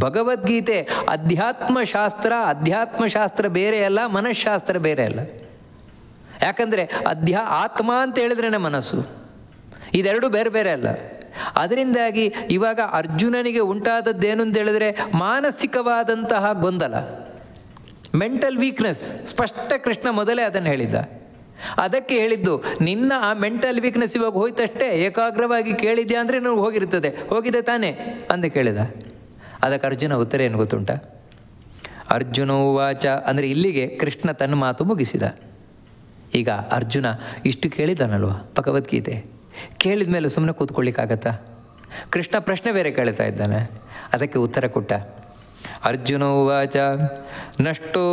ಭಗವದ್ಗೀತೆ ಅಧ್ಯಾತ್ಮಶಾಸ್ತ್ರ ಬೇರೆ ಅಲ್ಲ, ಮನಃಶಾಸ್ತ್ರ ಬೇರೆ ಅಲ್ಲ. ಯಾಕಂದರೆ ಆತ್ಮ ಅಂತ ಹೇಳಿದ್ರೇ ಮನಸ್ಸು, ಇದೆರಡು ಬೇರೆ ಬೇರೆ ಅಲ್ಲ. ಅದರಿಂದಾಗಿ ಇವಾಗ ಅರ್ಜುನನಿಗೆ ಉಂಟಾದದ್ದೇನು ಅಂತ ಹೇಳಿದ್ರೆ ಮಾನಸಿಕವಾದಂತಹ ಗೊಂದಲ, ಮೆಂಟಲ್ ವೀಕ್ನೆಸ್. ಸ್ಪಷ್ಟ ಕೃಷ್ಣ ಮೊದಲೇ ಅದನ್ನು ಹೇಳಿದ್ದ. ಅದಕ್ಕೆ ಹೇಳಿದ್ದು, ನಿನ್ನ ಆ ಮೆಂಟಲ್ ವೀಕ್ನೆಸ್ ಇವಾಗ ಹೋಯ್ತಷ್ಟೇ, ಏಕಾಗ್ರವಾಗಿ ಕೇಳಿದ್ಯಾ ಅಂದರೆ ನೀವು ಹೋಗಿದೆ ತಾನೇ ಅಂತ ಕೇಳಿದ. ಅದಕ್ಕೆ ಅರ್ಜುನ ಉತ್ತರ ಏನು ಗೊತ್ತುಂಟ? ಅರ್ಜುನ ಉವಾಚ ಅಂದರೆ ಇಲ್ಲಿಗೆ ಕೃಷ್ಣ ತನ್ನ ಮಾತು ಮುಗಿಸಿದ. ಈಗ ಅರ್ಜುನ ಇಷ್ಟು ಕೇಳಿದಾನಲ್ವ ಭಗವದ್ಗೀತೆ, ಕೇಳಿದ ಮೇಲೆ ಸುಮ್ಮನೆ ಕೂತ್ಕೊಳ್ಳಿಕ್ಕಾಗತ್ತಾ? ಕೃಷ್ಣ ಪ್ರಶ್ನೆ ಬೇರೆ ಕೇಳ್ತಾ ಇದ್ದಾನೆ. ಅದಕ್ಕೆ ಉತ್ತರ ಕೊಟ್ಟ. ಅರ್ಜುನ ಉವಾಚ ನಷ್ಟೋ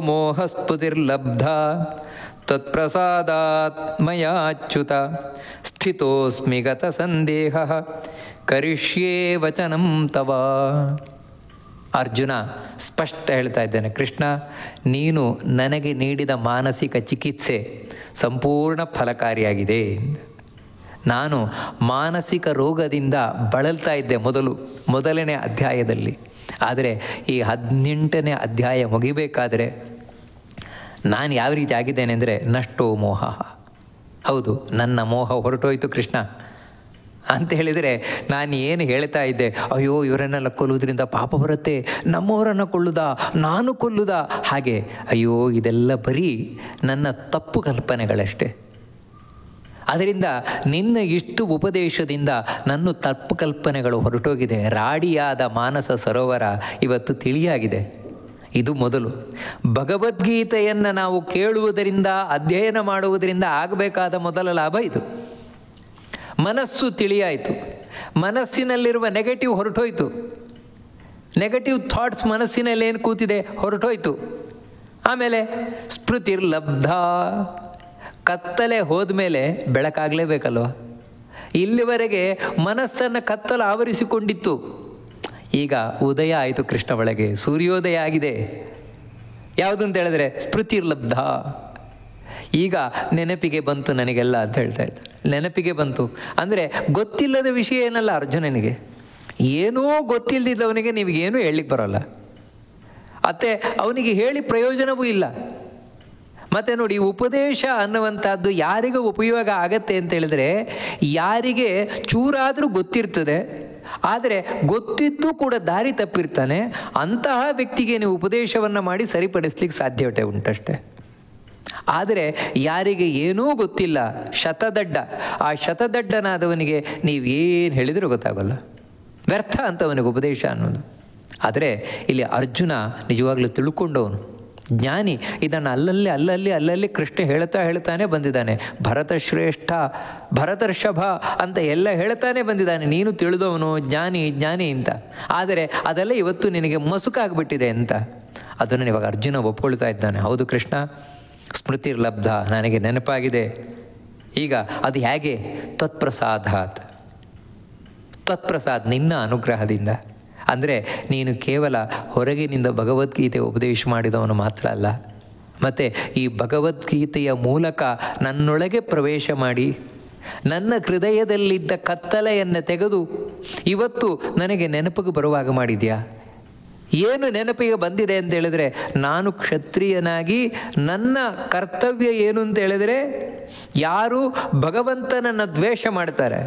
ಮೋಹಸ್ಫುತಿರ್ಲಬ್ಧ ತತ್ಪ್ರಸಾದಾತ್ ಮಯಾಚ್ಯುತ ಸ್ಥಿತೋಸ್ಮಿ ಗತ ಸಂದೇಹ ಕರಿಷ್ಯೇ ವಚನಂ ತವ. ಅರ್ಜುನ ಸ್ಪಷ್ಟ ಹೇಳ್ತಾ ಇದ್ದೇನೆ, ಕೃಷ್ಣ ನೀನು ನನಗೆ ನೀಡಿದ ಮಾನಸಿಕ ಚಿಕಿತ್ಸೆ ಸಂಪೂರ್ಣ ಫಲಕಾರಿಯಾಗಿದೆ. ನಾನು ಮಾನಸಿಕ ರೋಗದಿಂದ ಬಳಲ್ತಾ ಇದ್ದೆ ಮೊದಲನೇ ಅಧ್ಯಾಯದಲ್ಲಿ. ಆದರೆ ಈ 18ನೇ ಅಧ್ಯಾಯ ಮುಗಿಬೇಕಾದರೆ ನಾನು ಯಾವ ರೀತಿ ಆಗಿದ್ದೇನೆ ಅಂದರೆ ನಷ್ಟೋ ಮೋಹ. ಹೌದು, ನನ್ನ ಮೋಹ ಹೊರಟೋಯ್ತು ಕೃಷ್ಣ ಅಂತ ಹೇಳಿದರೆ ನಾನು ಏನು ಹೇಳ್ತಾ ಇದ್ದೆ, ಅಯ್ಯೋ ಇವರನ್ನೆಲ್ಲ ಕೊಲ್ಲುವುದರಿಂದ ಪಾಪ ಬರುತ್ತೆ, ನಮ್ಮವರನ್ನು ನಾನು ಕೊಲ್ಲುವುದಾ, ಹಾಗೆ ಅಯ್ಯೋ ಇದೆಲ್ಲ ಬರೀ ನನ್ನ ತಪ್ಪು ಕಲ್ಪನೆಗಳಷ್ಟೇ. ಅದರಿಂದ ನಿನ್ನ ಇಷ್ಟು ಉಪದೇಶದಿಂದ ನನ್ನ ತಪ್ಪು ಕಲ್ಪನೆಗಳು ಹೊರಟೋಗಿದೆ. ರಾಡಿಯಾದ ಮಾನಸ ಸರೋವರ ಇವತ್ತು ತಿಳಿಯಾಗಿದೆ. ಇದು ಮೊದಲು. ಭಗವದ್ಗೀತೆಯನ್ನು ನಾವು ಕೇಳುವುದರಿಂದ, ಅಧ್ಯಯನ ಮಾಡುವುದರಿಂದ ಆಗಬೇಕಾದ ಮೊದಲ ಲಾಭ ಇದು. ಮನಸ್ಸು ತಿಳಿಯಾಯಿತು, ಮನಸ್ಸಿನಲ್ಲಿರುವ ನೆಗೆಟಿವ್ ಹೊರಟೋಯ್ತು, ನೆಗೆಟಿವ್ ಥಾಟ್ಸ್ ಮನಸ್ಸಿನಲ್ಲಿ ಏನು ಕೂತಿದೆ ಹೊರಟೋಯ್ತು. ಆಮೇಲೆ ಸ್ಮೃತಿರ್ಲಬ್ಧ, ಕತ್ತಲೆ ಹೋದ್ಮೇಲೆ ಬೆಳಕಾಗಲೇಬೇಕಲ್ವ. ಇಲ್ಲಿವರೆಗೆ ಮನಸ್ಸನ್ನು ಕತ್ತಲು ಆವರಿಸಿಕೊಂಡಿತ್ತು, ಈಗ ಉದಯ ಆಯಿತು ಕೃಷ್ಣ ಒಳಗೆ, ಸೂರ್ಯೋದಯ ಆಗಿದೆ. ಯಾವುದು ಅಂತ ಹೇಳಿದ್ರೆ ಸ್ಮೃತಿರ್ಲಬ್ಧ. ಈಗ ನೆನಪಿಗೆ ಬಂತು ನನಗೆಲ್ಲ ಅಂತ ಹೇಳ್ತಾ ಇದ್ದ. ನೆನಪಿಗೆ ಬಂತು ಅಂದರೆ ಗೊತ್ತಿಲ್ಲದ ವಿಷಯ ಏನಲ್ಲ ಅರ್ಜುನನಿಗೆ, ಏನೂ ಗೊತ್ತಿಲ್ಲದಿದ್ದವನಿಗೆ ನೀವೇನೂ ಹೇಳಲಿಕ್ಕೆ ಬರೋಲ್ಲ, ಮತ್ತೆ ಅವನಿಗೆ ಹೇಳಿ ಪ್ರಯೋಜನವೂ ಇಲ್ಲ. ಮತ್ತು ನೋಡಿ, ಉಪದೇಶ ಅನ್ನುವಂಥದ್ದು ಯಾರಿಗೂ ಉಪಯೋಗ ಆಗತ್ತೆ ಅಂತ ಹೇಳಿದ್ರೆ ಯಾರಿಗೆ ಚೂರಾದರೂ ಗೊತ್ತಿರ್ತದೆ, ಆದರೆ ಗೊತ್ತಿದ್ದು ಕೂಡ ದಾರಿ ತಪ್ಪಿರ್ತಾನೆ, ಅಂತಹ ವ್ಯಕ್ತಿಗೆ ನೀವು ಉಪದೇಶವನ್ನು ಮಾಡಿ ಸರಿಪಡಿಸ್ಲಿಕ್ಕೆ ಸಾಧ್ಯತೆ ಉಂಟಷ್ಟೆ. ಆದರೆ ಯಾರಿಗೆ ಏನೂ ಗೊತ್ತಿಲ್ಲ, ಶತದಡ್ಡ, ಆ ಶತದಡ್ಡನಾದವನಿಗೆ ನೀವೇನು ಹೇಳಿದರೂ ಗೊತ್ತಾಗಲ್ಲ, ವ್ಯರ್ಥ ಅಂತವನಿಗೆ ಉಪದೇಶ ಅನ್ನೋದು. ಆದರೆ ಇಲ್ಲಿ ಅರ್ಜುನ ನಿಜವಾಗ್ಲೂ ತಿಳ್ಕೊಂಡವನು, ಜ್ಞಾನಿ. ಇದನ್ನು ಅಲ್ಲಲ್ಲಿ ಕೃಷ್ಣ ಹೇಳ್ತಾನೆ ಬಂದಿದ್ದಾನೆ. ಭರತಶ್ರೇಷ್ಠ, ಭರತರ್ಷಭ ಅಂತ ಎಲ್ಲ ಹೇಳ್ತಾನೆ ಬಂದಿದ್ದಾನೆ, ನೀನು ತಿಳಿದವನು, ಜ್ಞಾನಿ ಅಂತ. ಆದರೆ ಅದೆಲ್ಲ ಇವತ್ತು ನಿನಗೆ ಮಸುಕಾಗ್ಬಿಟ್ಟಿದೆ ಅಂತ ಅದನ್ನು ಇವಾಗ ಅರ್ಜುನ ಒಪ್ಕೊಳ್ತಾ ಇದ್ದಾನೆ. ಹೌದು ಕೃಷ್ಣ, ಸ್ಮೃತಿರ್ಲಬ್ಧ, ನನಗೆ ನೆನಪಾಗಿದೆ. ಈಗ ಅದು ಹೇಗೆ? ತತ್ಪ್ರಸಾದಾತ್, ನಿನ್ನ ಅನುಗ್ರಹದಿಂದ. ಅಂದರೆ ನೀನು ಕೇವಲ ಹೊರಗಿನಿಂದ ಭಗವದ್ಗೀತೆ ಉಪದೇಶ ಮಾಡಿದವನು ಮಾತ್ರ ಅಲ್ಲ, ಮತ್ತು ಈ ಭಗವದ್ಗೀತೆಯ ಮೂಲಕ ನನ್ನೊಳಗೆ ಪ್ರವೇಶ ಮಾಡಿ ನನ್ನ ಹೃದಯದಲ್ಲಿದ್ದ ಕತ್ತಲೆಯನ್ನು ತೆಗೆದು ಇವತ್ತು ನನಗೆ ನೆನಪಿಗೆ ಬರುವಾಗ ಮಾಡಿದ್ಯಾ. ಏನು ನೆನಪಿಗೆ ಬಂದಿದೆ ಅಂತ ಹೇಳಿದ್ರೆ, ನಾನು ಕ್ಷತ್ರಿಯನಾಗಿ ನನ್ನ ಕರ್ತವ್ಯ ಏನು ಅಂತ ಹೇಳಿದರೆ, ಯಾರು ಭಗವಂತನನ್ನು ದ್ವೇಷ ಮಾಡ್ತಾರೆ,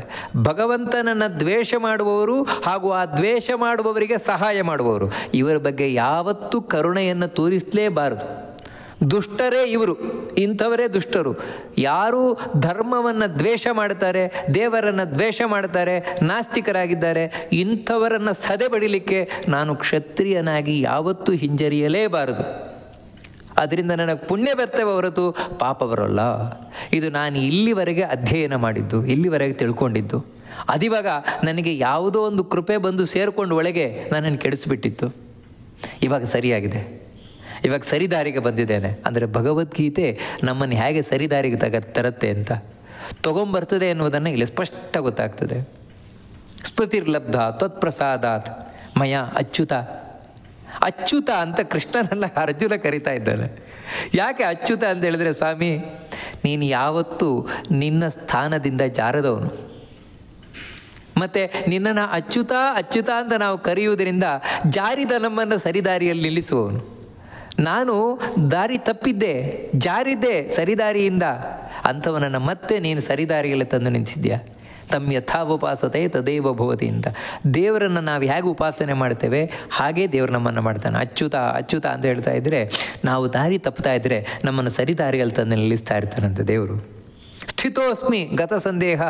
ಭಗವಂತನನ್ನು ದ್ವೇಷ ಮಾಡುವವರು ಹಾಗೂ ಆ ದ್ವೇಷ ಮಾಡುವವರಿಗೆ ಸಹಾಯ ಮಾಡುವವರು, ಇವರ ಬಗ್ಗೆ ಯಾವತ್ತೂ ಕರುಣೆಯನ್ನು ತೋರಿಸಲೇಬಾರದು. ದುಷ್ಟರೇ ಇವರು, ಇಂಥವರೇ ದುಷ್ಟರು. ಯಾರು ಧರ್ಮವನ್ನು ದ್ವೇಷ ಮಾಡ್ತಾರೆ, ದೇವರನ್ನು ದ್ವೇಷ ಮಾಡ್ತಾರೆ, ನಾಸ್ತಿಕರಾಗಿದ್ದಾರೆ, ಇಂಥವರನ್ನು ಸದೆ ಬಡಿಲಿಕ್ಕೆ ನಾನು ಕ್ಷತ್ರಿಯನಾಗಿ ಯಾವತ್ತೂ ಹಿಂಜರಿಯಲೇಬಾರದು. ಅದರಿಂದ ನನಗೆ ಪುಣ್ಯ ಬರ್ತವೆ ಹೊರತು ಪಾಪ ಬರೋಲ್ಲ. ಇದು ನಾನು ಇಲ್ಲಿವರೆಗೆ ಅಧ್ಯಯನ ಮಾಡಿದ್ದು, ಇಲ್ಲಿವರೆಗೆ ತಿಳ್ಕೊಂಡಿದ್ದು. ಅದಿವಾಗ ನನಗೆ ಯಾವುದೋ ಒಂದು ಕೃಪೆ ಬಂದು ಸೇರಿಕೊಂಡು ಒಳಗೆ ನನ್ನನ್ನು ಕೆಡಿಸ್ಬಿಟ್ಟಿತ್ತು. ಇವಾಗ ಸರಿಯಾಗಿದೆ, ಇವಾಗ ಸರಿದಾರಿಗೆ ಬಂದಿದ್ದೇನೆ. ಅಂದರೆ ಭಗವದ್ಗೀತೆ ನಮ್ಮನ್ನು ಹೇಗೆ ಸರಿದಾರಿಗೆ ತರುತ್ತೆ ಅಂತ ತಗೊಂಬರ್ತದೆ ಎನ್ನುವುದನ್ನು ಇಲ್ಲಿ ಸ್ಪಷ್ಟ ಗೊತ್ತಾಗ್ತದೆ. ಸ್ಮೃತಿರ್ಲಬ್ಧ ತತ್ಪ್ರಸಾದಾತ್ ಮಯ ಅಚ್ಯುತ. ಅಚ್ಯುತ ಅಂತ ಕೃಷ್ಣನೆಲ್ಲ ಅರ್ಜುನ ಕರಿತಾ ಇದ್ದಾನೆ. ಯಾಕೆ ಅಚ್ಯುತ ಅಂತ ಹೇಳಿದ್ರೆ, ಸ್ವಾಮಿ ನೀನು ಯಾವತ್ತೂ ನಿನ್ನ ಸ್ಥಾನದಿಂದ ಜಾರದವನು, ಮತ್ತು ನಿನ್ನನ್ನು ಅಚ್ಯುತ ಅಚ್ಯುತ ಅಂತ ನಾವು ಕರೆಯುವುದರಿಂದ ಜಾರಿದ ನಮ್ಮನ್ನು ಸರಿದಾರಿಯಲ್ಲಿ ನಿಲ್ಲಿಸುವವನು. ನಾನು ದಾರಿ ತಪ್ಪಿದ್ದೆ, ಜಾರಿದ್ದೆ ಸರಿದಾರಿಯಿಂದ, ಅಂಥವನನ್ನು ಮತ್ತೆ ನೀನು ಸರಿದಾರಿಯಲ್ಲಿ ತಂದು ನಿಲ್ಲಿಸಿದ್ಯಾ. ತಮ್ಮ ಯಥಾವುಪಾಸತೆ ತದೇವ ಭವತಿ ಅಂತ. ದೇವರನ್ನು ನಾವು ಹೇಗೆ ಉಪಾಸನೆ ಮಾಡ್ತೇವೆ ಹಾಗೇ ದೇವರು ನಮ್ಮನ್ನು ಮಾಡ್ತಾನೆ. ಅಚ್ಯುತ ಅಚ್ಯುತ ಅಂತ ಹೇಳ್ತಾ ಇದ್ದರೆ, ನಾವು ದಾರಿ ತಪ್ಪುತ್ತಾ ಇದ್ದರೆ ನಮ್ಮನ್ನು ಸರಿದಾರಿಯಲ್ಲಿ ತಂದು ನಿಲ್ಲಿಸ್ತಾ ಇರ್ತಾನಂತೆ ದೇವರು. ಸ್ಥಿತೋಸ್ಮಿ ಗತ ಸಂದೇಹ.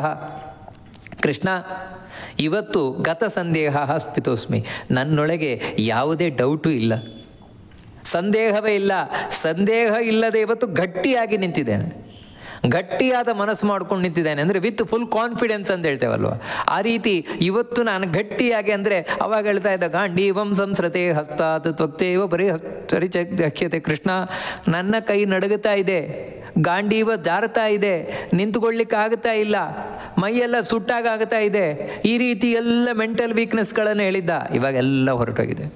ಕೃಷ್ಣ ಇವತ್ತು ಗತ ಸಂದೇಹ ಸ್ಥಿತೋಸ್ಮಿ, ನನ್ನೊಳಗೆ ಯಾವುದೇ ಡೌಟು ಇಲ್ಲ, ಸಂದೇಹವೇ ಇಲ್ಲ. ಸಂದೇಹ ಇಲ್ಲದೆ ಇವತ್ತು ಗಟ್ಟಿಯಾಗಿ ನಿಂತಿದ್ದೇನೆ, ಗಟ್ಟಿಯಾದ ಮನಸ್ಸು ಮಾಡ್ಕೊಂಡು ನಿಂತಿದ್ದೇನೆ. ಅಂದರೆ ವಿತ್ ಫುಲ್ ಕಾನ್ಫಿಡೆನ್ಸ್ ಅಂತ ಹೇಳ್ತೇವಲ್ವ, ಆ ರೀತಿ ಇವತ್ತು ನಾನು ಗಟ್ಟಿಯಾಗಿ, ಅಂದರೆ ಅವಾಗ ಹೇಳ್ತಾ ಇದ್ದ ಗಾಂಡೀವಂ ಸಂಸ್ರತೆ ಹಸ್ತಾತ್ ತ್ವಕ್ತೇವ ಬರೀ ಪರಿಚಕ್ಷ್ಯತೆ. ಕೃಷ್ಣ ನನ್ನ ಕೈ ನಡುಗುತ್ತಾ ಇದೆ, ಗಾಂಡೀವ ಜಾರುತ್ತಾ ಇದೆ, ನಿಂತುಕೊಳ್ಳಿಕ್ಕೆ ಆಗುತ್ತಾ ಇಲ್ಲ, ಮೈಯೆಲ್ಲ ಸುಟ್ಟಾಗುತ್ತಾ ಇದೆ. ಈ ರೀತಿ ಎಲ್ಲ ಮೆಂಟಲ್ ವೀಕ್ನೆಸ್ಗಳನ್ನು ಹೇಳಿದ್ದ, ಇವಾಗೆಲ್ಲ ಹೊರಟೋಗಿದೆ.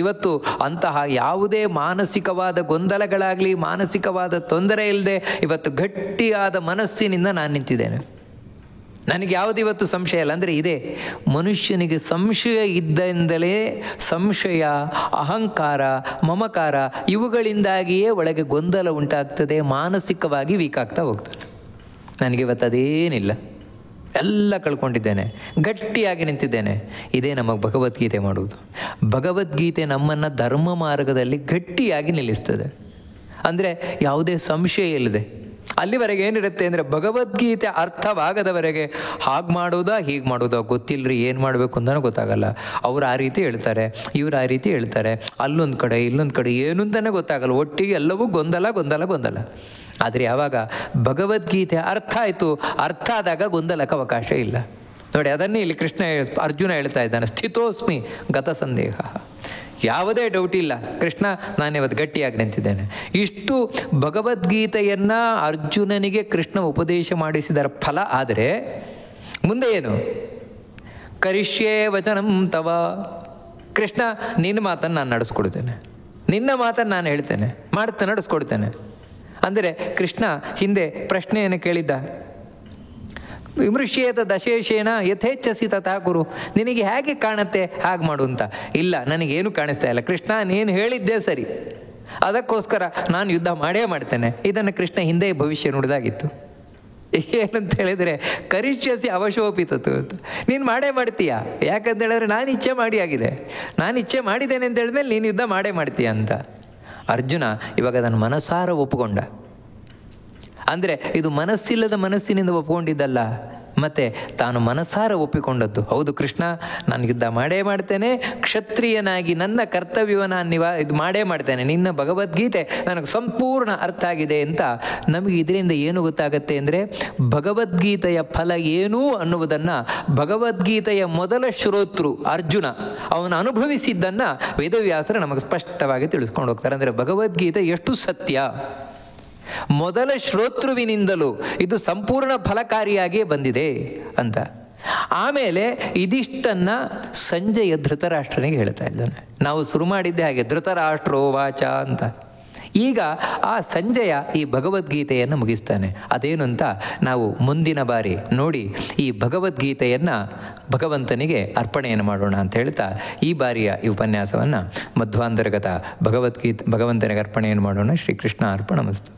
ಇವತ್ತು ಅಂತಹ ಯಾವುದೇ ಮಾನಸಿಕವಾದ ಗೊಂದಲಗಳಾಗಲಿ, ಮಾನಸಿಕವಾದ ತೊಂದರೆ ಇಲ್ಲದೆ ಇವತ್ತು ಗಟ್ಟಿಯಾದ ಮನಸ್ಸಿನಿಂದ ನಾನು ನಿಂತಿದ್ದೇನೆ. ನನಗೆ ಯಾವುದು ಇವತ್ತು ಸಂಶಯ ಇಲ್ಲ. ಅಂದರೆ ಇದೆ, ಮನುಷ್ಯನಿಗೆ ಸಂಶಯ ಇದ್ದರಿಂದಲೇ ಸಂಶಯ, ಅಹಂಕಾರ, ಮಮಕಾರ ಇವುಗಳಿಂದಾಗಿಯೇ ಒಳಗೆ ಗೊಂದಲ ಉಂಟಾಗ್ತದೆ, ಮಾನಸಿಕವಾಗಿ ವೀಕ್ ಆಗ್ತಾ ಹೋಗ್ತಾನೆ. ನನಗಿವತ್ತು ಅದೇನಿಲ್ಲ, ಎಲ್ಲ ಕಳ್ಕೊಂಡಿದ್ದೇನೆ, ಗಟ್ಟಿಯಾಗಿ ನಿಂತಿದ್ದೇನೆ. ಇದೇ ನಮಗೆ ಭಗವದ್ಗೀತೆ ಮಾಡುವುದು. ಭಗವದ್ಗೀತೆ ನಮ್ಮನ್ನು ಧರ್ಮ ಮಾರ್ಗದಲ್ಲಿ ಗಟ್ಟಿಯಾಗಿ ನಿಲ್ಲಿಸ್ತದೆ. ಅಂದರೆ ಯಾವುದೇ ಸಂಶಯ ಇಲ್ಲದೆ. ಅಲ್ಲಿವರೆಗೆ ಏನಿರುತ್ತೆ ಅಂದರೆ, ಭಗವದ್ಗೀತೆ ಅರ್ಥವಾಗದವರೆಗೆ ಹಾಗೆ ಮಾಡೋದಾ ಹೀಗೆ ಮಾಡೋದಾ ಗೊತ್ತಿಲ್ಲರಿ, ಏನು ಮಾಡಬೇಕು ಅಂತಲೂ ಗೊತ್ತಾಗಲ್ಲ. ಅವ್ರು ಆ ರೀತಿ ಹೇಳ್ತಾರೆ, ಇವ್ರು ಆ ರೀತಿ ಹೇಳ್ತಾರೆ, ಅಲ್ಲೊಂದು ಕಡೆ ಇಲ್ಲೊಂದು ಕಡೆ ಏನು ಅಂತಲೇ ಗೊತ್ತಾಗಲ್ಲ. ಒಟ್ಟಿಗೆ ಎಲ್ಲವೂ ಗೊಂದಲ ಗೊಂದಲ ಗೊಂದಲ. ಆದರೆ ಯಾವಾಗ ಭಗವದ್ಗೀತೆ ಅರ್ಥ ಆಯಿತು, ಅರ್ಥ ಆದಾಗ ಗೊಂದಲಕ್ಕೆ ಅವಕಾಶ ಇಲ್ಲ. ನೋಡಿ, ಅದನ್ನೇ ಇಲ್ಲಿ ಅರ್ಜುನ ಹೇಳ್ತಾ ಇದ್ದಾನೆ, ಸ್ಥಿತೋಸ್ಮಿ ಗತ ಸಂದೇಹ. ಯಾವುದೇ ಡೌಟ್ ಇಲ್ಲ, ಕೃಷ್ಣ ನಾನಿವತ್ತು ಗಟ್ಟಿಯಾಗಿ ನಿಂತಿದ್ದೇನೆ. ಇಷ್ಟು ಭಗವದ್ಗೀತೆಯನ್ನು ಅರ್ಜುನನಿಗೆ ಕೃಷ್ಣ ಉಪದೇಶ ಮಾಡಿಸಿದರ ಫಲ. ಆದರೆ ಮುಂದೆ ಏನು? ಕರಿಷ್ಯೇ ವಚನಂ ತವ. ಕೃಷ್ಣ ನಿನ್ನ ಮಾತನ್ನು ನಾನು ನಡೆಸ್ಕೊಡ್ತೇನೆ, ನಿನ್ನ ಮಾತನ್ನು ನಾನು ಹೇಳ್ತೇನೆ, ನಡೆಸ್ಕೊಡ್ತೇನೆ. ಅಂದರೆ ಕೃಷ್ಣ ಹಿಂದೆ ಪ್ರಶ್ನೆಯನ್ನು ಕೇಳಿದ್ದ, ವಿಮೃಶ್ಯೇತ ದಶೇಶೇನ ಯಥೇಚ್ಛಸಿ ತಥಾ ಕುರು. ನಿನಗೆ ಹೇಗೆ ಕಾಣುತ್ತೆ ಹಾಗೆ ಮಾಡು ಅಂತ. ಇಲ್ಲ, ನನಗೇನು ಕಾಣಿಸ್ತಾ ಇಲ್ಲ ಕೃಷ್ಣ, ನೀನು ಹೇಳಿದ್ದೇ ಸರಿ, ಅದಕ್ಕೋಸ್ಕರ ನಾನು ಯುದ್ಧ ಮಾಡೇ ಮಾಡ್ತೇನೆ. ಇದನ್ನು ಕೃಷ್ಣ ಹಿಂದೆ ಭವಿಷ್ಯ ನುಡಿದಾಗಿತ್ತು. ಏನಂತ ಹೇಳಿದರೆ, ಕರಿಷ್ಯಸಿ ಅವಶೋಪಿತತು ಅಂತ. ನೀನು ಮಾಡೇ ಮಾಡ್ತೀಯಾ, ಯಾಕಂತ ಹೇಳಿದ್ರೆ ನಾನು ಇಚ್ಛೆ ಮಾಡಿ ಆಗಿದೆ, ನಾನು ಇಚ್ಛೆ ಮಾಡಿದ್ದೇನೆ ಅಂತ ಹೇಳಿದ್ಮೇಲೆ ನೀನು ಯುದ್ಧ ಮಾಡೇ ಮಾಡ್ತೀಯ ಅಂತ. ಅರ್ಜುನ ಇವಾಗ ಅದನ್ನು ಮನಸಾರ ಒಪ್ಪಿಕೊಂಡ. ಅಂದರೆ ಇದು ಮನಸ್ಸಿಲ್ಲದ ಮನಸ್ಸಿನಿಂದ ಒಪ್ಪಿಕೊಂಡಿದ್ದಲ್ಲ, ಮತ್ತು ತಾನು ಮನಸಾರ ಒಪ್ಪಿಕೊಂಡದ್ದು. ಹೌದು ಕೃಷ್ಣ, ನಾನು ಯುದ್ಧ ಮಾಡೇ ಮಾಡ್ತೇನೆ, ಕ್ಷತ್ರಿಯನಾಗಿ ನನ್ನ ಕರ್ತವ್ಯವನ್ನು ಇದು ಮಾಡೇ ಮಾಡ್ತೇನೆ. ನಿನ್ನ ಭಗವದ್ಗೀತೆ ನನಗೆ ಸಂಪೂರ್ಣ ಅರ್ಥ ಆಗಿದೆ ಅಂತ. ನಮಗೆ ಇದರಿಂದ ಏನು ಗೊತ್ತಾಗತ್ತೆ ಅಂದರೆ, ಭಗವದ್ಗೀತೆಯ ಫಲ ಏನು ಅನ್ನುವುದನ್ನು ಭಗವದ್ಗೀತೆಯ ಮೊದಲ ಶ್ರೋತೃ ಅರ್ಜುನ ಅವನು ಅನುಭವಿಸಿದ್ದನ್ನು ವೇದವ್ಯಾಸರು ನಮಗೆ ಸ್ಪಷ್ಟವಾಗಿ ತಿಳಿಸ್ಕೊಂಡು ಹೋಗ್ತಾರೆ. ಅಂದರೆ ಭಗವದ್ಗೀತೆ ಎಷ್ಟು ಸತ್ಯ, ಮೊದಲ ಶ್ರೋತೃವಿನಿಂದಲೂ ಇದು ಸಂಪೂರ್ಣ ಫಲಕಾರಿಯಾಗಿಯೇ ಬಂದಿದೆ ಅಂತ. ಆಮೇಲೆ ಇದಿಷ್ಟನ್ನು ಸಂಜಯ ಧೃತರಾಷ್ಟ್ರನಿಗೆ ಹೇಳ್ತಾ ಇದ್ದಾನೆ. ನಾವು ಶುರು ಮಾಡಿದ್ದೆ ಹಾಗೆ, ಧೃತರಾಷ್ಟ್ರೋ ವಾಚ ಅಂತ. ಈಗ ಆ ಸಂಜಯ ಈ ಭಗವದ್ಗೀತೆಯನ್ನು ಮುಗಿಸ್ತಾನೆ. ಅದೇನು ಅಂತ ನಾವು ಮುಂದಿನ ಬಾರಿ ನೋಡಿ ಈ ಭಗವದ್ಗೀತೆಯನ್ನು ಭಗವಂತನಿಗೆ ಅರ್ಪಣೆಯನ್ನು ಮಾಡೋಣ ಅಂತ ಹೇಳ್ತಾ ಈ ಬಾರಿಯ ಈ ಉಪನ್ಯಾಸವನ್ನು ಮಧ್ವಾಂತರ್ಗತ ಭಗವದ್ಗೀತೆ ಭಗವಂತನಿಗೆ ಅರ್ಪಣೆಯನ್ನು ಮಾಡೋಣ. ಶ್ರೀಕೃಷ್ಣ ಅರ್ಪಣಮಸ್ತು.